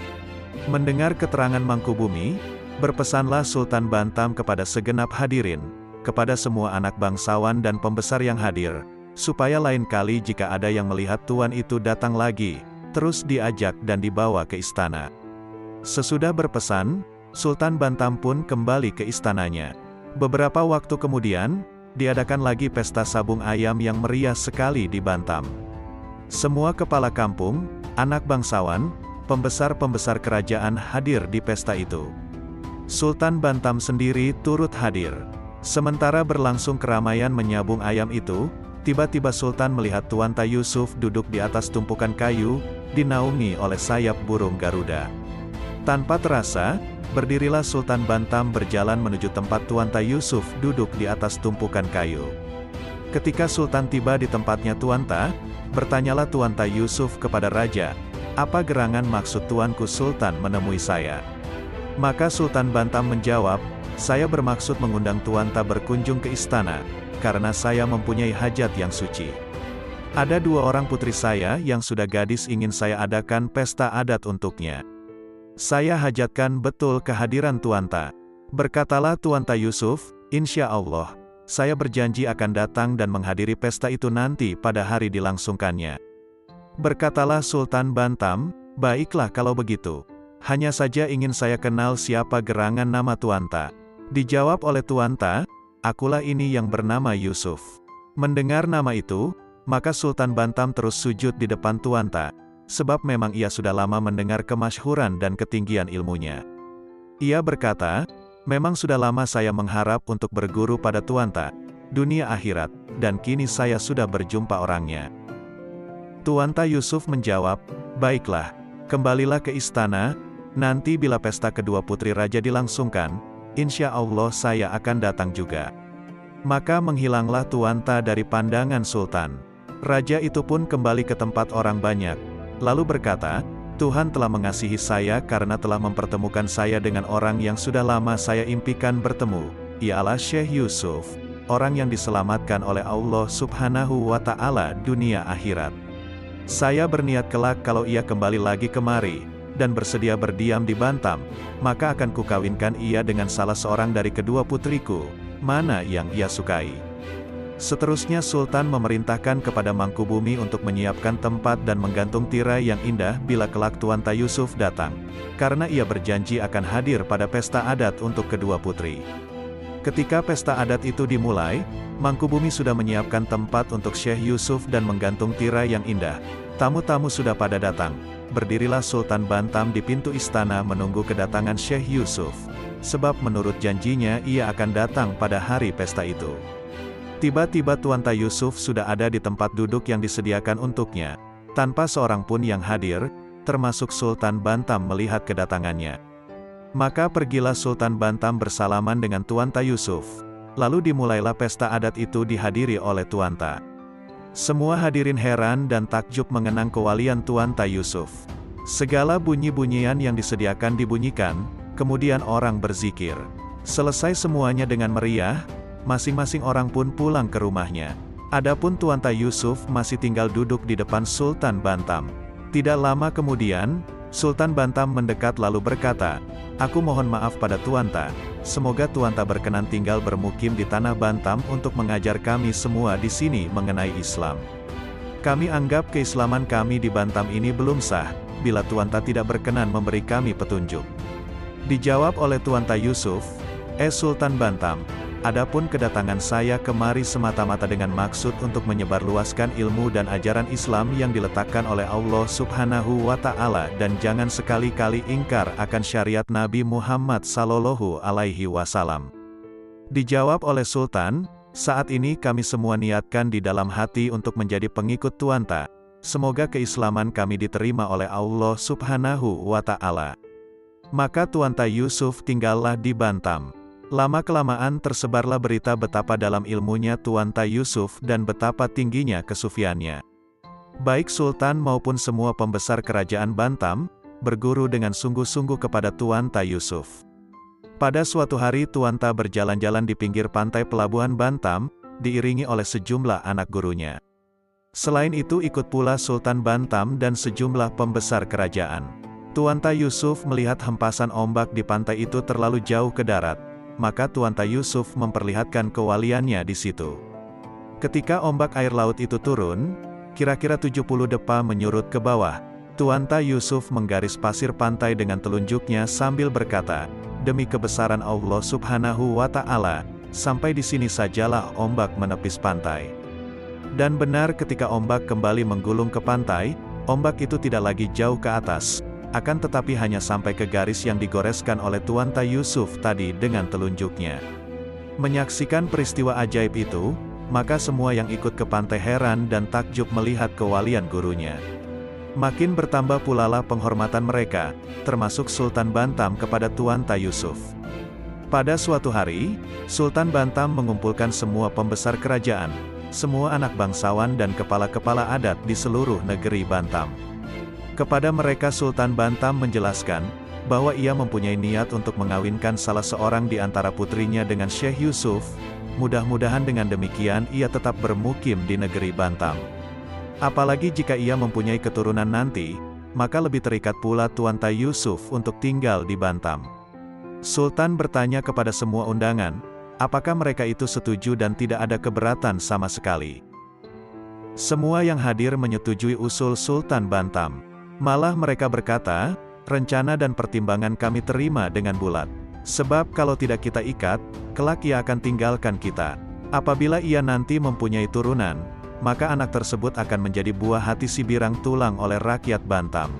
Mendengar keterangan Mangkubumi, berpesanlah Sultan Bantam kepada segenap hadirin, kepada semua anak bangsawan dan pembesar yang hadir, supaya lain kali jika ada yang melihat Tuan itu datang lagi, terus diajak dan dibawa ke istana. Sesudah berpesan, Sultan Bantam pun kembali ke istananya. Beberapa waktu kemudian, diadakan lagi pesta sabung ayam yang meriah sekali di Bantam. Semua kepala kampung, anak bangsawan, pembesar-pembesar kerajaan hadir di pesta itu. Sultan Bantam sendiri turut hadir. Sementara berlangsung keramaian menyabung ayam itu, tiba-tiba Sultan melihat Tuan Ta Yusuf duduk di atas tumpukan kayu, dinaungi oleh sayap burung Garuda. Tanpa terasa, berdirilah Sultan Bantam berjalan menuju tempat Tuan Ta Yusuf duduk di atas tumpukan kayu. Ketika Sultan tiba di tempatnya Tuan Ta, bertanyalah Tuan Ta Yusuf kepada Raja, apa gerangan maksud Tuanku Sultan menemui saya? Maka Sultan Bantam menjawab, saya bermaksud mengundang Tuan Ta berkunjung ke istana, karena saya mempunyai hajat yang suci. Ada 2 orang putri saya yang sudah gadis ingin saya adakan pesta adat untuknya. Saya hajatkan betul kehadiran Tuan Ta. Berkatalah Tuan Ta Yusuf, insya Allah, saya berjanji akan datang dan menghadiri pesta itu nanti pada hari dilangsungkannya. Berkatalah Sultan Bantam, baiklah kalau begitu. Hanya saja ingin saya kenal siapa gerangan nama Tuan Ta. Dijawab oleh Tuan Ta, akulah ini yang bernama Yusuf. Mendengar nama itu, maka Sultan Bantam terus sujud di depan Tuan Ta, sebab memang ia sudah lama mendengar kemasyhuran dan ketinggian ilmunya. Ia berkata, memang sudah lama saya mengharap untuk berguru pada Tuan Ta, dunia akhirat, dan kini saya sudah berjumpa orangnya. Tuan Ta Yusuf menjawab, baiklah, kembalilah ke istana, nanti bila pesta kedua putri raja dilangsungkan, insya Allah saya akan datang juga. Maka menghilanglah Tuan Ta dari pandangan Sultan. Raja itu pun kembali ke tempat orang banyak, lalu berkata, Tuhan telah mengasihi saya karena telah mempertemukan saya dengan orang yang sudah lama saya impikan bertemu, ialah Syekh Yusuf, orang yang diselamatkan oleh Allah Subhanahu wa Ta'ala dunia akhirat. Saya berniat kelak kalau ia kembali lagi kemari, dan bersedia berdiam di Bantam, maka akan kukawinkan ia dengan salah seorang dari kedua putriku, mana yang ia sukai. Seterusnya Sultan memerintahkan kepada Mangkubumi untuk menyiapkan tempat dan menggantung tirai yang indah bila kelak Tuan Ta Yusuf datang, karena ia berjanji akan hadir pada pesta adat untuk kedua putri. Ketika pesta adat itu dimulai, Mangkubumi sudah menyiapkan tempat untuk Syekh Yusuf dan menggantung tirai yang indah. Tamu-tamu sudah pada datang. Berdirilah Sultan Bantam di pintu istana menunggu kedatangan Syekh Yusuf, sebab menurut janjinya ia akan datang pada hari pesta itu. Tiba-tiba Tuan Ta Yusuf sudah ada di tempat duduk yang disediakan untuknya, tanpa seorang pun yang hadir, termasuk Sultan Bantam melihat kedatangannya. Maka pergilah Sultan Bantam bersalaman dengan Tuan Ta Yusuf, lalu dimulailah pesta adat itu dihadiri oleh Tuan Ta. Semua hadirin heran dan takjub mengenang kewalian Tuan Ta Yusuf. Segala bunyi-bunyian yang disediakan dibunyikan, kemudian orang berzikir. Selesai semuanya dengan meriah, masing-masing orang pun pulang ke rumahnya. Adapun Tuanta Yusuf masih tinggal duduk di depan Sultan Bantam. Tidak lama kemudian, Sultan Bantam mendekat lalu berkata, "Aku mohon maaf pada Tuanta. Semoga Tuanta berkenan tinggal bermukim di tanah Bantam untuk mengajar kami semua di sini mengenai Islam. Kami anggap keislaman kami di Bantam ini belum sah, bila Tuanta tidak berkenan memberi kami petunjuk." Dijawab oleh Tuanta Yusuf, Sultan Bantam, adapun kedatangan saya kemari semata-mata dengan maksud untuk menyebarluaskan ilmu dan ajaran Islam yang diletakkan oleh Allah Subhanahu wa Ta'ala, dan jangan sekali-kali ingkar akan syariat Nabi Muhammad Sallallahu Alaihi Wasallam. Dijawab oleh Sultan, "Saat ini kami semua niatkan di dalam hati untuk menjadi pengikut Tuanta. Semoga keislaman kami diterima oleh Allah Subhanahu wa Ta'ala." Maka Tuanta Yusuf tinggallah di Bantam. Lama-kelamaan tersebarlah berita betapa dalam ilmunya Tuanta Yusuf dan betapa tingginya kesufiannya. Baik Sultan maupun semua pembesar kerajaan Bantam, berguru dengan sungguh-sungguh kepada Tuanta Yusuf. Pada suatu hari Tuanta berjalan-jalan di pinggir pantai pelabuhan Bantam, diiringi oleh sejumlah anak gurunya. Selain itu ikut pula Sultan Bantam dan sejumlah pembesar kerajaan. Tuanta Yusuf melihat hempasan ombak di pantai itu terlalu jauh ke darat, maka Tuanta Yusuf memperlihatkan kewaliannya di situ. Ketika ombak air laut itu turun, kira-kira 70 depa menyurut ke bawah, Tuanta Yusuf menggaris pasir pantai dengan telunjuknya sambil berkata, "Demi kebesaran Allah Subhanahu wa Ta'ala, sampai di sini sajalah ombak menepis pantai." Dan benar ketika ombak kembali menggulung ke pantai, ombak itu tidak lagi jauh ke atas, akan tetapi hanya sampai ke garis yang digoreskan oleh Tuanta Yusuf tadi dengan telunjuknya. Menyaksikan peristiwa ajaib itu, maka semua yang ikut ke pantai heran dan takjub melihat kewalian gurunya. Makin bertambah pulalah penghormatan mereka, termasuk Sultan Bantam kepada Tuanta Yusuf. Pada suatu hari, Sultan Bantam mengumpulkan semua pembesar kerajaan, semua anak bangsawan dan kepala-kepala adat di seluruh negeri Bantam. Kepada mereka Sultan Bantam menjelaskan, bahwa ia mempunyai niat untuk mengawinkan salah seorang di antara putrinya dengan Syekh Yusuf. Mudah-mudahan dengan demikian ia tetap bermukim di negeri Bantam. Apalagi jika ia mempunyai keturunan nanti, maka lebih terikat pula Tuanta Yusuf untuk tinggal di Bantam. Sultan bertanya kepada semua undangan, apakah mereka itu setuju dan tidak ada keberatan sama sekali. Semua yang hadir menyetujui usul Sultan Bantam. Malah mereka berkata, "Rencana dan pertimbangan kami terima dengan bulat. Sebab kalau tidak kita ikat, kelak ia akan tinggalkan kita. Apabila ia nanti mempunyai turunan, maka anak tersebut akan menjadi buah hati si birang tulang oleh rakyat Bantam."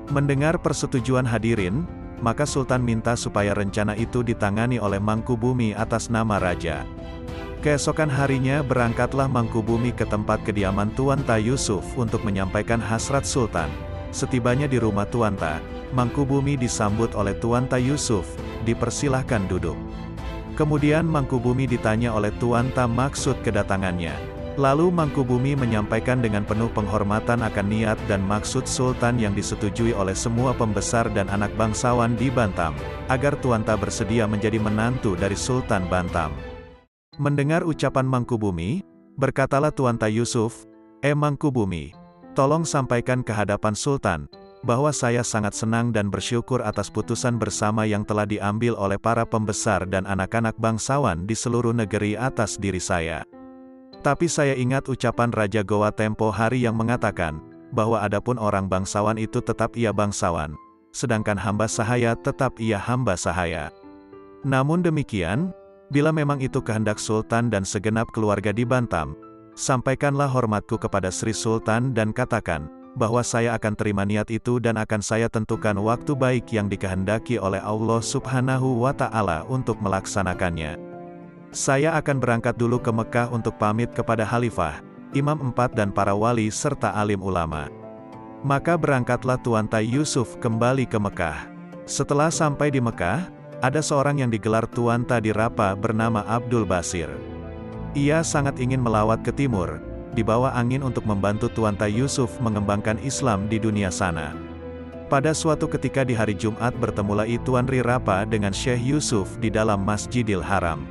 Mendengar persetujuan hadirin, maka Sultan minta supaya rencana itu ditangani oleh Mangkubumi atas nama raja. Keesokan harinya berangkatlah Mangkubumi ke tempat kediaman Tuanta Yusuf untuk menyampaikan hasrat Sultan. Setibanya di rumah Tuanta, Mangkubumi disambut oleh Tuanta Yusuf, dipersilahkan duduk. Kemudian Mangkubumi ditanya oleh Tuanta maksud kedatangannya. Lalu Mangkubumi menyampaikan dengan penuh penghormatan akan niat dan maksud Sultan yang disetujui oleh semua pembesar dan anak bangsawan di Bantam, agar Tuanta bersedia menjadi menantu dari Sultan Bantam. Mendengar ucapan Mangkubumi, berkatalah Tuanta Yusuf, Mangkubumi, tolong sampaikan ke hadapan Sultan, bahwa saya sangat senang dan bersyukur atas putusan bersama yang telah diambil oleh para pembesar dan anak-anak bangsawan di seluruh negeri atas diri saya. Tapi saya ingat ucapan Raja Goa tempo hari yang mengatakan, bahwa adapun orang bangsawan itu tetap ia bangsawan, sedangkan hamba sahaya tetap ia hamba sahaya. Namun demikian, bila memang itu kehendak Sultan dan segenap keluarga di Bantam, sampaikanlah hormatku kepada Sri Sultan dan katakan, bahwa saya akan terima niat itu dan akan saya tentukan waktu baik yang dikehendaki oleh Allah Subhanahu wa Ta'ala untuk melaksanakannya. Saya akan berangkat dulu ke Mekah untuk pamit kepada Khalifah, Imam 4 dan para wali serta alim ulama. Maka berangkatlah Tuanta Yusuf kembali ke Mekah. Setelah sampai di Mekah, ada seorang yang digelar Tuanta di Rapa bernama Abdul Basir. Ia sangat ingin melawat ke timur, di bawah angin untuk membantu Tuanta Yusuf mengembangkan Islam di dunia sana. Pada suatu ketika di hari Jumat bertemulah Tuan Ri Rapa dengan Syekh Yusuf di dalam Masjidil Haram.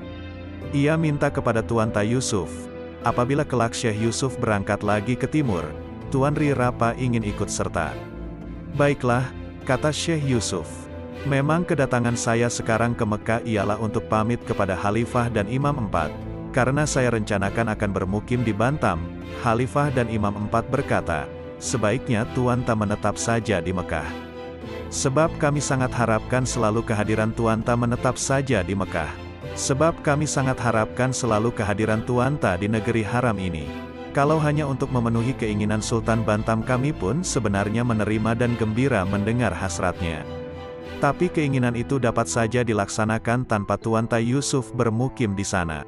Ia minta kepada Tuan Ta Yusuf, apabila kelak Syekh Yusuf berangkat lagi ke timur, Tuan Ri Rapa ingin ikut serta. Baiklah, kata Syekh Yusuf. Memang kedatangan saya sekarang ke Mekah ialah untuk pamit kepada Khalifah dan Imam 4. Karena saya rencanakan akan bermukim di Bantam. Khalifah dan Imam 4 berkata, sebaiknya Tuan Ta menetap saja di Mekah. Sebab kami sangat harapkan selalu kehadiran Tuan Ta menetap saja di Mekah. Sebab kami sangat harapkan selalu kehadiran Tuan Ta di negeri haram ini. Kalau hanya untuk memenuhi keinginan Sultan Bantam, kami pun sebenarnya menerima dan gembira mendengar hasratnya. Tapi keinginan itu dapat saja dilaksanakan tanpa Tuan Ta Yusuf bermukim di sana.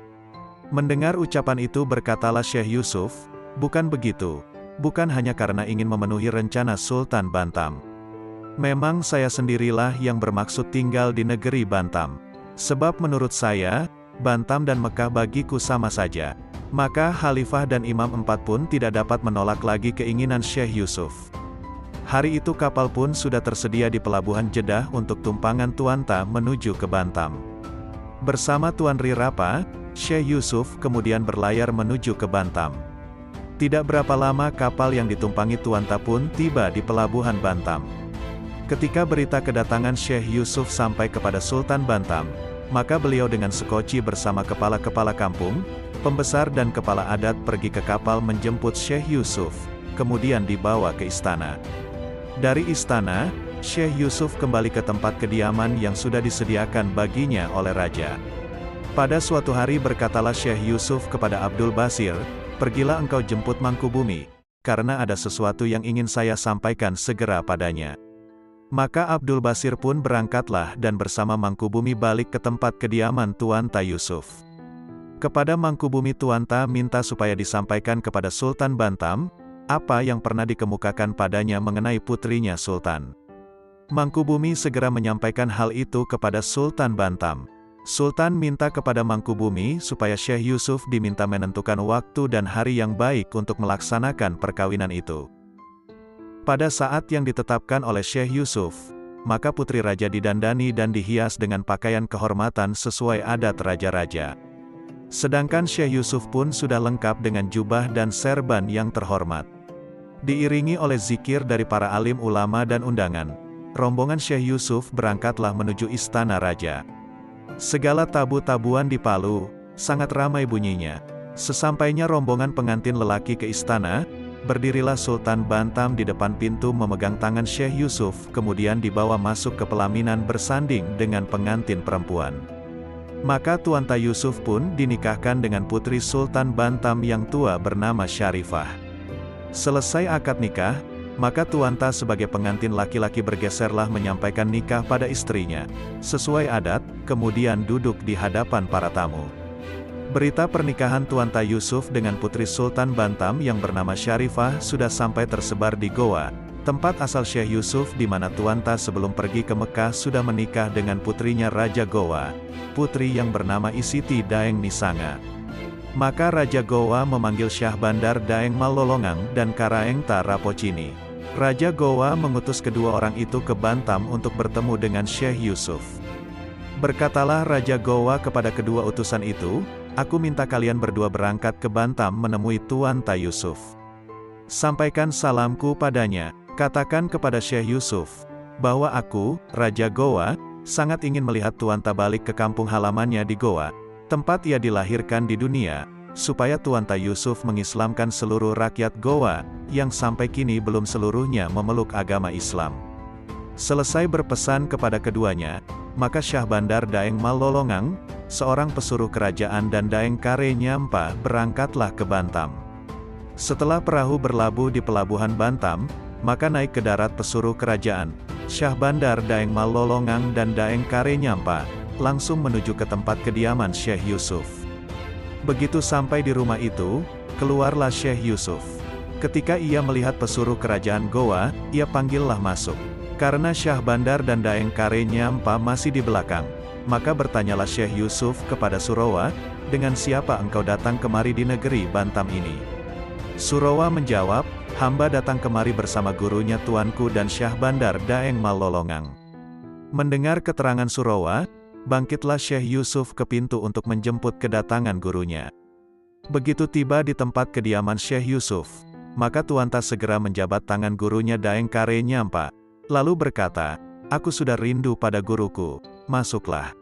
Mendengar ucapan itu berkatalah Syekh Yusuf, bukan begitu. Bukan hanya karena ingin memenuhi rencana Sultan Bantam. Memang saya sendirilah yang bermaksud tinggal di negeri Bantam. Sebab menurut saya, Bantam dan Mekah bagiku sama saja. Maka Khalifah dan Imam 4 pun tidak dapat menolak lagi keinginan Syekh Yusuf. Hari itu kapal pun sudah tersedia di pelabuhan Jeddah untuk tumpangan Tuan Ta menuju ke Bantam. Bersama Tuan Ri Rapa, Syekh Yusuf kemudian berlayar menuju ke Bantam. Tidak berapa lama kapal yang ditumpangi Tuan Ta pun tiba di pelabuhan Bantam. Ketika berita kedatangan Syekh Yusuf sampai kepada Sultan Bantam, maka beliau dengan sekoci bersama kepala-kepala kampung, pembesar dan kepala adat pergi ke kapal menjemput Syekh Yusuf, kemudian dibawa ke istana. Dari istana, Syekh Yusuf kembali ke tempat kediaman yang sudah disediakan baginya oleh raja. Pada suatu hari berkatalah Syekh Yusuf kepada Abdul Basir, pergilah engkau jemput Mangkubumi, karena ada sesuatu yang ingin saya sampaikan segera padanya. Maka Abdul Basir pun berangkatlah dan bersama Mangkubumi balik ke tempat kediaman Tuan Ta Yusuf. Kepada Mangkubumi Tuan Ta minta supaya disampaikan kepada Sultan Bantam, apa yang pernah dikemukakan padanya mengenai putrinya Sultan. Mangkubumi segera menyampaikan hal itu kepada Sultan Bantam. Sultan minta kepada Mangkubumi supaya Syekh Yusuf diminta menentukan waktu dan hari yang baik untuk melaksanakan perkawinan itu. Pada saat yang ditetapkan oleh Syekh Yusuf, maka putri raja didandani dan dihias dengan pakaian kehormatan sesuai adat raja-raja. Sedangkan Syekh Yusuf pun sudah lengkap dengan jubah dan serban yang terhormat. Diiringi oleh zikir dari para alim ulama dan undangan, rombongan Syekh Yusuf berangkatlah menuju istana raja. Segala tabu-tabuan dipalu, sangat ramai bunyinya. Sesampainya rombongan pengantin lelaki ke istana, berdirilah Sultan Bantam di depan pintu memegang tangan Syekh Yusuf, kemudian dibawa masuk ke pelaminan bersanding dengan pengantin perempuan. Maka Tuan Ta Yusuf pun dinikahkan dengan putri Sultan Bantam yang tua bernama Syarifah. Selesai akad nikah, maka Tuan Ta sebagai pengantin laki-laki bergeserlah menyampaikan nikah pada istrinya. Sesuai adat, kemudian duduk di hadapan para tamu. Berita pernikahan Tuan Ta Yusuf dengan putri Sultan Bantam yang bernama Syarifah sudah sampai tersebar di Goa, tempat asal Syekh Yusuf di mana Tuan Ta sebelum pergi ke Mekah sudah menikah dengan putrinya Raja Goa, putri yang bernama Isiti Daeng Nisanga. Maka Raja Goa memanggil Syah Bandar Daeng Malolongang dan Karaeng Ta Rapocini. Raja Goa mengutus kedua orang itu ke Bantam untuk bertemu dengan Syekh Yusuf. Berkatalah Raja Goa kepada kedua utusan itu, aku minta kalian berdua berangkat ke Bantam menemui Tuan Ta Yusuf. Sampaikan salamku padanya, katakan kepada Syekh Yusuf, bahwa aku, Raja Goa, sangat ingin melihat Tuan Ta balik ke kampung halamannya di Goa, tempat ia dilahirkan di dunia, supaya Tuan Ta Yusuf mengislamkan seluruh rakyat Goa, yang sampai kini belum seluruhnya memeluk agama Islam. Selesai berpesan kepada keduanya, maka Syah Bandar Daeng Malolongang, seorang pesuruh kerajaan dan Daeng Kare Nyampa berangkatlah ke Bantam. Setelah perahu berlabuh di pelabuhan Bantam, maka naik ke darat pesuruh kerajaan, Syah Bandar Daeng Malolongang dan Daeng Kare Nyampa, langsung menuju ke tempat kediaman Syekh Yusuf. Begitu sampai di rumah itu, keluarlah Syekh Yusuf. Ketika ia melihat pesuruh kerajaan Goa, ia panggillah masuk. Karena Syah Bandar dan Daeng Kare Nyampa masih di belakang, maka bertanyalah Syekh Yusuf kepada Surawa, dengan siapa engkau datang kemari di negeri Bantam ini? Surawa menjawab, hamba datang kemari bersama gurunya tuanku dan Syah Bandar Daeng Malolongang. Mendengar keterangan Surawa, bangkitlah Syekh Yusuf ke pintu untuk menjemput kedatangan gurunya. Begitu tiba di tempat kediaman Syekh Yusuf, maka Tuanta segera menjabat tangan gurunya Daeng Kare Nyampa, lalu berkata, "Aku sudah rindu pada guruku, masuklah."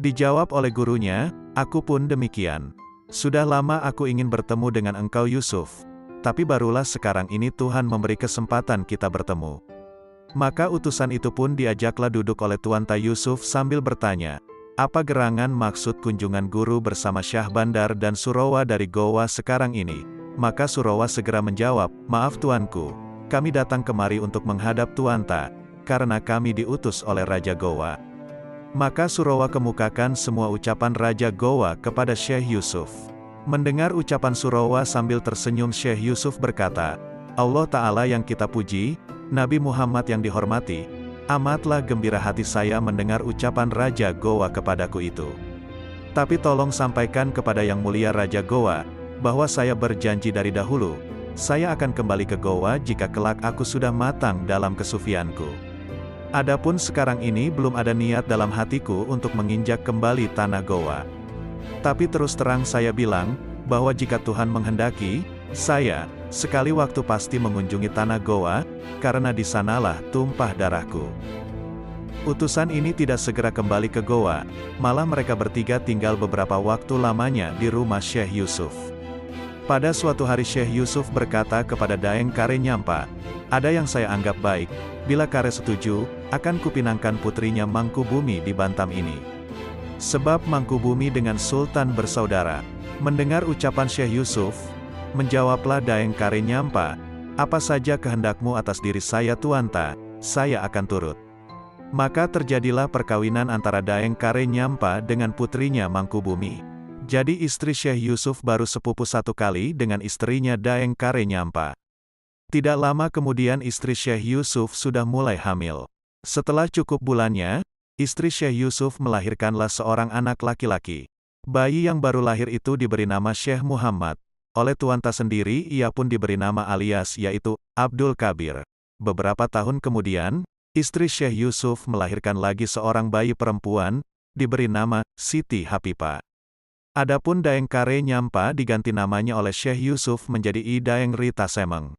Dijawab oleh gurunya, "Aku pun demikian. Sudah lama aku ingin bertemu dengan engkau Yusuf, tapi barulah sekarang ini Tuhan memberi kesempatan kita bertemu." Maka utusan itu pun diajaklah duduk oleh Tuanta Yusuf sambil bertanya, "Apa gerangan maksud kunjungan guru bersama Syah Bandar dan Surawa dari Goa sekarang ini?" Maka Surawa segera menjawab, "Maaf tuanku, kami datang kemari untuk menghadap Tuanta, karena kami diutus oleh Raja Goa." Maka Surawa kemukakan semua ucapan Raja Goa kepada Syekh Yusuf. Mendengar ucapan Surawa sambil tersenyum, Syekh Yusuf berkata, "Allah Ta'ala yang kita puji, Nabi Muhammad yang dihormati, amatlah gembira hati saya mendengar ucapan Raja Goa kepadaku itu. Tapi tolong sampaikan kepada Yang Mulia Raja Goa, bahwa saya berjanji dari dahulu, saya akan kembali ke Goa jika kelak aku sudah matang dalam kesufianku. Adapun sekarang ini belum ada niat dalam hatiku untuk menginjak kembali tanah Goa. Tapi terus terang saya bilang, bahwa jika Tuhan menghendaki, saya, sekali waktu pasti mengunjungi tanah Goa, karena di sanalah tumpah darahku." Utusan ini tidak segera kembali ke Goa, malah mereka bertiga tinggal beberapa waktu lamanya di rumah Syekh Yusuf. Pada suatu hari Syekh Yusuf berkata kepada Daeng Kare Nyampa, "Ada yang saya anggap baik, bila Kare setuju, akan kupinangkan putrinya Mangkubumi di Bantam ini. Sebab Mangkubumi dengan Sultan bersaudara." Mendengar ucapan Syekh Yusuf, menjawablah Daeng Kare Nyampa, "Apa saja kehendakmu atas diri saya Tuanta, saya akan turut." Maka terjadilah perkawinan antara Daeng Kare Nyampa dengan putrinya Mangkubumi. Jadi istri Syekh Yusuf baru sepupu satu kali dengan istrinya Daeng Kare Nyampa. Tidak lama kemudian istri Syekh Yusuf sudah mulai hamil. Setelah cukup bulannya, istri Syekh Yusuf melahirkanlah seorang anak laki-laki. Bayi yang baru lahir itu diberi nama Syekh Muhammad. Oleh Tuanta sendiri ia pun diberi nama alias yaitu Abdul Kabir. Beberapa tahun kemudian, istri Syekh Yusuf melahirkan lagi seorang bayi perempuan, diberi nama Siti Hapipa. Adapun Daeng Kare Nyampa diganti namanya oleh Syekh Yusuf menjadi I Daeng Rita Semeng.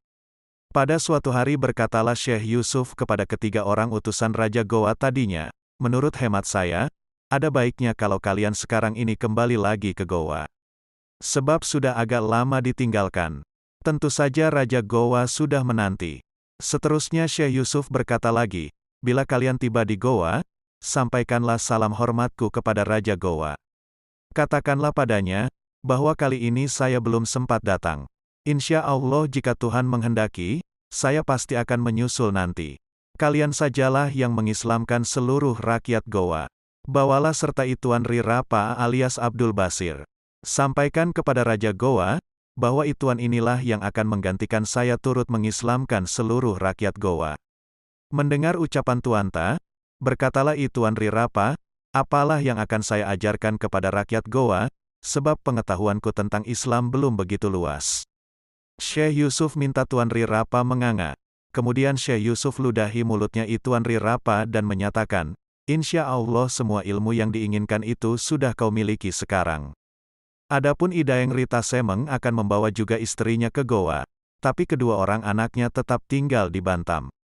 Pada suatu hari berkatalah Syekh Yusuf kepada ketiga orang utusan Raja Goa tadinya, "Menurut hemat saya, ada baiknya kalau kalian sekarang ini kembali lagi ke Goa. Sebab sudah agak lama ditinggalkan. Tentu saja Raja Goa sudah menanti." Seterusnya Syekh Yusuf berkata lagi, "Bila kalian tiba di Goa, sampaikanlah salam hormatku kepada Raja Goa. Katakanlah padanya, bahwa kali ini saya belum sempat datang. Insya Allah jika Tuhan menghendaki, saya pasti akan menyusul nanti. Kalian sajalah yang mengislamkan seluruh rakyat Goa. Bawalah sertai Tuan Ri Rapa alias Abdul Basir. Sampaikan kepada Raja Goa, bahwa Ituan inilah yang akan menggantikan saya turut mengislamkan seluruh rakyat Goa." Mendengar ucapan Tuanta, berkatalah Ituan Ri Rapa, "Apalah yang akan saya ajarkan kepada rakyat Goa, sebab pengetahuanku tentang Islam belum begitu luas." Syekh Yusuf minta Tuan Ri Rapa menganga. Kemudian Syekh Yusuf ludahi mulutnya Ituan Ri Rapa dan menyatakan, "Insya Allah semua ilmu yang diinginkan itu sudah kau miliki sekarang." Adapun I Daeng Rita Semeng akan membawa juga istrinya ke Goa, tapi kedua orang anaknya tetap tinggal di Bantam.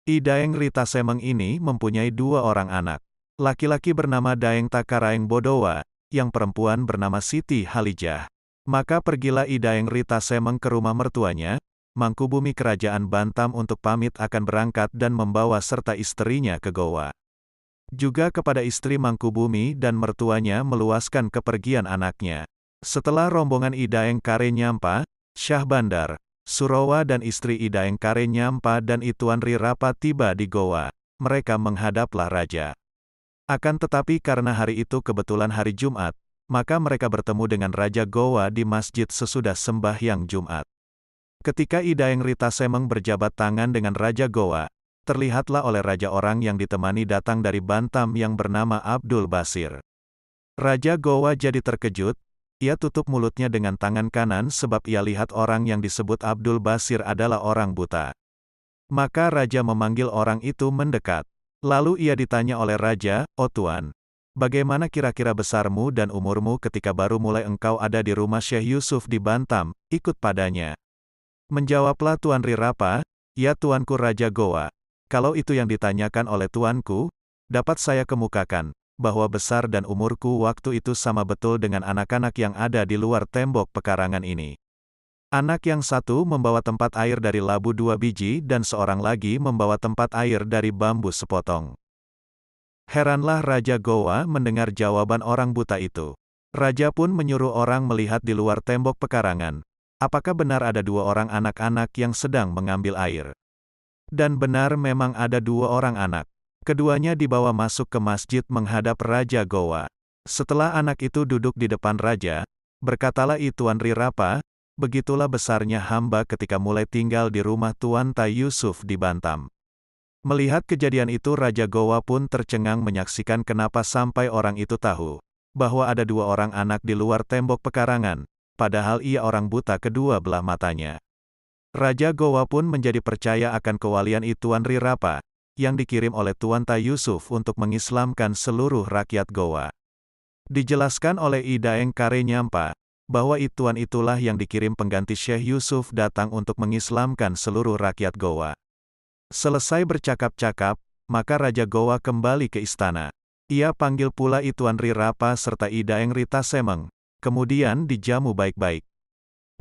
I Daeng Rita Semeng ini mempunyai dua orang anak. Laki-laki bernama Daeng Takaraeng Bodowa, yang perempuan bernama Siti Halijah. Maka pergilah I Daeng Rita Semeng ke rumah mertuanya, Mangkubumi Kerajaan Bantam untuk pamit akan berangkat dan membawa serta istrinya ke Goa. Juga kepada istri Mangkubumi dan mertuanya meluaskan kepergian anaknya. Setelah rombongan I Daeng Kare Nyampa, Syah Bandar, Surawa dan istri I Daeng Kare Nyampa dan Ituan Ri Rapa tiba di Goa, mereka menghadaplah raja. Akan tetapi karena hari itu kebetulan hari Jumat, maka mereka bertemu dengan Raja Goa di masjid sesudah sembahyang Jumat. Ketika I Daeng Rita Semeng berjabat tangan dengan Raja Goa, terlihatlah oleh raja orang yang ditemani datang dari Bantam yang bernama Abdul Basir. Raja Goa jadi terkejut, ia tutup mulutnya dengan tangan kanan sebab ia lihat orang yang disebut Abdul Basir adalah orang buta. Maka raja memanggil orang itu mendekat. Lalu ia ditanya oleh raja, "Oh Tuan, Bagaimana kira-kira besarmu dan umurmu ketika baru mulai engkau ada di rumah Syekh Yusuf di Bantam, ikut padanya?" Menjawablah Tuan Rirapa, "Ya Tuanku Raja Goa. Kalau itu yang ditanyakan oleh Tuanku, dapat saya kemukakan, bahwa besar dan umurku waktu itu sama betul dengan anak-anak yang ada di luar tembok pekarangan ini. Anak yang satu membawa tempat air dari labu 2 biji dan seorang lagi membawa tempat air dari bambu sepotong." Heranlah Raja Goa mendengar jawaban orang buta itu. Raja pun menyuruh orang melihat di luar tembok pekarangan. Apakah benar ada 2 orang anak-anak yang sedang mengambil air? Dan benar memang ada 2 orang anak. Keduanya dibawa masuk ke masjid menghadap Raja Goa. Setelah anak itu duduk di depan Raja, berkatalah Tuan Rirapa, "Begitulah besarnya hamba ketika mulai tinggal di rumah Tuan Tai Yusuf di Bantam." Melihat kejadian itu Raja Goa pun tercengang menyaksikan kenapa sampai orang itu tahu bahwa ada 2 orang anak di luar tembok pekarangan, padahal ia orang buta kedua belah matanya. Raja Goa pun menjadi percaya akan kewalian Tuan Rirapa, yang dikirim oleh Tuan Tai Yusuf untuk mengislamkan seluruh rakyat Goa. Dijelaskan oleh Daeng Kare Nyampa, bahwa Tuan itulah yang dikirim pengganti Syekh Yusuf datang untuk mengislamkan seluruh rakyat Goa. Selesai bercakap-cakap, maka Raja Goa kembali ke istana. Ia panggil pula Tuan Rirapa serta Daeng Rita Semeng, kemudian dijamu baik-baik.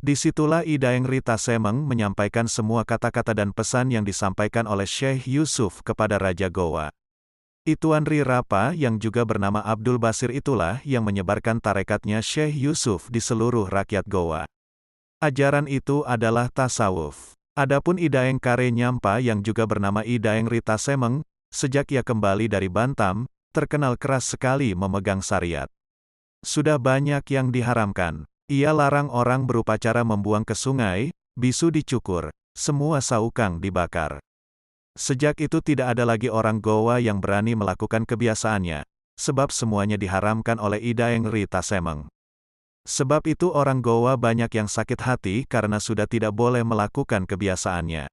Disitulah Daeng Rita Semeng menyampaikan semua kata-kata dan pesan yang disampaikan oleh Syekh Yusuf kepada Raja Goa. Tuan Rirapa yang juga bernama Abdul Basir itulah yang menyebarkan tarekatnya Syekh Yusuf di seluruh rakyat Goa. Ajaran itu adalah tasawuf. Adapun Daeng Kare Nyampa yang juga bernama Daeng Rita Semeng, sejak ia kembali dari Bantam, terkenal keras sekali memegang syariat. Sudah banyak yang diharamkan. Ia larang orang berupacara membuang ke sungai, bisu dicukur, semua saukang dibakar. Sejak itu tidak ada lagi orang Goa yang berani melakukan kebiasaannya, sebab semuanya diharamkan oleh Daeng Rita Semeng. Sebab itu orang Goa banyak yang sakit hati karena sudah tidak boleh melakukan kebiasaannya.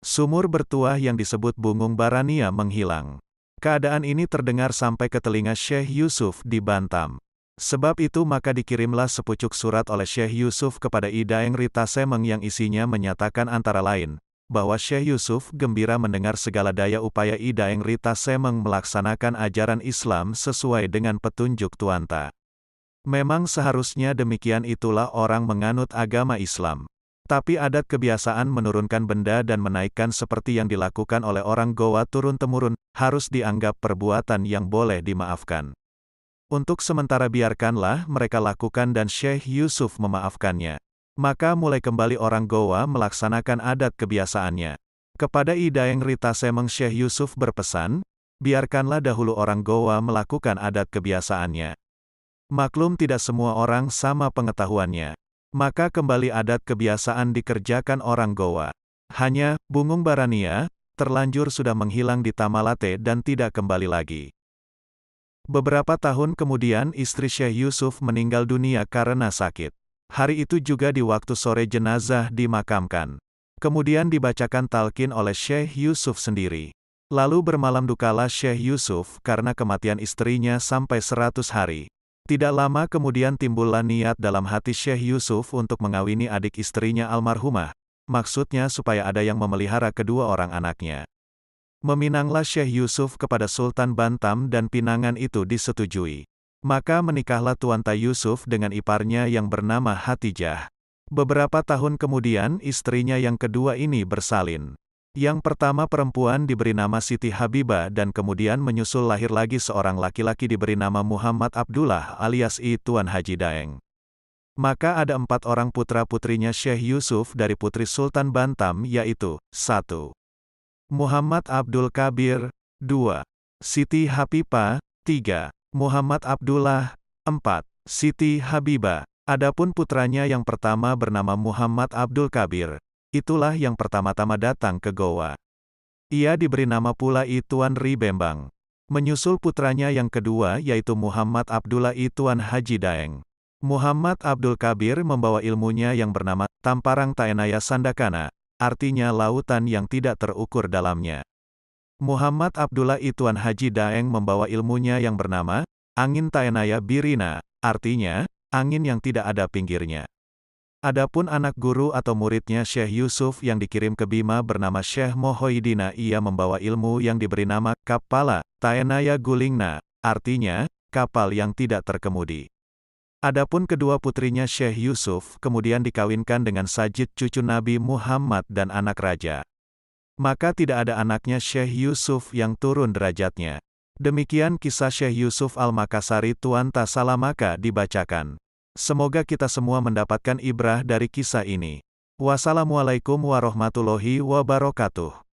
Sumur bertuah yang disebut Bungung Barania menghilang. Keadaan ini terdengar sampai ke telinga Syekh Yusuf di Bantam. Sebab itu maka dikirimlah sepucuk surat oleh Syekh Yusuf kepada Daeng Rita Semeng yang isinya menyatakan antara lain, bahwa Syekh Yusuf gembira mendengar segala daya upaya Daeng Rita Semeng melaksanakan ajaran Islam sesuai dengan petunjuk Tuanta. Memang seharusnya demikian itulah orang menganut agama Islam. Tapi adat kebiasaan menurunkan benda dan menaikkan seperti yang dilakukan oleh orang Goa turun-temurun, harus dianggap perbuatan yang boleh dimaafkan. Untuk sementara biarkanlah mereka lakukan dan Syekh Yusuf memaafkannya. Maka mulai kembali orang Goa melaksanakan adat kebiasaannya. Kepada Daeng Rita Semeng Syekh Yusuf berpesan, biarkanlah dahulu orang Goa melakukan adat kebiasaannya. Maklum tidak semua orang sama pengetahuannya. Maka kembali adat kebiasaan dikerjakan orang Goa. Hanya, Bungung Barania, terlanjur sudah menghilang di Tamalate dan tidak kembali lagi. Beberapa tahun kemudian istri Syekh Yusuf meninggal dunia karena sakit. Hari itu juga di waktu sore jenazah dimakamkan. Kemudian dibacakan talqin oleh Syekh Yusuf sendiri. Lalu bermalam dukalah Syekh Yusuf karena kematian istrinya sampai 100 hari. Tidak lama kemudian timbullah niat dalam hati Syekh Yusuf untuk mengawini adik istrinya almarhumah. Maksudnya supaya ada yang memelihara kedua orang anaknya. Meminanglah Syekh Yusuf kepada Sultan Bantam dan pinangan itu disetujui. Maka menikahlah Tuan Tai Yusuf dengan iparnya yang bernama Hatijah. Beberapa tahun kemudian istrinya yang kedua ini bersalin. Yang pertama perempuan diberi nama Siti Habibah dan kemudian menyusul lahir lagi seorang laki-laki diberi nama Muhammad Abdullah alias Tuan Haji Daeng. Maka ada 4 orang putra-putrinya Syekh Yusuf dari putri Sultan Bantam yaitu 1. Muhammad Abdul Kabir, 2. Siti Habibah, 3. Muhammad Abdullah, 4. Siti Habibah. Adapun putranya yang pertama bernama Muhammad Abdul Kabir. Itulah yang pertama-tama datang ke Goa. Ia diberi nama pula Tuan Ri Bembang. Menyusul putranya yang kedua yaitu Muhammad Abdullah Tuan Haji Daeng. Muhammad Abdul Kabir membawa ilmunya yang bernama Tamparang Taenaya Sandakana, artinya lautan yang tidak terukur dalamnya. Muhammad Abdullah Tuan Haji Daeng membawa ilmunya yang bernama angin taenaya birina, artinya, angin yang tidak ada pinggirnya. Adapun anak guru atau muridnya Syekh Yusuf yang dikirim ke Bima bernama Syekh Mohoidina, ia membawa ilmu yang diberi nama Kapala Taenaya Gulingna, artinya, kapal yang tidak terkemudi. Adapun kedua putrinya Syekh Yusuf kemudian dikawinkan dengan Sajid cucu Nabi Muhammad dan anak raja. Maka tidak ada anaknya Syekh Yusuf yang turun derajatnya. Demikian kisah Syekh Yusuf Al-Makassari Tuan Tasalamaka dibacakan. Semoga kita semua mendapatkan ibrah dari kisah ini. Wassalamualaikum warahmatullahi wabarakatuh.